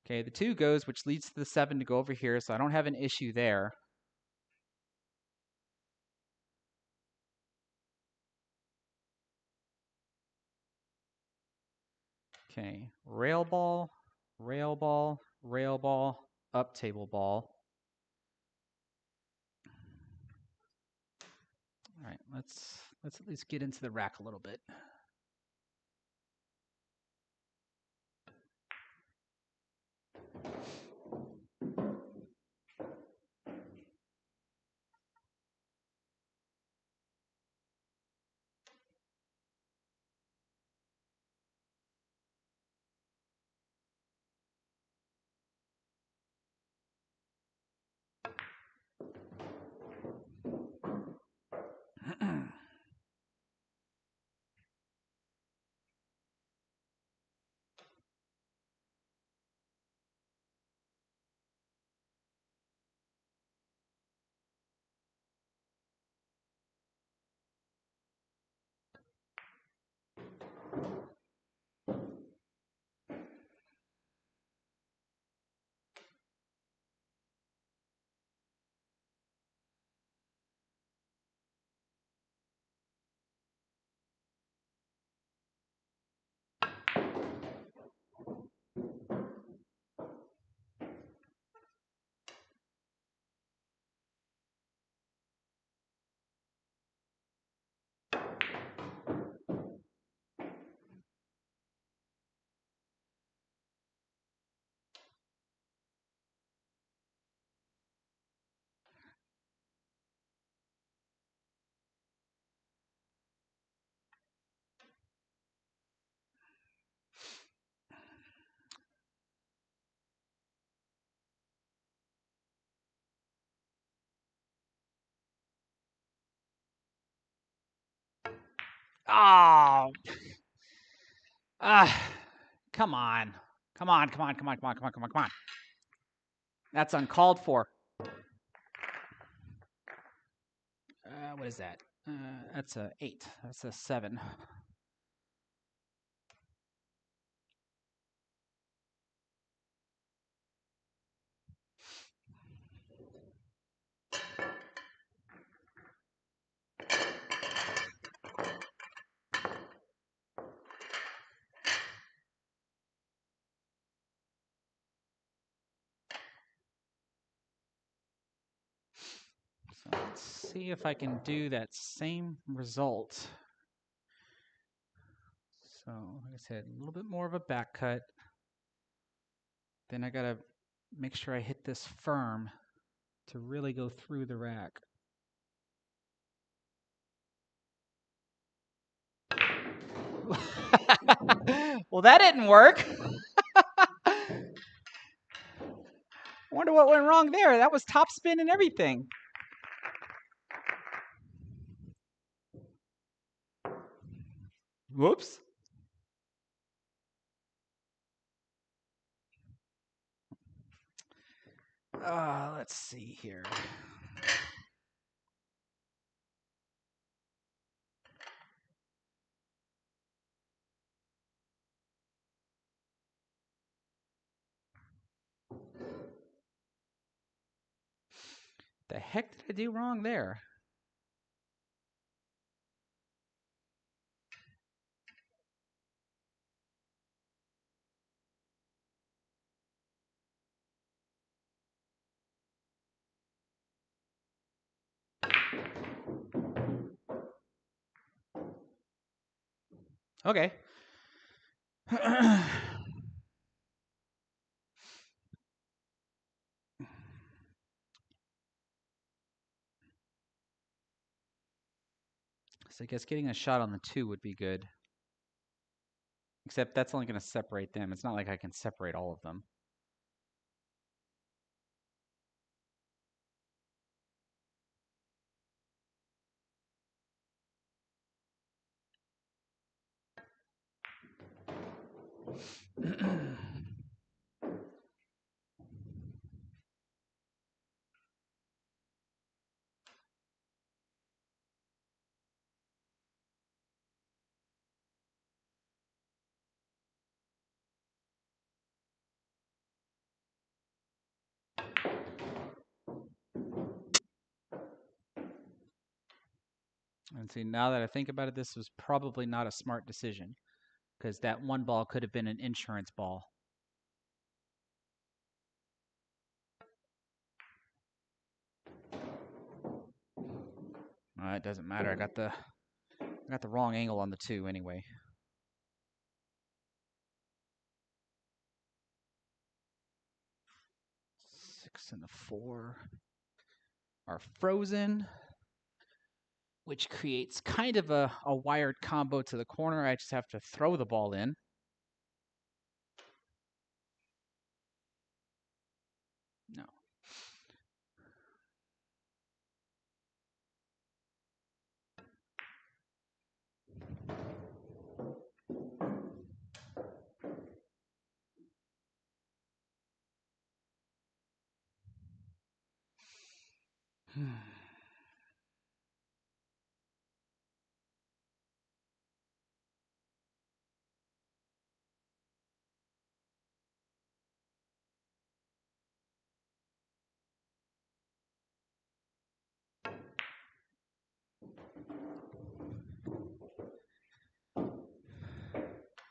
Okay, the 2 goes, which leads to the 7 to go over here, so I don't have an issue there. Okay, rail ball, rail ball, rail ball, up table ball. All right, let's at least get into the rack a little bit. Oh, come on. Come on. That's uncalled for. What is that? That's a 8. That's a 7. So let's see if I can do that same result. So, like I said, a little bit more of a back cut. Then I gotta make sure I hit this firm to really go through the rack. Well, that didn't work. Wonder what went wrong there. That was top spin and everything. Whoops. Let's see here. The heck did I do wrong there? Okay. So I guess getting a shot on the 2 would be good. Except that's only going to separate them. It's not like I can separate all of them. And see, now that I think about it, this was probably not a smart decision because that one ball could have been an insurance ball. It doesn't matter. I got the wrong angle on the 2 anyway. 6 and the 4 are frozen, which creates kind of a wired combo to the corner. I just have to throw the ball in. No.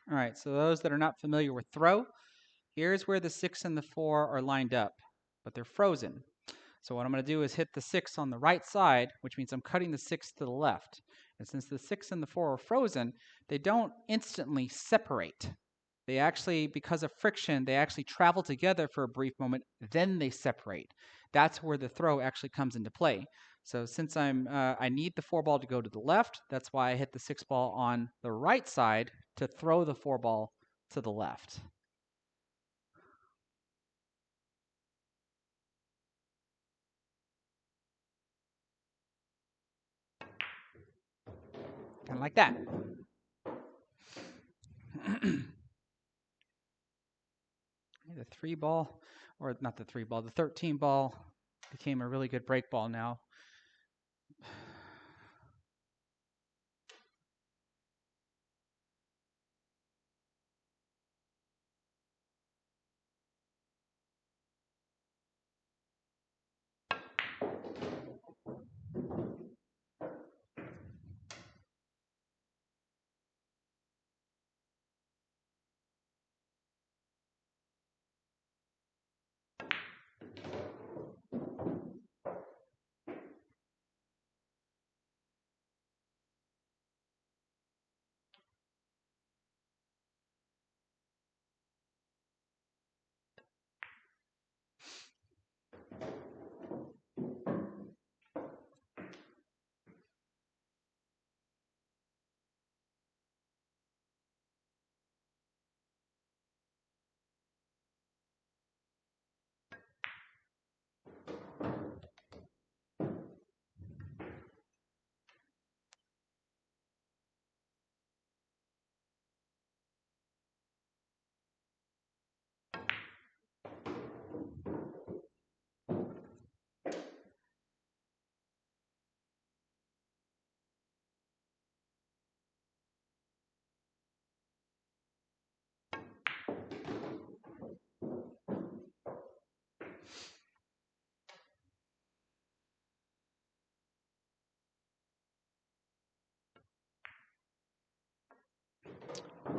All right, so those that are not familiar with throw, here's where the 6 and the 4 are lined up, but they're frozen. So what I'm going to do is hit the 6 on the right side, which means I'm cutting the 6 to the left. And since the 6 and the 4 are frozen, they don't instantly separate. They actually, because of friction, they actually travel together for a brief moment, then they separate. That's where the throw actually comes into play. So since I need the 4 ball to go to the left, that's why I hit the 6 ball on the right side to throw the 4 ball to the left. Kind of like that. The 3 ball, or not the 3 ball, the 13 ball became a really good break ball now.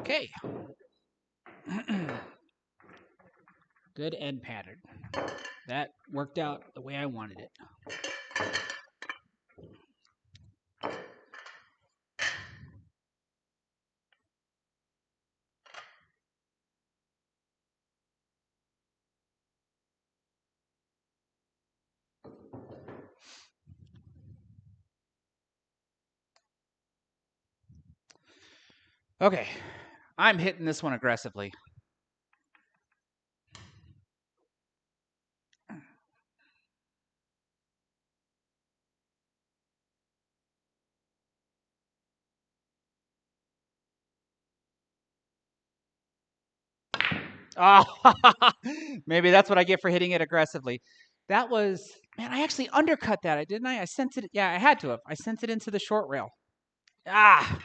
Okay. Good end pattern. That worked out the way I wanted it. Okay. I'm hitting this one aggressively. Oh, maybe that's what I get for hitting it aggressively. That was, man, I actually undercut that, didn't I? I sent it. Yeah, I had to have. I sent it into the short rail. Ah,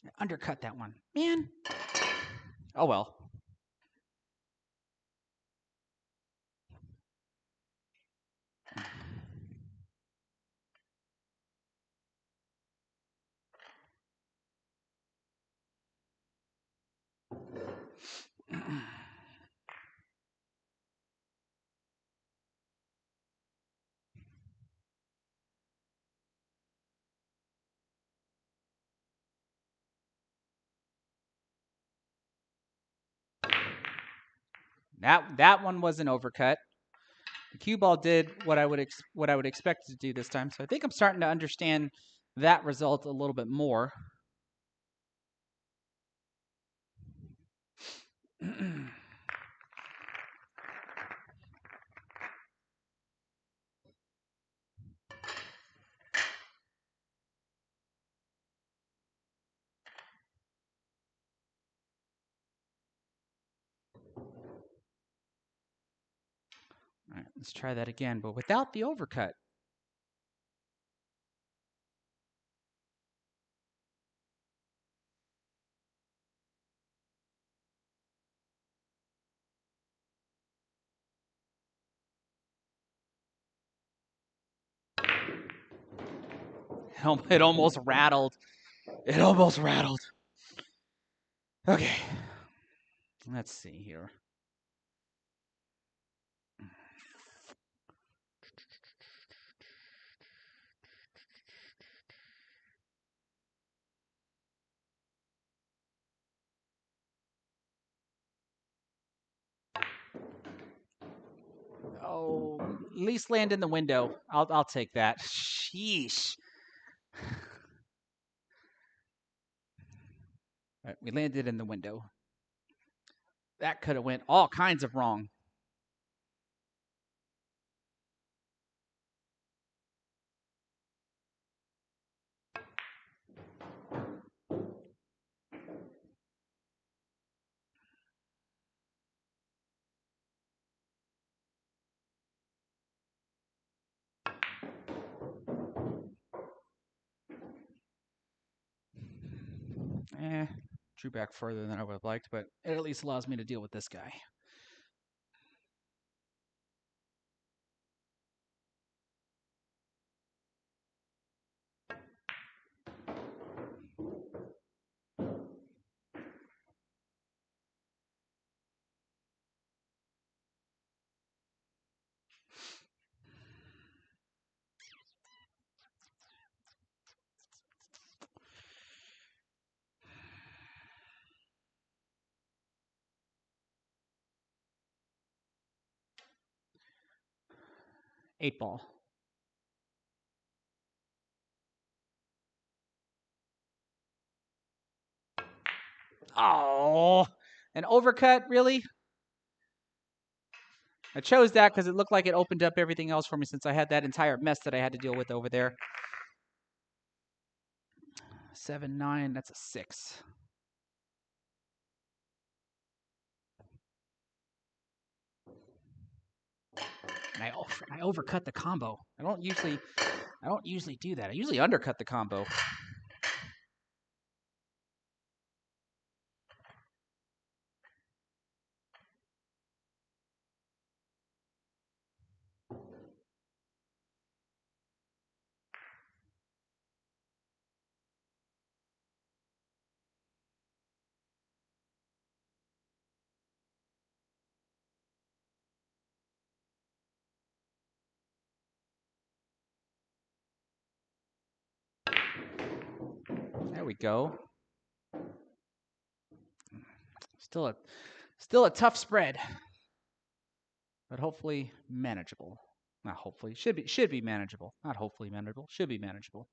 I undercut that one, man. Oh well. That one was an overcut. The cue ball did what I would expect it to do this time. So I think I'm starting to understand that result a little bit more. All right, let's try that again, but without the overcut. It almost rattled. It almost rattled. Okay. Let's see here. Oh, at least land in the window. I'll take that. Sheesh. All right, we landed in the window. That could have went all kinds of wrong. Drew back further than I would have liked, but it at least allows me to deal with this guy. Eight ball. Oh, an overcut, really? I chose that because it looked like it opened up everything else for me since I had that entire mess that I had to deal with over there. 7-9, that's a 6. And I overcut the combo. I don't usually do that. I usually undercut the combo. There we go. Still a tough spread, but hopefully manageable. Not hopefully, should be manageable. Not hopefully manageable, should be manageable.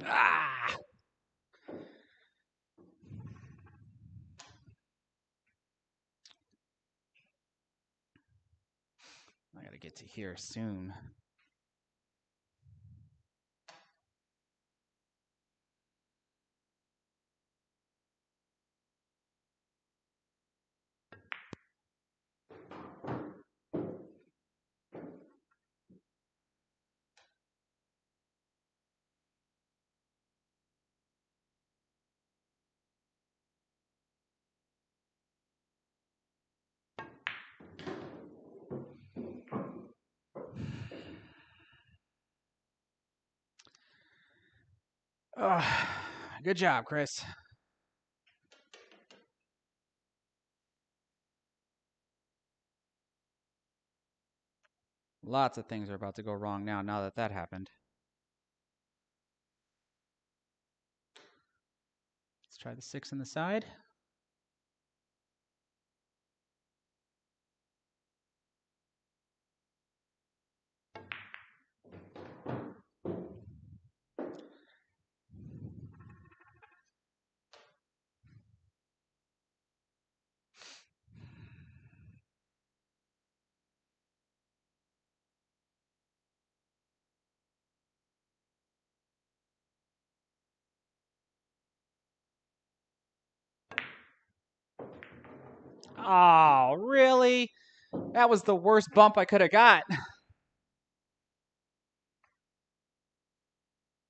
Ah! I gotta get to here soon. Good job, Chris. Lots of things are about to go wrong now that happened. Let's try the 6 on the side. Oh, really? That was the worst bump I could have got.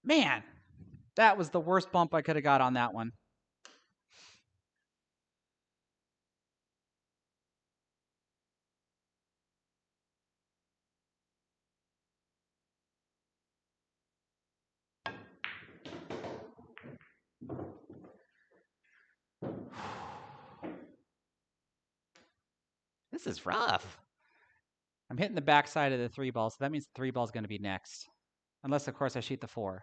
Man, that was the worst bump I could have got on that one. This is rough. I'm hitting the backside of the 3 ball, so that means the 3 ball is going to be next. Unless, of course, I shoot the 4.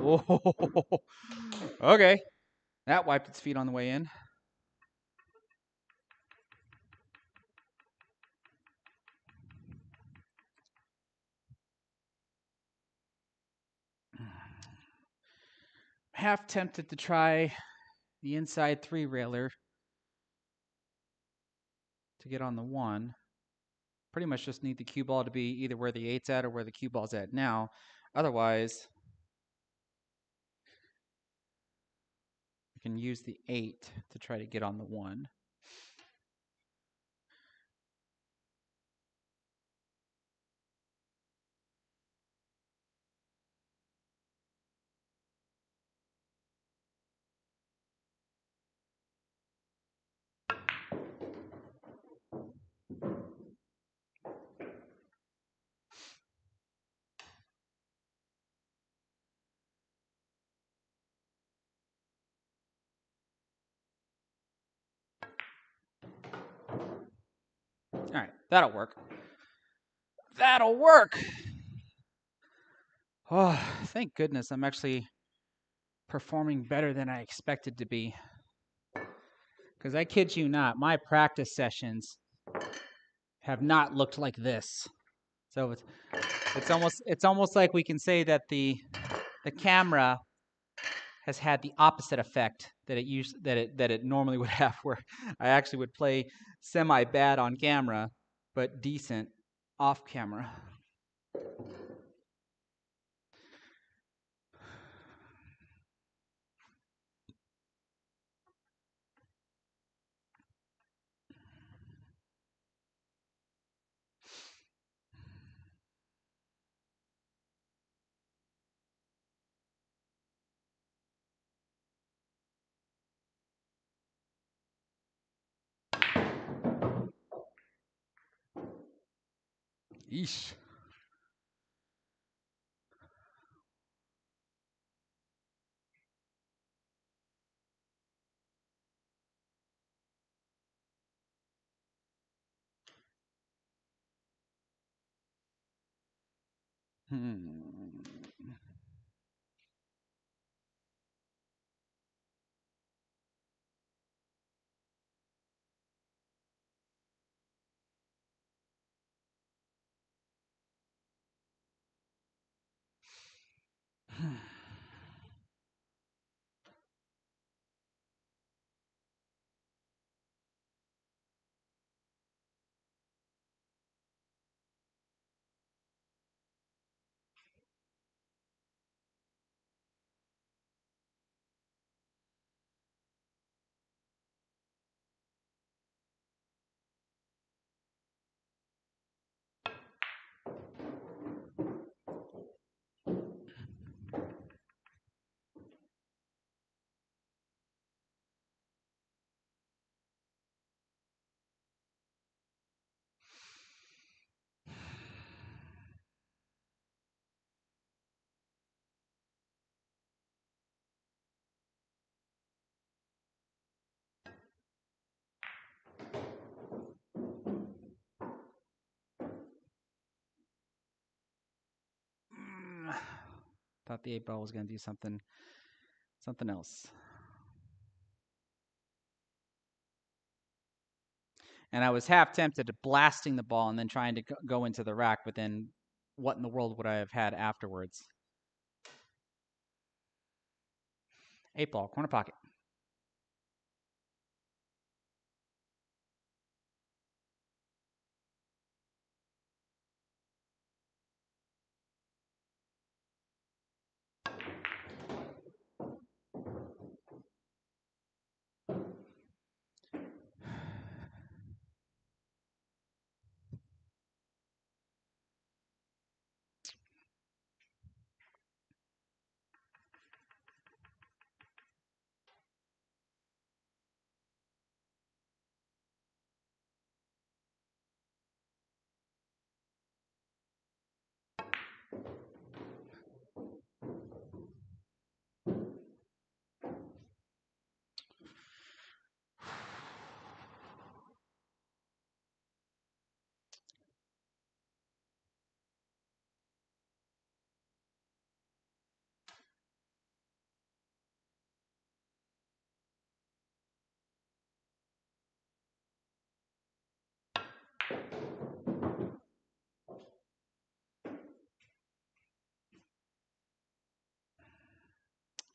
Oh, okay. That wiped its feet on the way in. Half tempted to try the inside 3-railer to get on the 1. Pretty much just need the cue ball to be either where the 8's at or where the cue ball's at now. Otherwise, I can use the 8 to try to get on the 1. All right, that'll work. That'll work. Oh, thank goodness I'm actually performing better than I expected to be. Because I kid you not, my practice sessions have not looked like this. So it's almost like we can say that the camera has had the opposite effect that it normally would have, where I actually would play semi bad on camera, but decent off camera. Yeesh. Thought the 8-ball was going to do something else. And I was half tempted to blasting the ball and then trying to go into the rack, but then what in the world would I have had afterwards? 8-ball, corner pocket.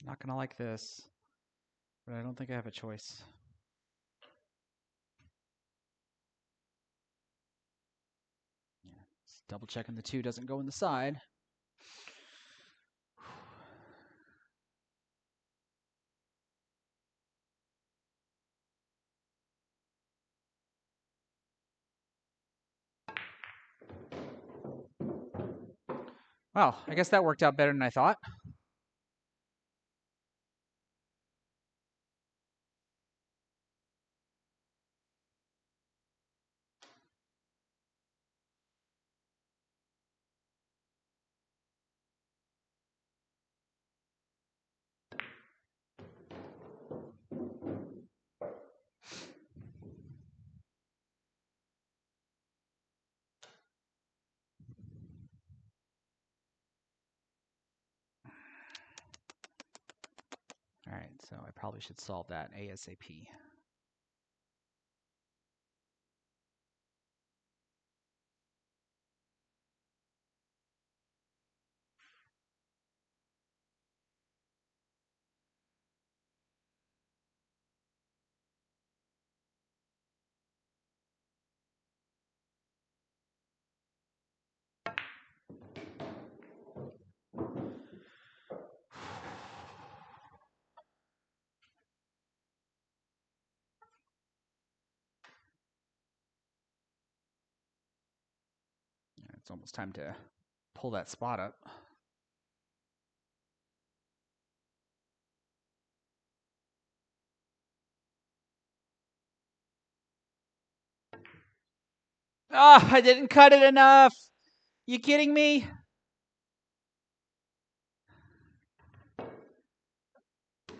Not gonna like this, but I don't think I have a choice. Just double checking the 2 doesn't go in the side. Well, I guess that worked out better than I thought. All right, so I probably should solve that ASAP. It's almost time to pull that spot up. Oh, I didn't cut it enough. You kidding me?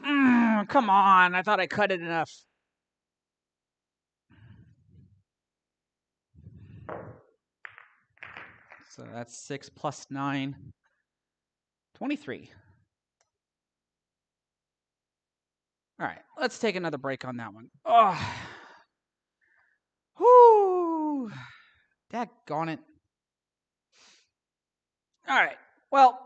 Come on. I thought I cut it enough. So that's 6 plus 9. 23. All right, let's take another break on that one. Oh. Whoo. Daggone it. All right. Well,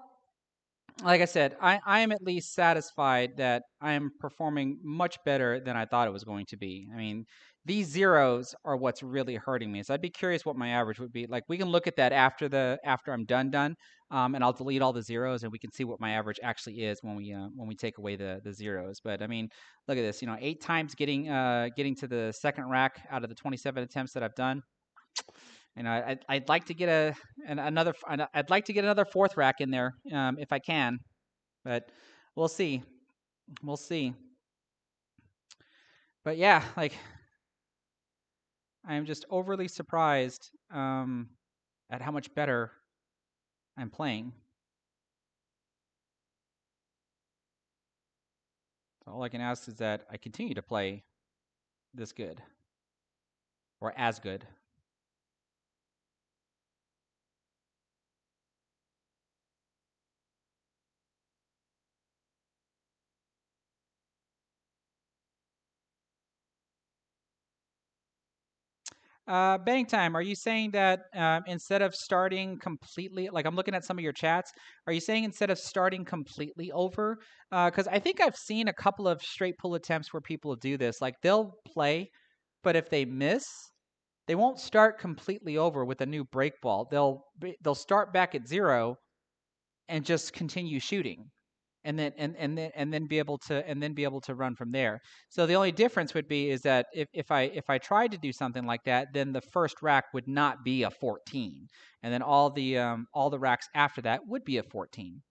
like I said, I am at least satisfied that I am performing much better than I thought it was going to be. I mean, these zeros are what's really hurting me. So I'd be curious what my average would be. Like we can look at that after I'm done, and I'll delete all the zeros, and we can see what my average actually is when we take away the zeros. But I mean, look at this. 8 times getting to the second rack out of the 27 attempts that I've done. I'd like to get another. I'd like to get another 4th rack in there if I can, but we'll see. We'll see. But yeah, like I'm just overly surprised at how much better I'm playing. So all I can ask is that I continue to play this good or as good. Bang time, are you saying that instead of starting completely, like I'm looking at some of your chats, are you saying instead of starting completely over? Because I think I've seen a couple of straight pull attempts where people do this. Like they'll play, but if they miss, they won't start completely over with a new break ball. They'll start back at 0 and just continue shooting and then be able to run from there. So the only difference would be is that if I tried to do something like that, then the first rack would not be a 14, and then all the racks after that would be a 14.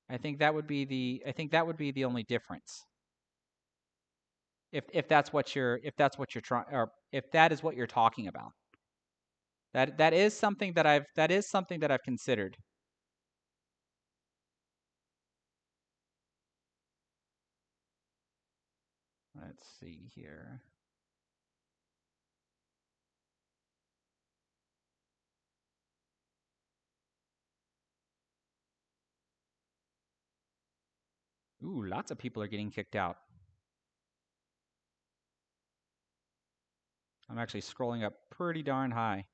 I think that would be the only difference. If that's what you're trying, or if that is what you're talking about. That is something that I've considered. Let's see here. Ooh, lots of people are getting kicked out. I'm actually scrolling up pretty darn high.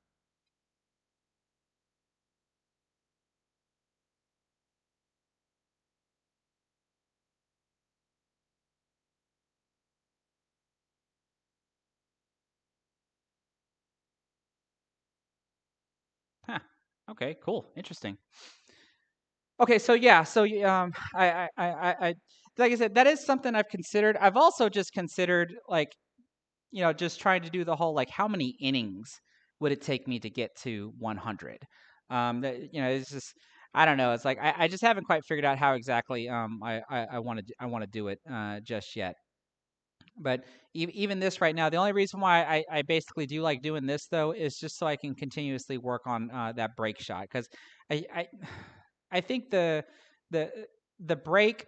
Okay, cool, interesting. Okay, so yeah, so like I said, that is something I've considered. I've also just considered like just trying to do the whole like how many innings would it take me to get to 100? It's just I don't know. It's like I just haven't quite figured out how exactly I want to do it just yet. But even this right now, the only reason why I basically do like doing this though is just so I can continuously work on that break shot because I I think the the break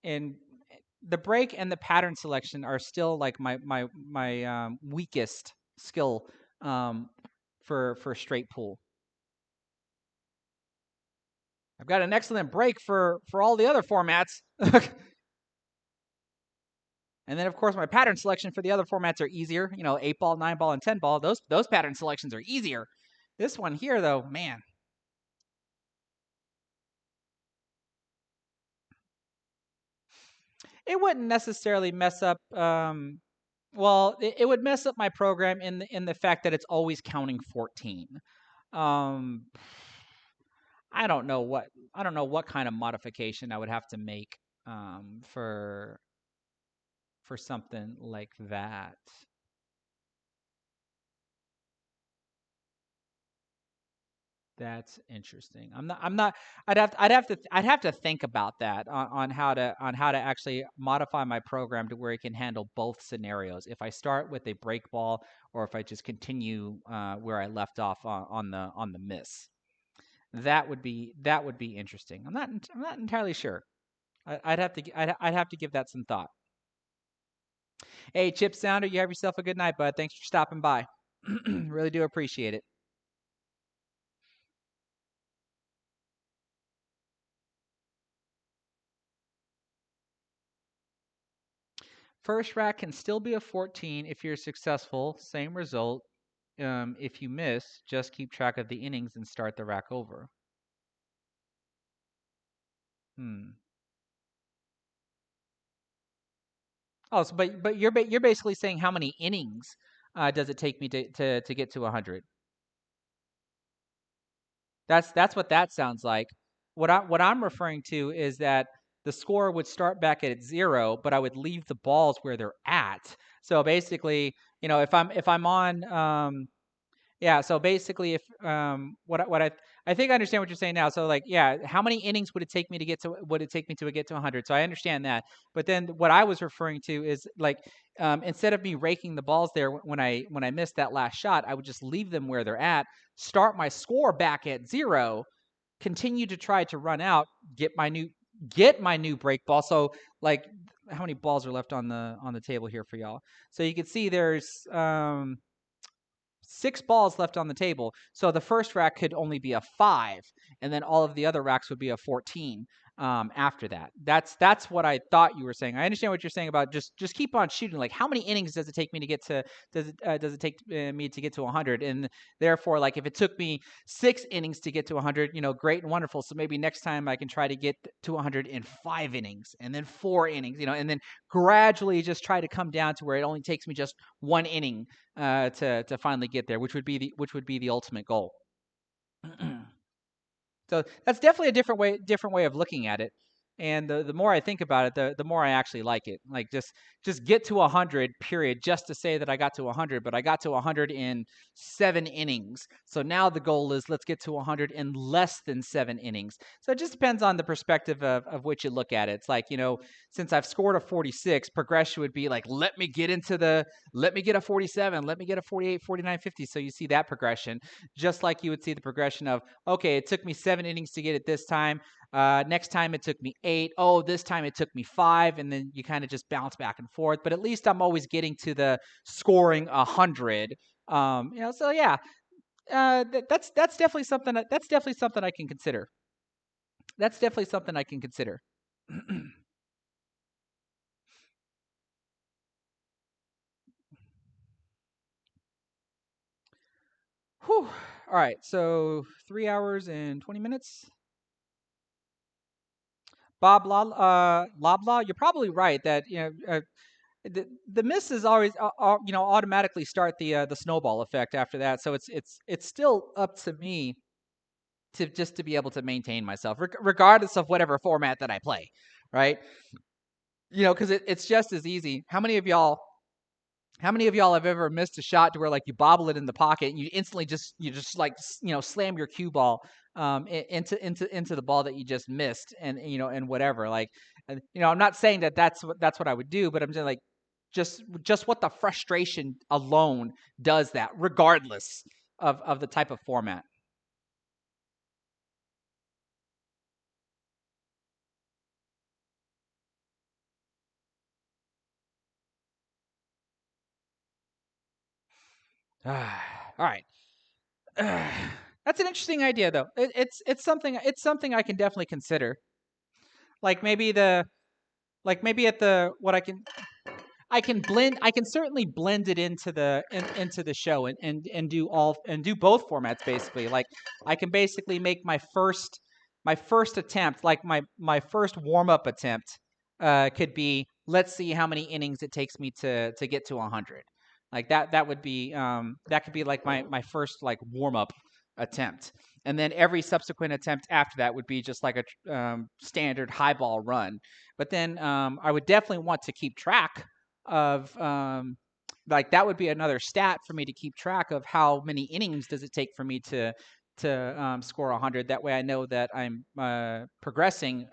and the break and the pattern selection are still like my weakest skill um, for straight pool. I've got an excellent break for all the other formats. And then, of course, my pattern selection for the other formats are easier. 8 ball, 9 ball, and 10 ball. Those pattern selections are easier. This one here, though, man, it wouldn't necessarily mess up. Well, it would mess up my program in the fact that it's always counting 14. Um, I don't know what kind of modification I would have to make for something like that. That's interesting. I'm not I'd have to think about that on how to actually modify my program to where it can handle both scenarios. If I start with a break ball or if I just continue where I left off on the miss. That would be interesting. I'm not entirely sure. I'd have to give that some thought. Hey, Chip Sounder, you have yourself a good night, bud. Thanks for stopping by. Really do appreciate it. First rack can still be a 14 if you're successful. Same result. If you miss, just keep track of the innings and start the rack over. Hmm. Oh, so, but you're basically saying how many innings does it take me to get to 100? That's what that sounds like. What I'm referring to is that the score would start back at 0, but I would leave the balls where they're at. So basically, if I'm on yeah, so basically if what I think I understand what you're saying now. So like yeah, how many innings would it take me to get to 100? So I understand that. But then what I was referring to is like instead of me raking the balls there when I missed that last shot, I would just leave them where they're at, start my score back at 0, continue to try to run out, get my new break ball. So like how many balls are left on the table here for y'all? So you can see there's 6 balls left on the table. So the first rack could only be a 5, and then all of the other racks would be a 14 after that. That's what I thought you were saying. I understand what you're saying about just keep on shooting. Like how many innings does it take me to get to does it take me to get to 100? And therefore, like if it took me 6 innings to get to 100, great and wonderful. So maybe next time I can try to get to 100 in 5 innings, and then 4 innings, and then gradually just try to come down to where it only takes me just 1 inning to finally get there, which would be the ultimate goal. So that's definitely a different way of looking at it. And the more I think about it, the more I actually like it. Like just get to 100, period, just to say that I got to 100. But I got to 100 in 7 innings. So now the goal is let's get to 100 in less than 7 innings. So it just depends on the perspective of which you look at it. It's like since I've scored a 46, progression would be like let me get a 47, let me get a 48, 49, 50. So you see that progression, just like you would see the progression of okay, it took me 7 innings to get it this time. Next time it took me 8. Oh, this time it took me 5, and then you kind of just bounce back and forth. But at least I'm always getting to the scoring 100. So yeah, that's definitely something. That's definitely something I can consider. That's definitely something I can consider. Whew. All right, so 3 hours and 20 minutes. Loblaw, you're probably right that the misses always automatically start the snowball effect after that. So it's still up to me to be able to maintain myself, regardless of whatever format that I play, right? Because it's just as easy. How many of y'all have ever missed a shot to where like you bobble it in the pocket and you instantly just like slam your cue ball into the ball that you just missed, and whatever, like, I'm not saying that that's what I would do, but I'm just like, just what the frustration alone does that, regardless of the type of format. All right. That's an interesting idea, though. It's something I can definitely consider. Like maybe at the what I can certainly blend it into the show, and do both formats basically. Like I can basically make my first attempt, like my first warm up attempt, could be, let's see how many innings it takes me to get to 100. Like that would be that could be like my first like warm up attempt, and then every subsequent attempt after that would be just like a standard high ball run. But then I would definitely want to keep track of like that would be another stat for me to keep track of, how many innings does it take for me to score 100. That way I know that I'm progressing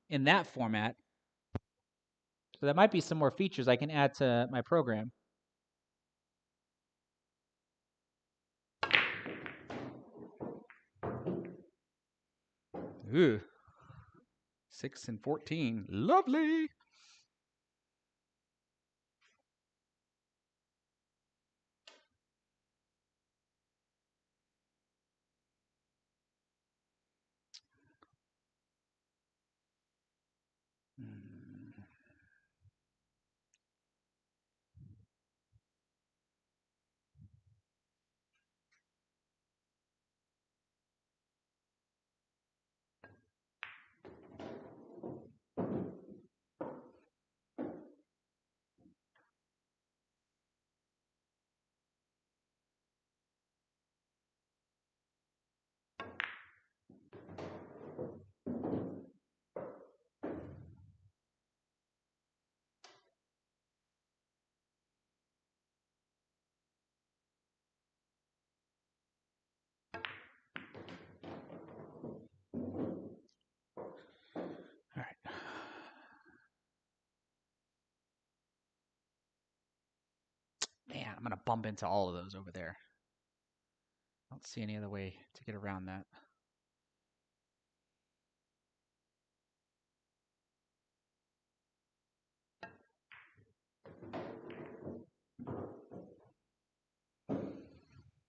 in that format. So that might be some more features I can add to my program. Ooh, 6 and 14. Lovely. All right. Man, I'm going to bump into all of those over there. I don't see any other way to get around that.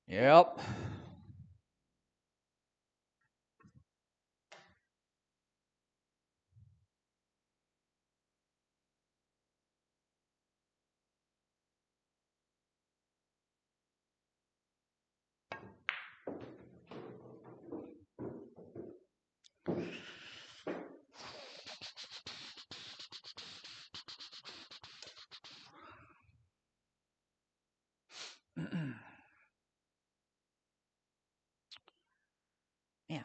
Yep. Man.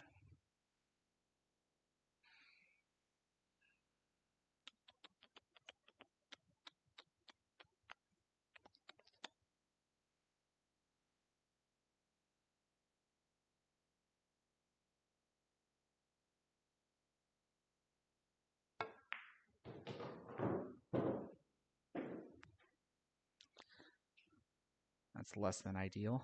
That's less than ideal.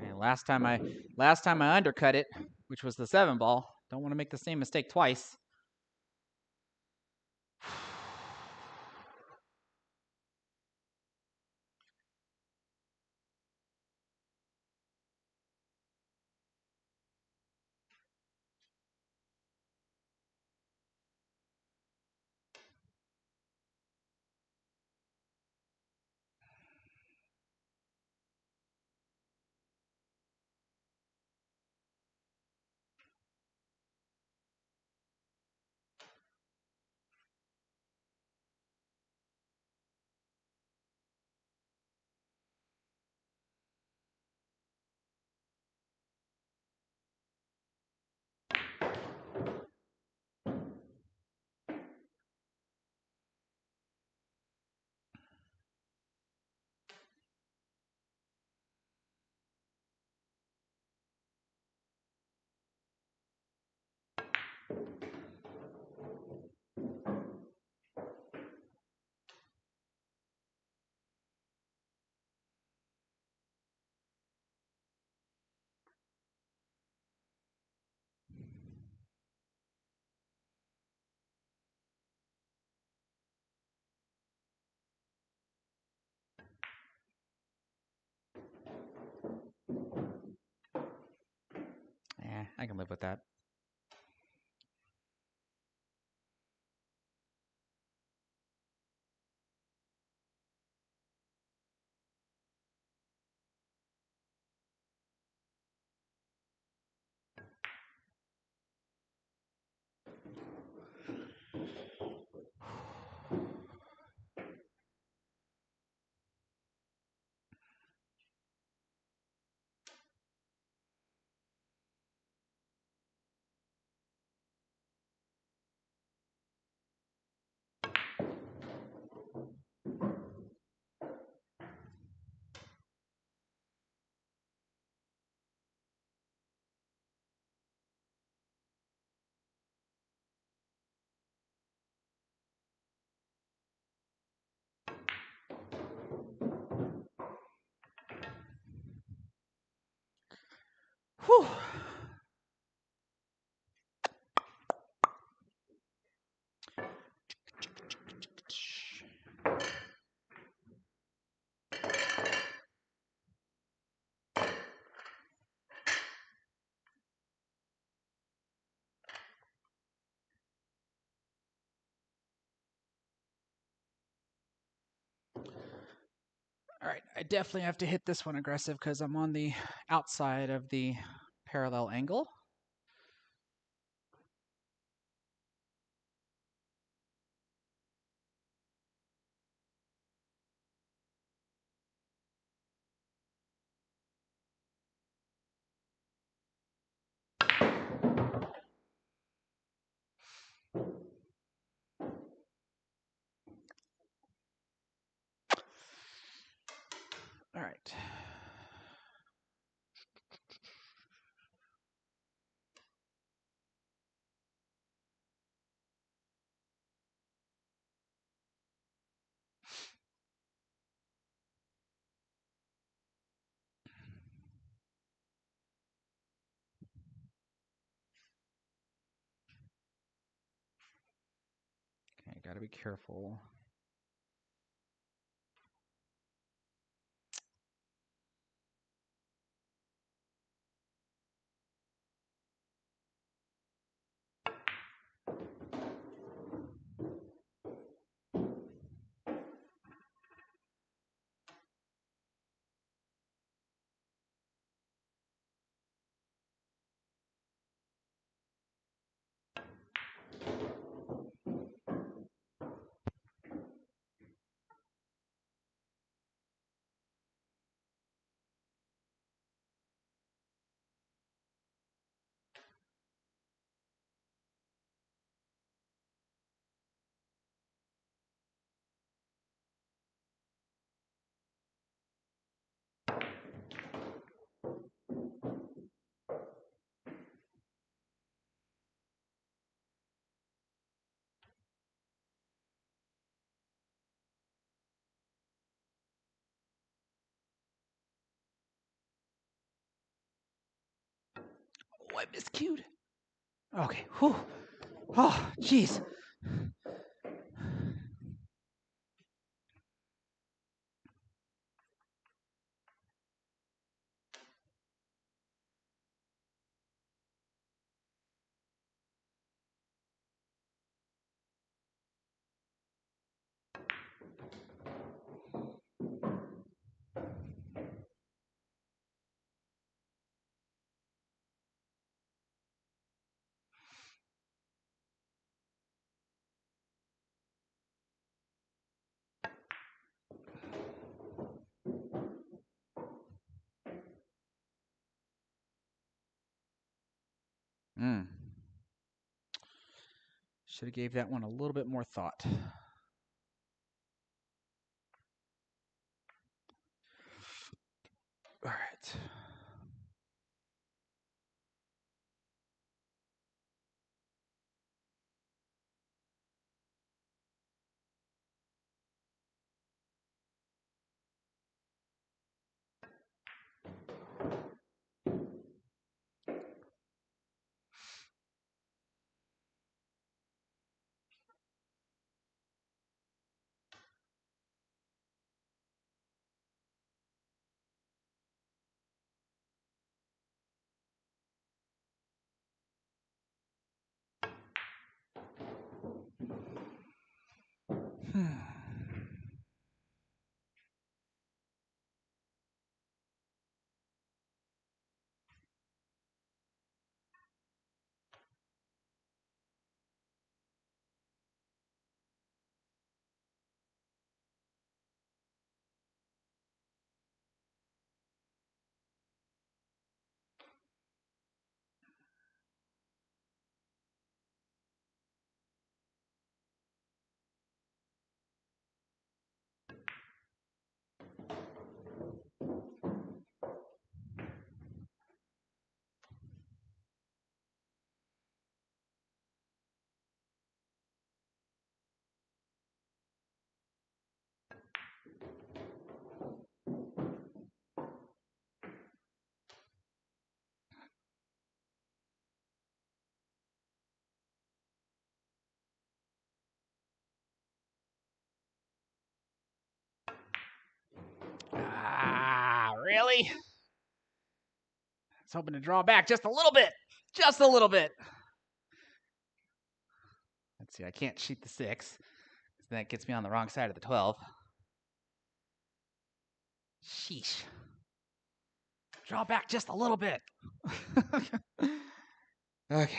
And last time I undercut it, which was the 7 ball. Don't want to make the same mistake twice. I can live with that. Whew. All right, I definitely have to hit this one aggressive because I'm on the outside of the parallel angle. All right. Okay, gotta be careful. Oh, I miscued. Okay. Whew. Oh, jeez. Mm. Should have gave that one a little bit more thought. All right. Really? I was hoping to draw back just a little bit. Just a little bit. Let's see. I can't cheat the 6. That gets me on the wrong side of the 12. Sheesh. Draw back just a little bit. Okay.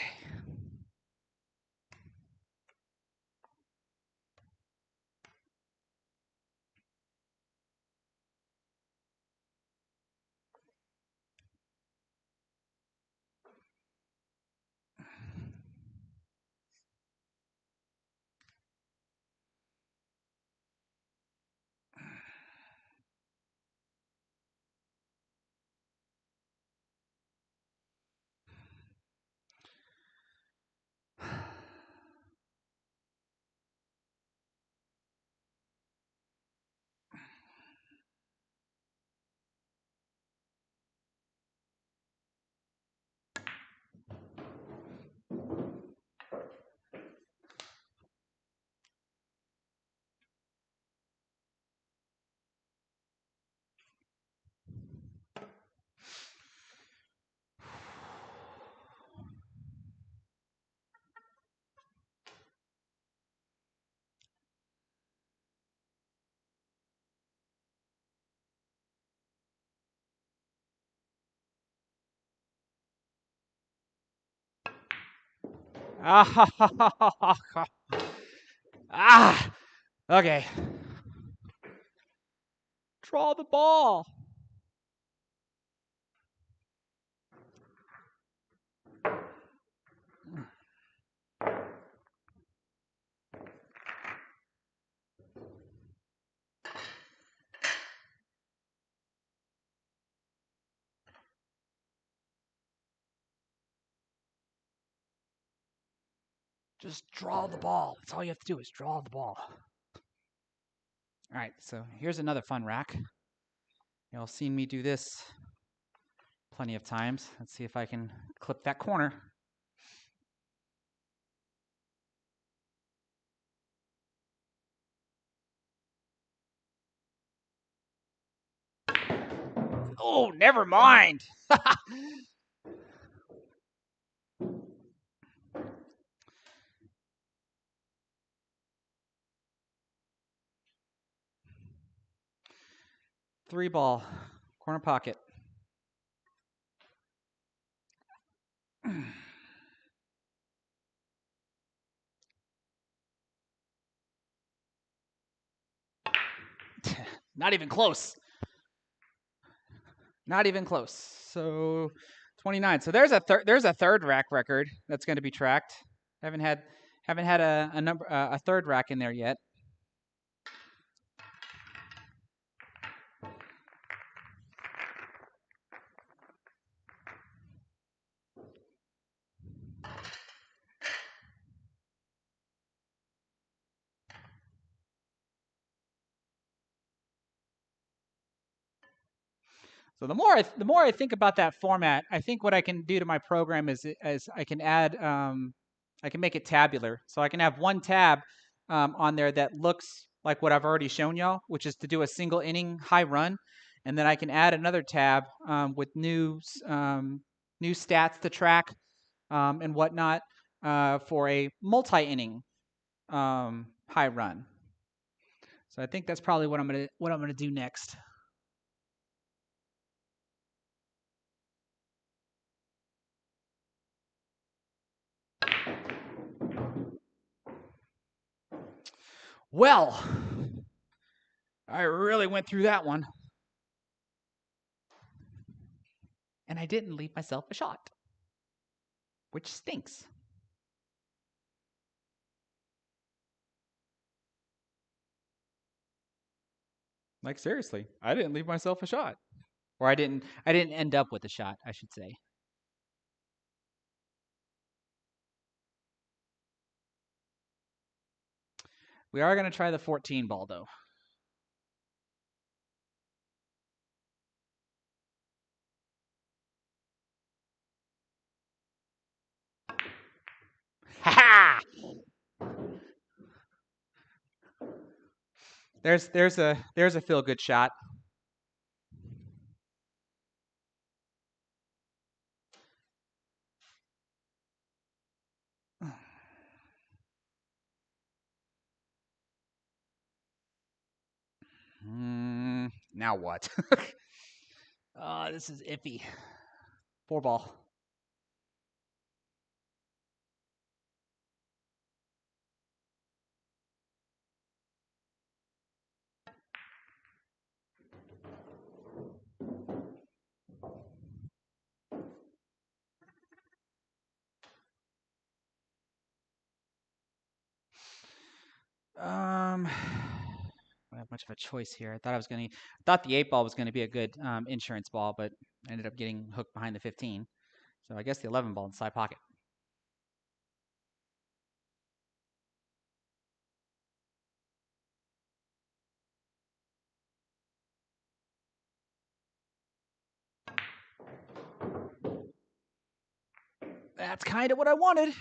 Okay. Draw the ball. Just draw the ball. That's all you have to do is draw the ball. All right, so here's another fun rack. You'll seen me do this plenty of times. Let's see if I can clip that corner. Oh, never mind. 3 ball, corner pocket. Not even close. Not even close. So 29. So there's a third rack record that's going to be tracked. Haven't had a third rack in there yet. So the more I think about that format, I think what I can do to my program is I can add I can make it tabular. So I can have one tab on there that looks like what I've already shown y'all, which is to do a single inning high run, and then I can add another tab with new stats to track and whatnot for a multi-inning high run. So I think that's probably what I'm gonna do next. Well, I really went through that one. And I didn't leave myself a shot, which stinks. Like seriously, I didn't leave myself a shot. Or I didn't end up with a shot, I should say. We are going to try the 14 ball though. Ha ha! There's a feel good shot. Now what? This is iffy. 4 ball. I don't have much of a choice here. I thought the 8 ball was gonna be a good insurance ball, but I ended up getting hooked behind the 15. So I guess the 11 ball in the side pocket. That's kind of what I wanted.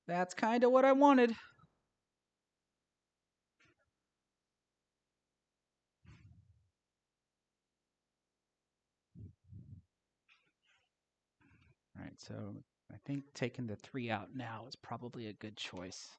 That's kind of what I wanted. All right, so I think taking the 3 out now is probably a good choice.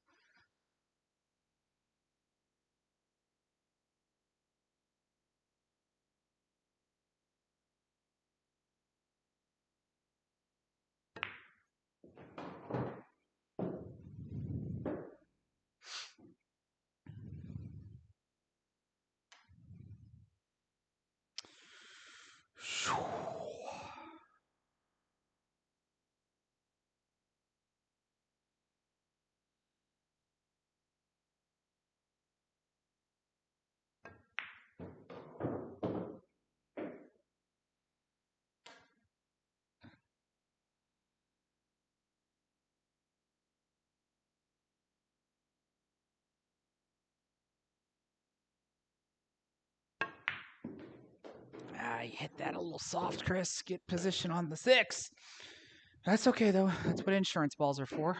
You hit that a little soft, Chris. Get position on the 6. That's okay, though. That's what insurance balls are for.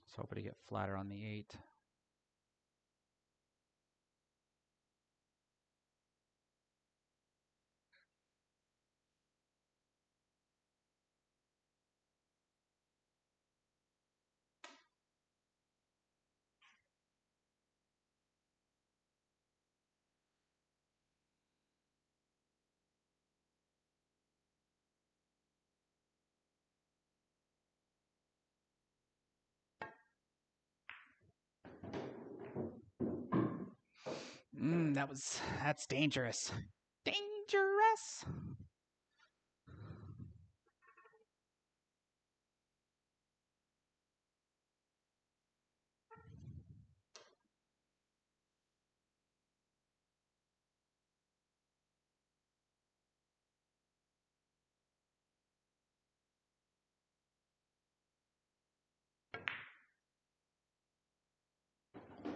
Just hoping to get flatter on the 8. That's dangerous. Dangerous.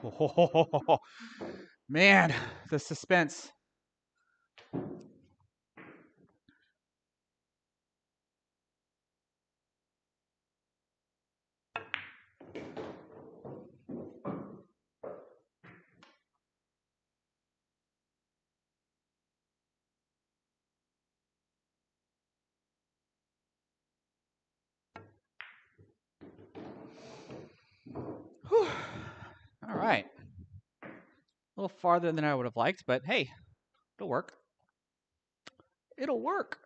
Oh, man, the suspense. Whew. All right. A little farther than I would have liked, but hey, it'll work. It'll work.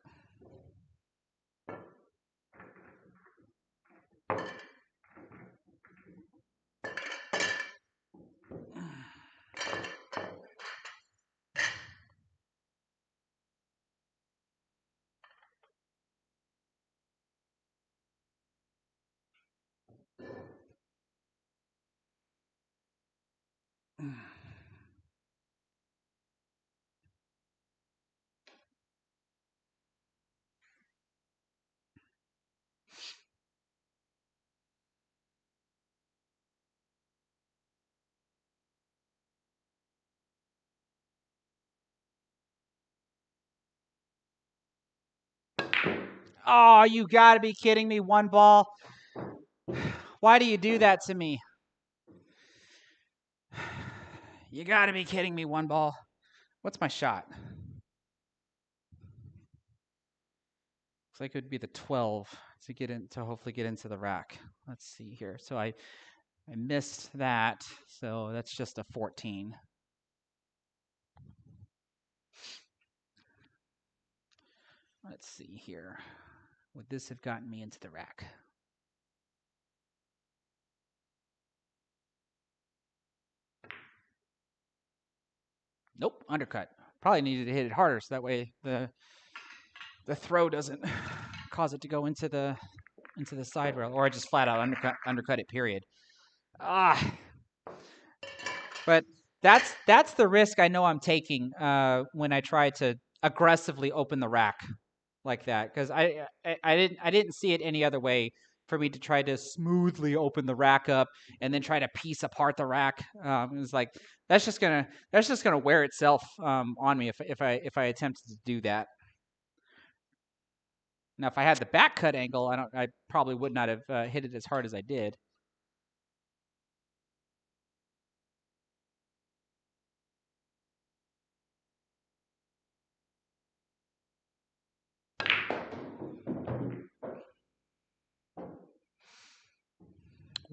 Oh, you gotta be kidding me. One ball. Why do you do that to me? You gotta be kidding me. One ball. What's my shot? Looks like it would be the 12 to get in to hopefully get into the rack. Let's see here. So I missed that. So that's just a 14. Let's see here. Would this have gotten me into the rack? Nope, undercut. Probably needed to hit it harder so that way the throw doesn't cause it to go into the side rail, or I just flat out undercut it. Period. Ah, but that's the risk I know I'm taking when I try to aggressively open the rack like that, because I didn't see it any other way for me to try to smoothly open the rack up and then try to piece apart the rack. It was like that's just gonna wear itself on me if I attempted to do that. Now, if I had the back cut angle, I probably would not have hit it as hard as I did.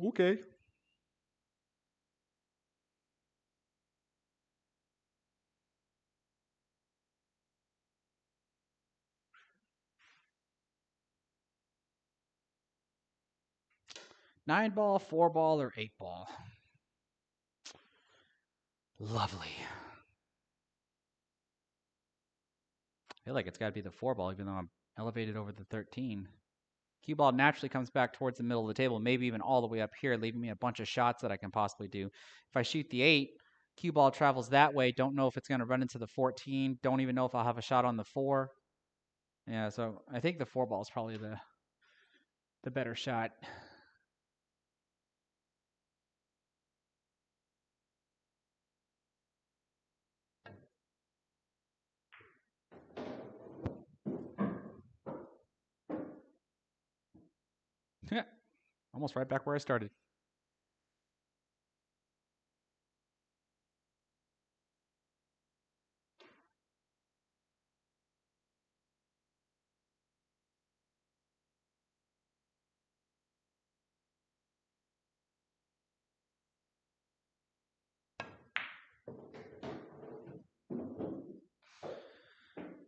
Okay. Nine ball, 4 ball, or 8 ball. Lovely. I feel like it's got to be the 4 ball, even though I'm elevated over the 13. Cue ball naturally comes back towards the middle of the table, maybe even all the way up here, leaving me a bunch of shots that I can possibly do. If I shoot the 8, cue ball travels that way. Don't know if it's going to run into the 14. Don't even know if I'll have a shot on the 4. Yeah, so I think the 4 ball is probably the better shot. Almost right back where I started.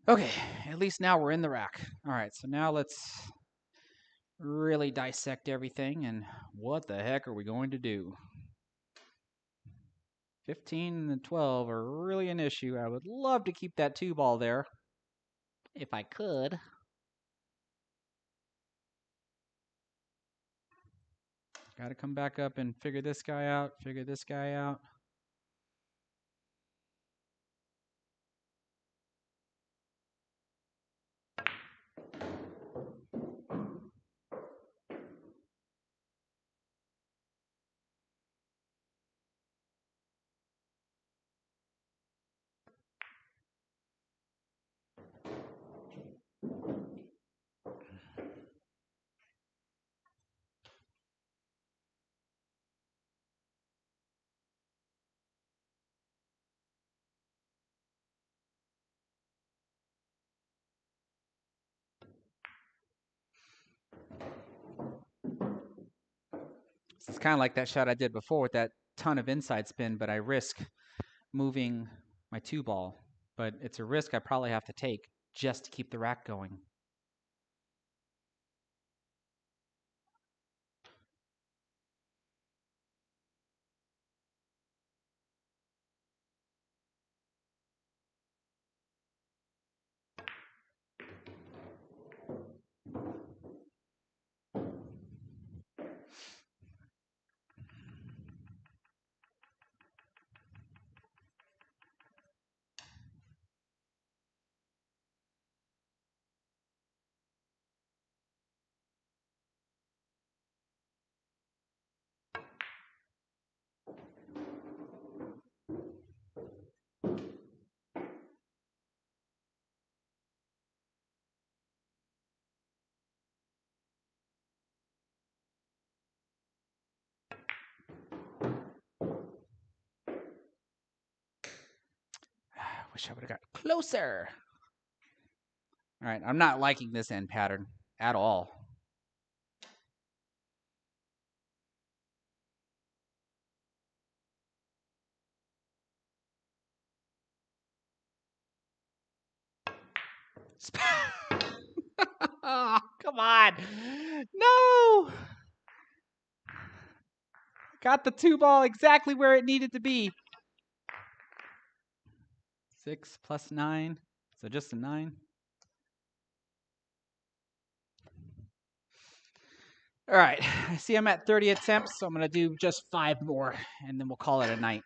Okay, at least now we're in the rack. All right, so now let's really dissect everything and what the heck are we going to do? 15 and 12 are really an issue. I would love to keep that 2 ball there if I could. Got to come back up and figure this guy out, figure this guy out. It's kind of like that shot I did before with that ton of inside spin, but I risk moving my 2 ball. But it's a risk I probably have to take just to keep the rack going. Wish I would have got closer. All right, I'm not liking this end pattern at all. Oh, come on. No. Got the 2 ball exactly where it needed to be. 6 plus 9. So just a 9. All right. I see I'm at 30 attempts, so I'm going to do just 5 more, and then we'll call it a night.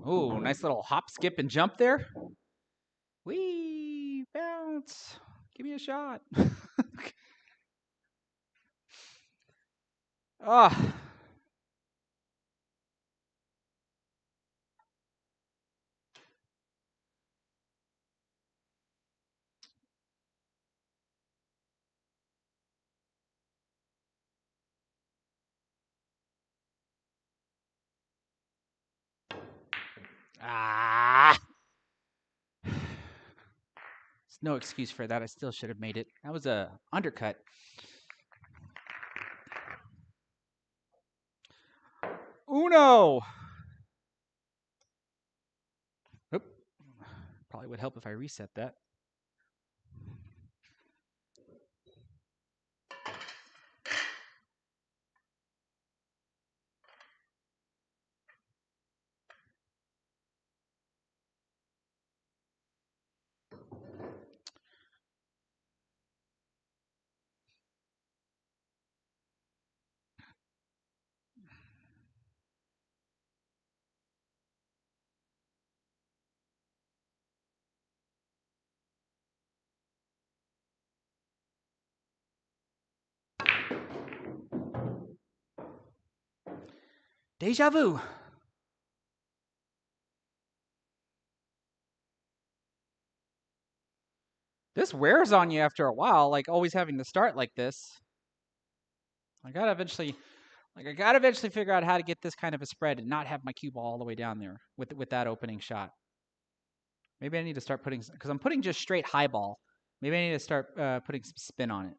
Oh, nice little hop, skip, and jump there. Wee, bounce. Give me a shot. Oh. Ah. There's no excuse for that. I still should have made it. That was a undercut. Uno. Oop. Probably would help if I reset that. Deja vu. This wears on you after a while, like always having to start like this. I gotta eventually Like I gotta eventually figure out how to get this kind of a spread and not have my cue ball all the way down there with that opening shot. Maybe I need to start putting, because I'm putting just straight high ball. Maybe I need to start putting some spin on it.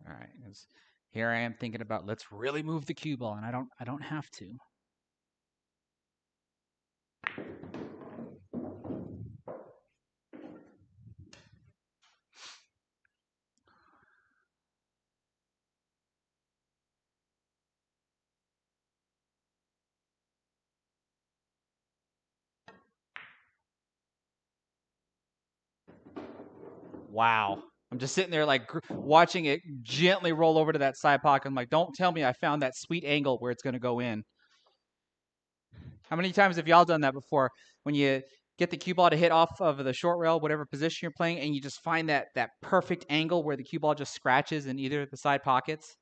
All right, here I am thinking about let's really move the cue ball, and I don't have to. Wow. I'm just sitting there like watching it gently roll over to that side pocket. I'm like, don't tell me I found that sweet angle where it's going to go in. How many times have y'all done that before? When you get the cue ball to hit off of the short rail, whatever position you're playing, and you just find that perfect angle where the cue ball just scratches in either of the side pockets?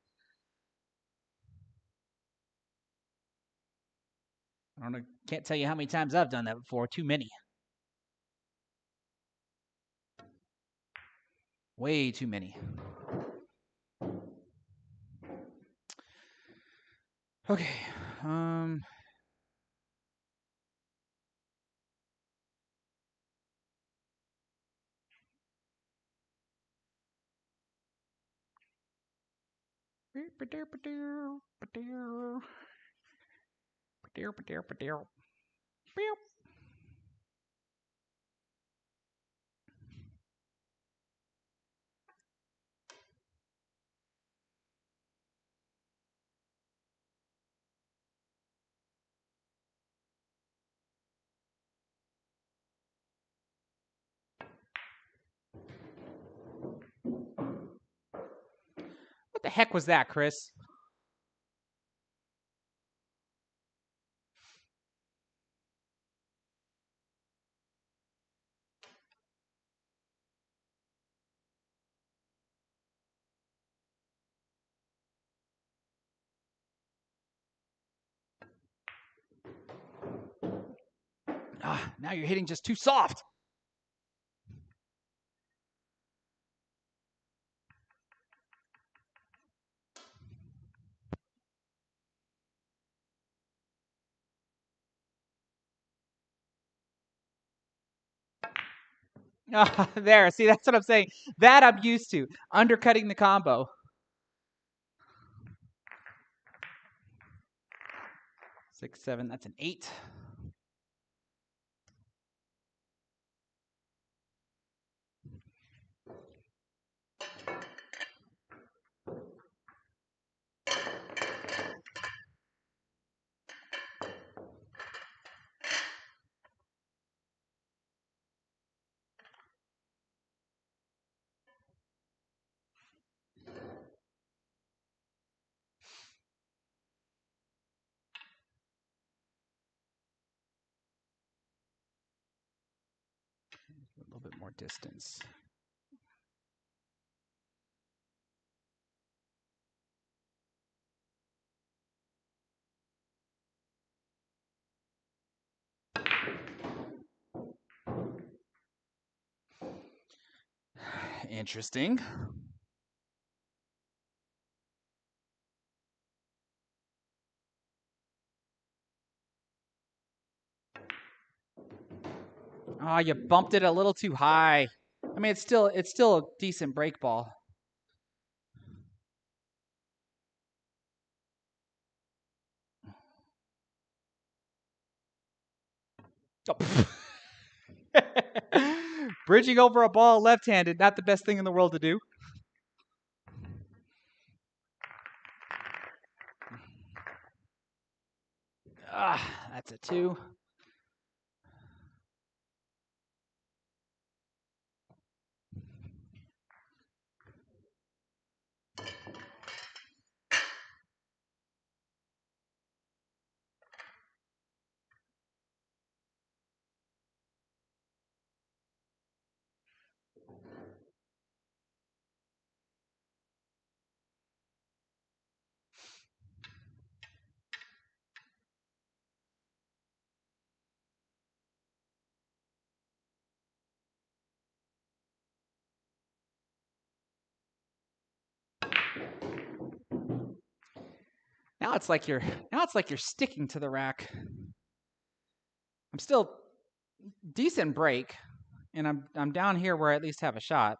I don't know. Can't tell you how many times I've done that before. Too many. Way too many. Okay. What the heck was that, Chris? Now you're hitting just too soft. There, see, that's what I'm saying. That I'm used to. Undercutting the combo. 6, 7, that's an 8. A little bit more distance. Interesting. Oh, you bumped it a little too high. I mean, it's still a decent break ball. Oh. Bridging over a ball left-handed, not the best thing in the world to do. That's a 2. Now it's like you're sticking to the rack. I'm still decent break, and I'm down here where I at least have a shot.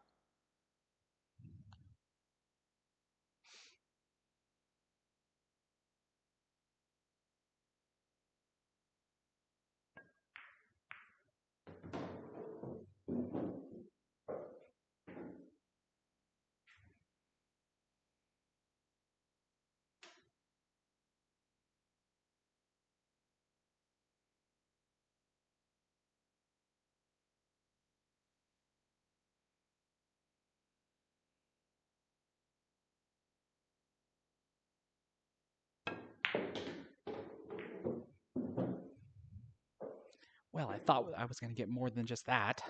Well, I thought I was going to get more than just that.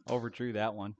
Overdrew that one.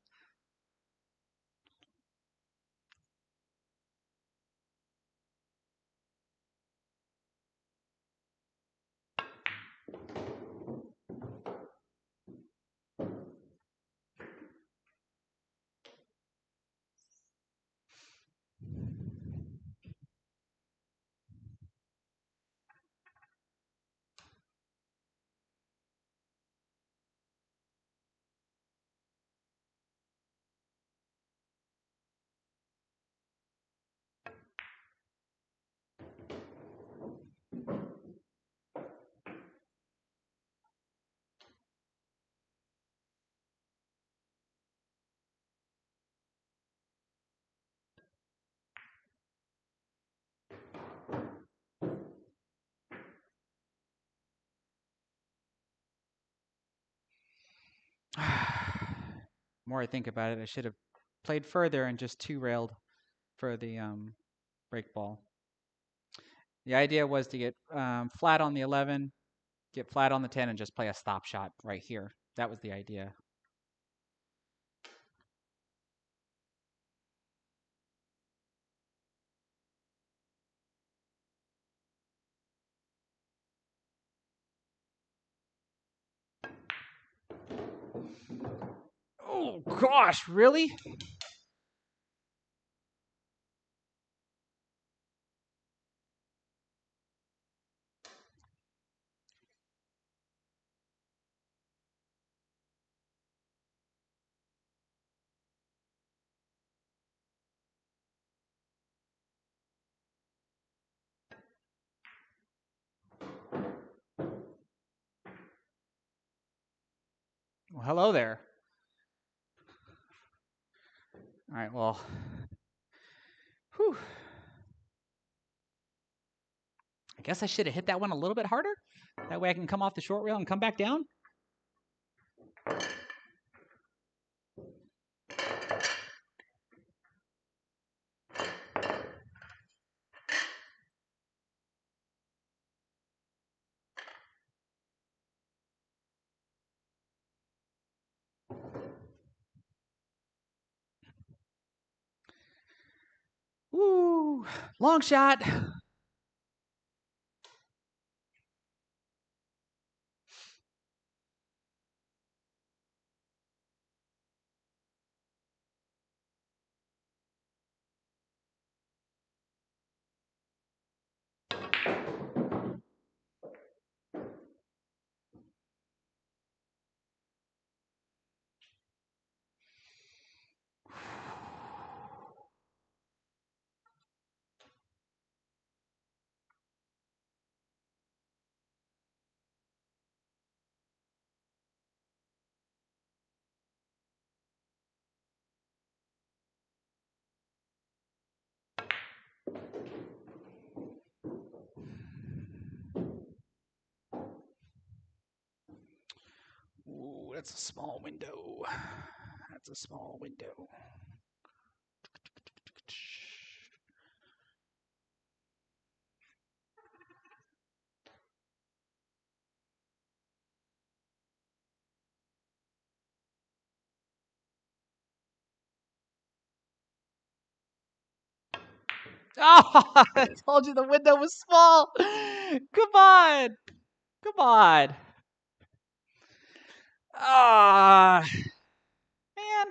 The more I think about it, I should have played further and just two-railed for the break ball. The idea was to get flat on the 11, get flat on the 10, and just play a stop shot right here. That was the idea. Oh, gosh, really? Well, hello there. All right, well, whew. I guess I should have hit that one a little bit harder. That way I can come off the short rail and come back down. Woo! Long shot. That's a small window. That's a small window. Oh, I told you the window was small. Come on. Come on. Ah, man.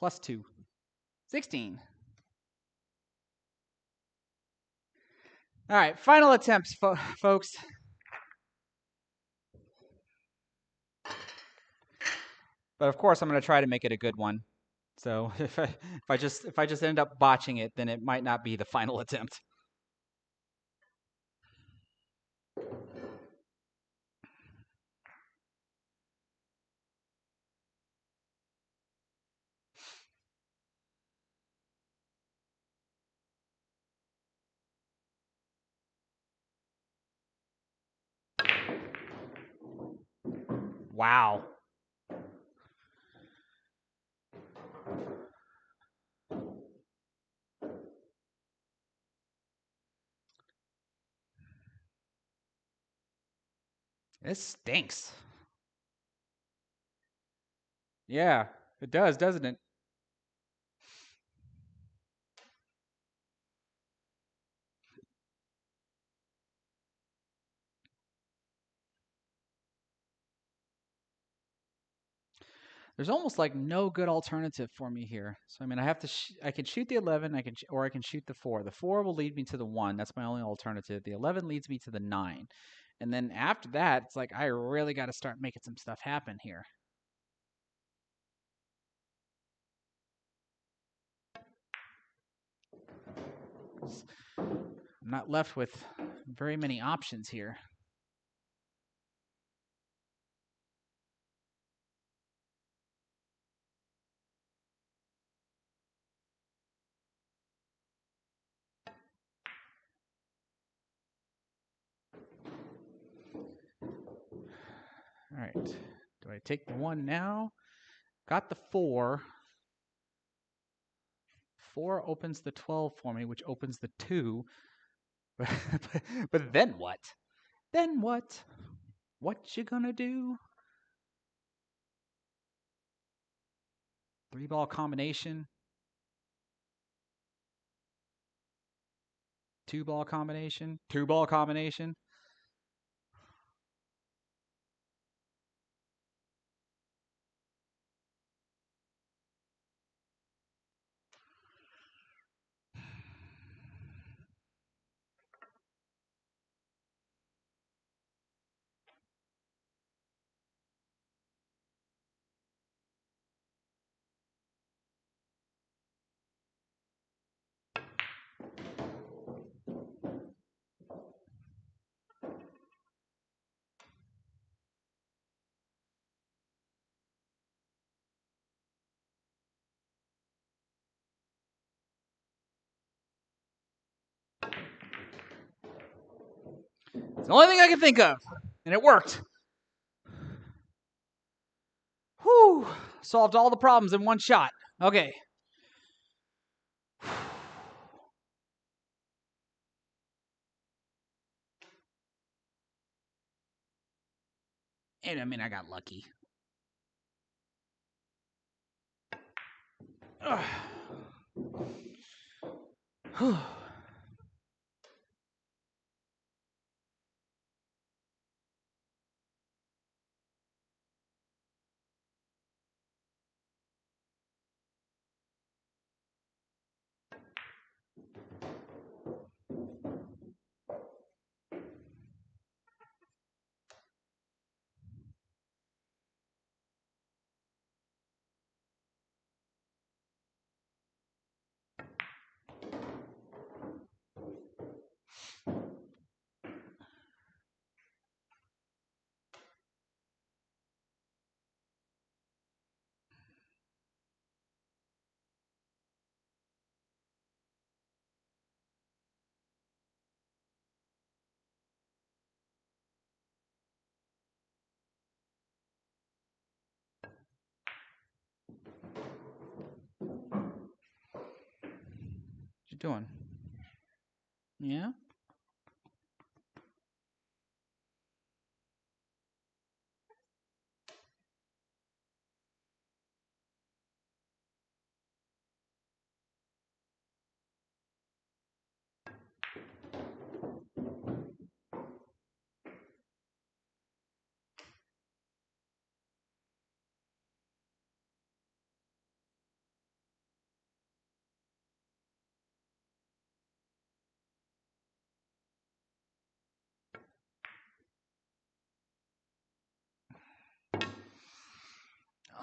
+2. 16. All right, final attempts, folks. But of course, I'm going to try to make it a good one. So if I just end up botching it, then it might not be the final attempt. Wow. This stinks. Yeah, it does, doesn't it? There's almost like no good alternative for me here. So I mean, I have to. I can shoot the 11. Or I can shoot the 4. The 4 will lead me to the 1. That's my only alternative. The 11 leads me to the 9. And then after that, it's like I really got to start making some stuff happen here. I'm not left with very many options here. All right. Do I take the 1 now? Got the 4. 4 opens the 12 for me, which opens the 2. But then what? Then what? What you gonna do? 3-ball combination. 2-ball combination. 2-ball combination. It's the only thing I can think of. And it worked. Whew. Solved all the problems in one shot. Okay. And I mean, I got lucky. you doing? Yeah?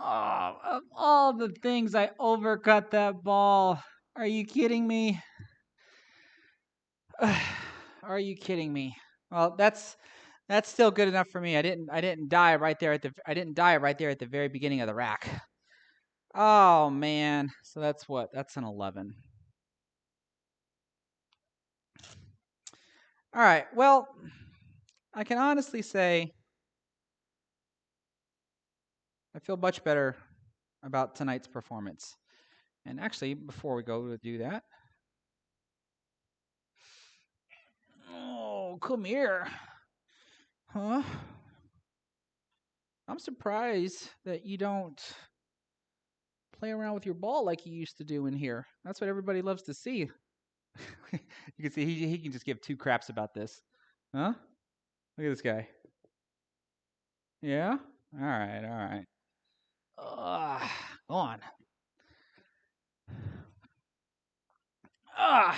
Oh, of all the things I overcut that ball. Are you kidding me? Are you kidding me? Well, that's still good enough for me. I didn't die right there at the very beginning of the rack. Oh man. So that's what? That's an 11. All right. Well, I can honestly say I feel much better about tonight's performance. And actually, before we go to do that, oh, come here. Huh? I'm surprised that you don't play around with your ball like you used to do in here. That's what everybody loves to see. You can see he can just give two craps about this. Huh? Look at this guy. Yeah? All right, all right. Go on. Ah.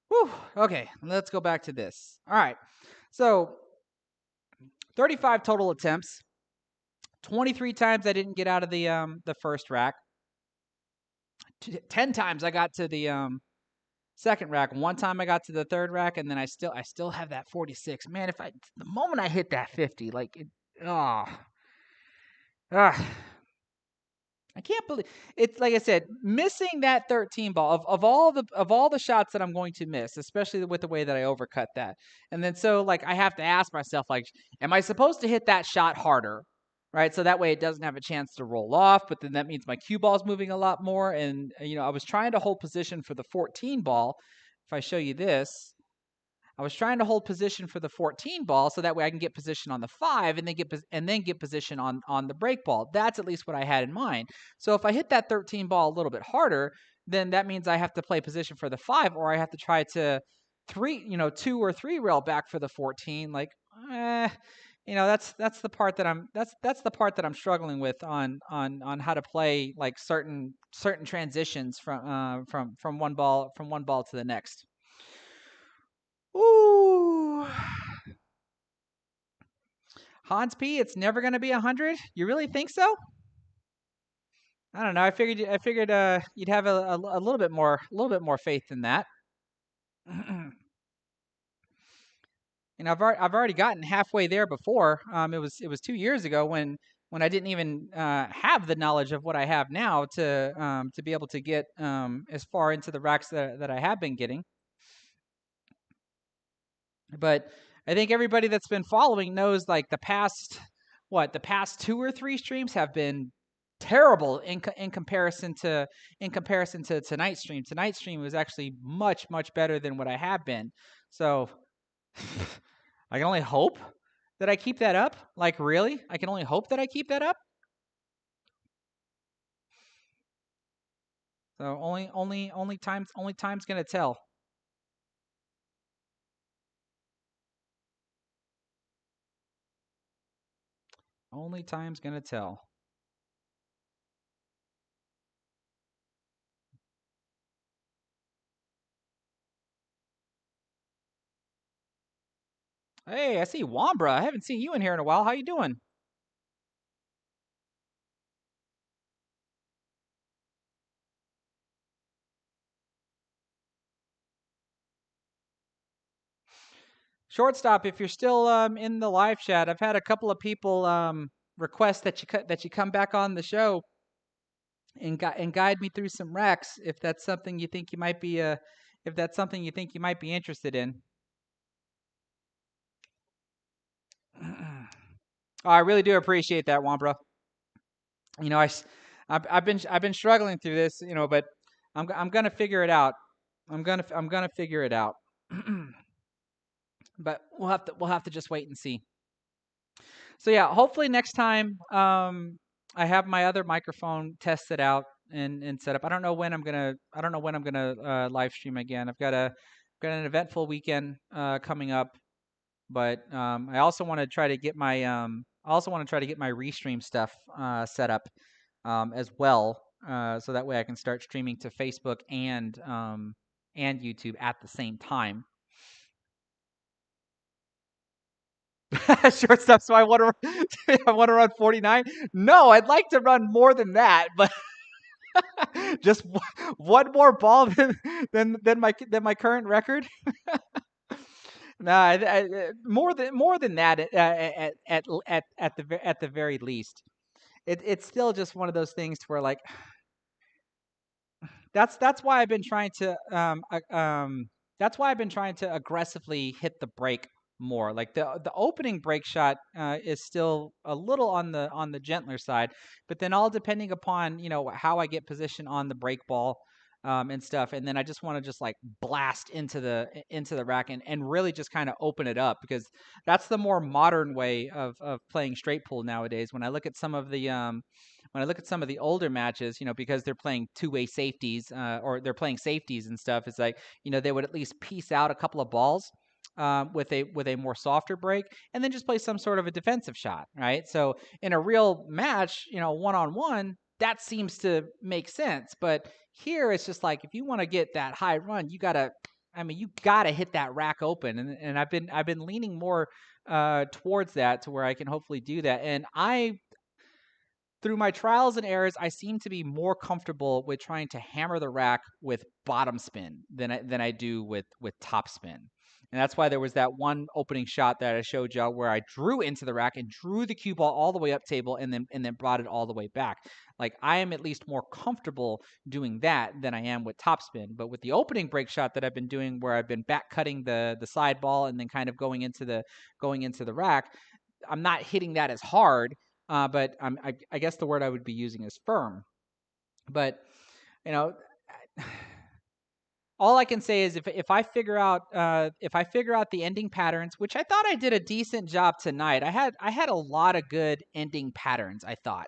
Whew. Okay, let's go back to this. All right. So 35 total attempts. 23 times I didn't get out of the first rack. 10 times I got to the second rack. One time I got to the third rack, and then I still have that 46. Man, the moment I hit that 50, like it, oh, ah, I can't believe it's like I said, missing that 13 ball of all the shots that I'm going to miss, especially with the way that I overcut that. And then so like I have to ask myself, like, am I supposed to hit that shot harder? Right. So that way it doesn't have a chance to roll off, but then that means my cue ball is moving a lot more. And I was trying to hold position for the 14 ball. If I show you this, I was trying to hold position for the 14 ball so that way I can get position on the 5 and then get position on the break ball. That's at least what I had in mind. So if I hit that 13 ball a little bit harder, then that means I have to play position for the 5, or I have to try to 2 or 3 rail back for the 14. Like, that's the part that that's the part that I'm struggling with on how to play like certain transitions from one ball to the next. Ooh. Hans P, it's never going to be 100? You really think so? I don't know. I figured you'd have a little bit more faith than that. I've already gotten halfway there before. It was 2 years ago when I didn't even have the knowledge of what I have now to be able to get as far into the racks that I have been getting. But I think everybody that's been following knows like the past 2 or 3 streams have been terrible in comparison to tonight's stream. Tonight's stream was actually much better than what I have been. So I can only hope that I keep that up. Like really? I can only hope that I keep that up. So only time's going to tell. Only time's going to tell. Hey, I see Wambra. I haven't seen you in here in a while. How you doing? Shortstop, if you're still in the live chat, I've had a couple of people request that you come back on the show and guide me through some racks if that's something you think you might be interested in. Oh, I really do appreciate that, Wambra. I've been struggling through this, but I'm gonna figure it out. I'm gonna figure it out. But we'll have to just wait and see. So yeah, hopefully next time I have my other microphone tested out and set up. I don't know when I'm gonna live stream again. Got an eventful weekend coming up, but I also want to try to get my restream stuff set up as well, so that way I can start streaming to Facebook and YouTube at the same time. Shortstop, so I want to I want to run 49. No, I'd like to run more than that, but just one more ball than my current record. No, more than that at the very least. It's still just one of those things to where like that's why I've been trying to that's why I've been trying to aggressively hit the brake more. Like the opening brake shot is still a little on the gentler side, but then all depending upon how I get position on the brake ball and stuff, and then I just want to just like blast into the rack and really just kind of open it up because that's the more modern way of playing straight pull nowadays. When I look at some of the older matches, because they're playing two-way safeties or they're playing safeties and stuff, it's like, they would at least piece out a couple of balls with a more softer break and then just play some sort of a defensive shot, right? So in a real match, one-on-one, that seems to make sense. But here it's just like if you want to get that high run, you gotta hit that rack open. And I've been leaning more towards that to where I can hopefully do that. And through my trials and errors, I seem to be more comfortable with trying to hammer the rack with bottom spin than I do with top spin. And that's why there was that one opening shot that I showed y'all where I drew into the rack and drew the cue ball all the way up table and then brought it all the way back. Like I am at least more comfortable doing that than I am with top spin. But with the opening break shot that I've been doing where I've been back cutting the side ball and then kind of going into the rack, I'm not hitting that as hard, but I guess the word I would be using is firm. But you know, all I can say is if I figure out the ending patterns, which I thought I did a decent job tonight. I had a lot of good ending patterns. I thought.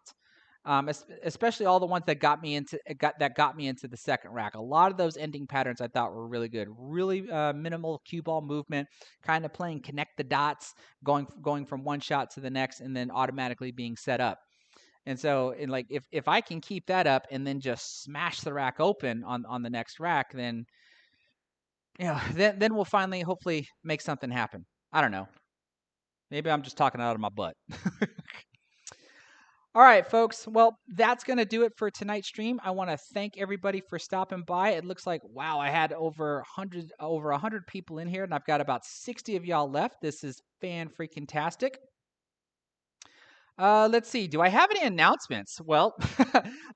Especially all the ones that got me into the second rack. A lot of those ending patterns I thought were really good. Really minimal cue ball movement, kind of playing connect the dots, going from one shot to the next, and then automatically being set up. And so, like if I can keep that up and then just smash the rack open on the next rack, then then we'll finally hopefully make something happen. I don't know. Maybe I'm just talking out of my butt. All right, folks. Well, that's going to do it for tonight's stream. I want to thank everybody for stopping by. It looks like, wow, I had over 100 people in here, and I've got about 60 of y'all left. This is fan-freaking-tastic. Let's see. Do I have any announcements? Well,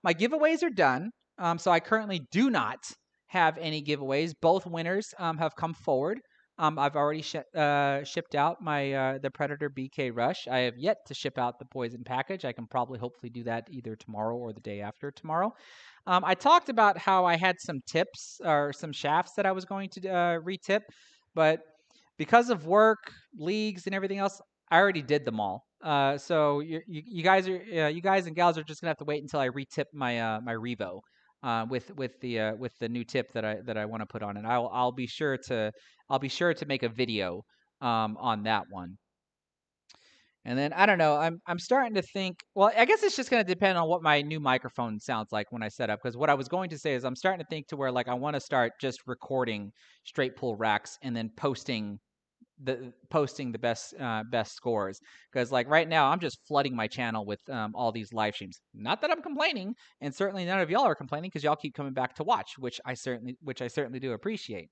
my giveaways are done. So I currently do not have any giveaways. Both winners have come forward. I've already shipped out my the Predator BK Rush. I have yet to ship out the Poison package. I can probably hopefully do that either tomorrow or the day after tomorrow. I talked about how I had some tips or some shafts that I was going to retip, but because of work, leagues, and everything else, I already did them all. So you guys and gals are just gonna have to wait until I retip my Revo with the new tip that I want to put on it. I'll be sure to make a video on that one. And then I don't know. I'm starting to think. Well, I guess it's just going to depend on what my new microphone sounds like when I set up. Because what I was going to say is I'm starting to think to where like I want to start just recording straight pull racks and then posting the best scores. Because like right now I'm just flooding my channel with all these live streams. Not that I'm complaining, and certainly none of y'all are complaining because y'all keep coming back to watch, which I certainly do appreciate.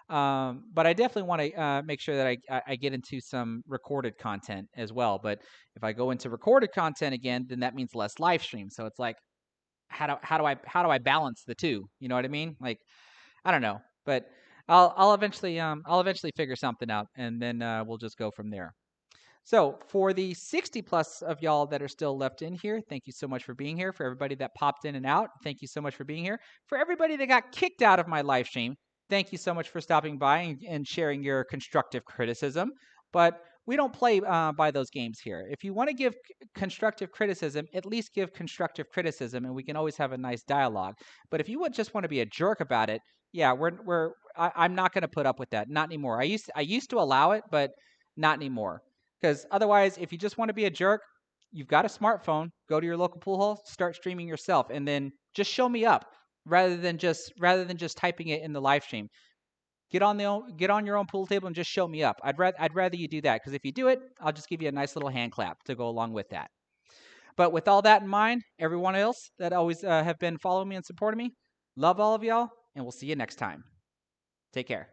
But I definitely want to make sure that I get into some recorded content as well. But if I go into recorded content again, then that means less live stream. So it's like, how do I balance the two? You know what I mean? Like, I don't know, but I'll eventually figure something out, and then we'll just go from there. So for the 60 plus of y'all that are still left in here, thank you so much for being here. For everybody that popped in and out, thank you so much for being here. For everybody that got kicked out of my live stream, thank you so much for stopping by and sharing your constructive criticism. But we don't play by those games here. If you want to give constructive criticism, at least give constructive criticism, and we can always have a nice dialogue. But if you would just want to be a jerk about it, yeah, I'm not going to put up with that. Not anymore. I used to allow it, but not anymore. Because otherwise, if you just want to be a jerk, you've got a smartphone. Go to your local pool hall, start streaming yourself, and then just show me up rather than just typing it in the live stream. Get on your own pool table and just show me up. I'd rather you do that, because if you do it, I'll just give you a nice little hand clap to go along with that. But with all that in mind, everyone else that always have been following me and supporting me, love all of y'all, and we'll see you next time. Take care.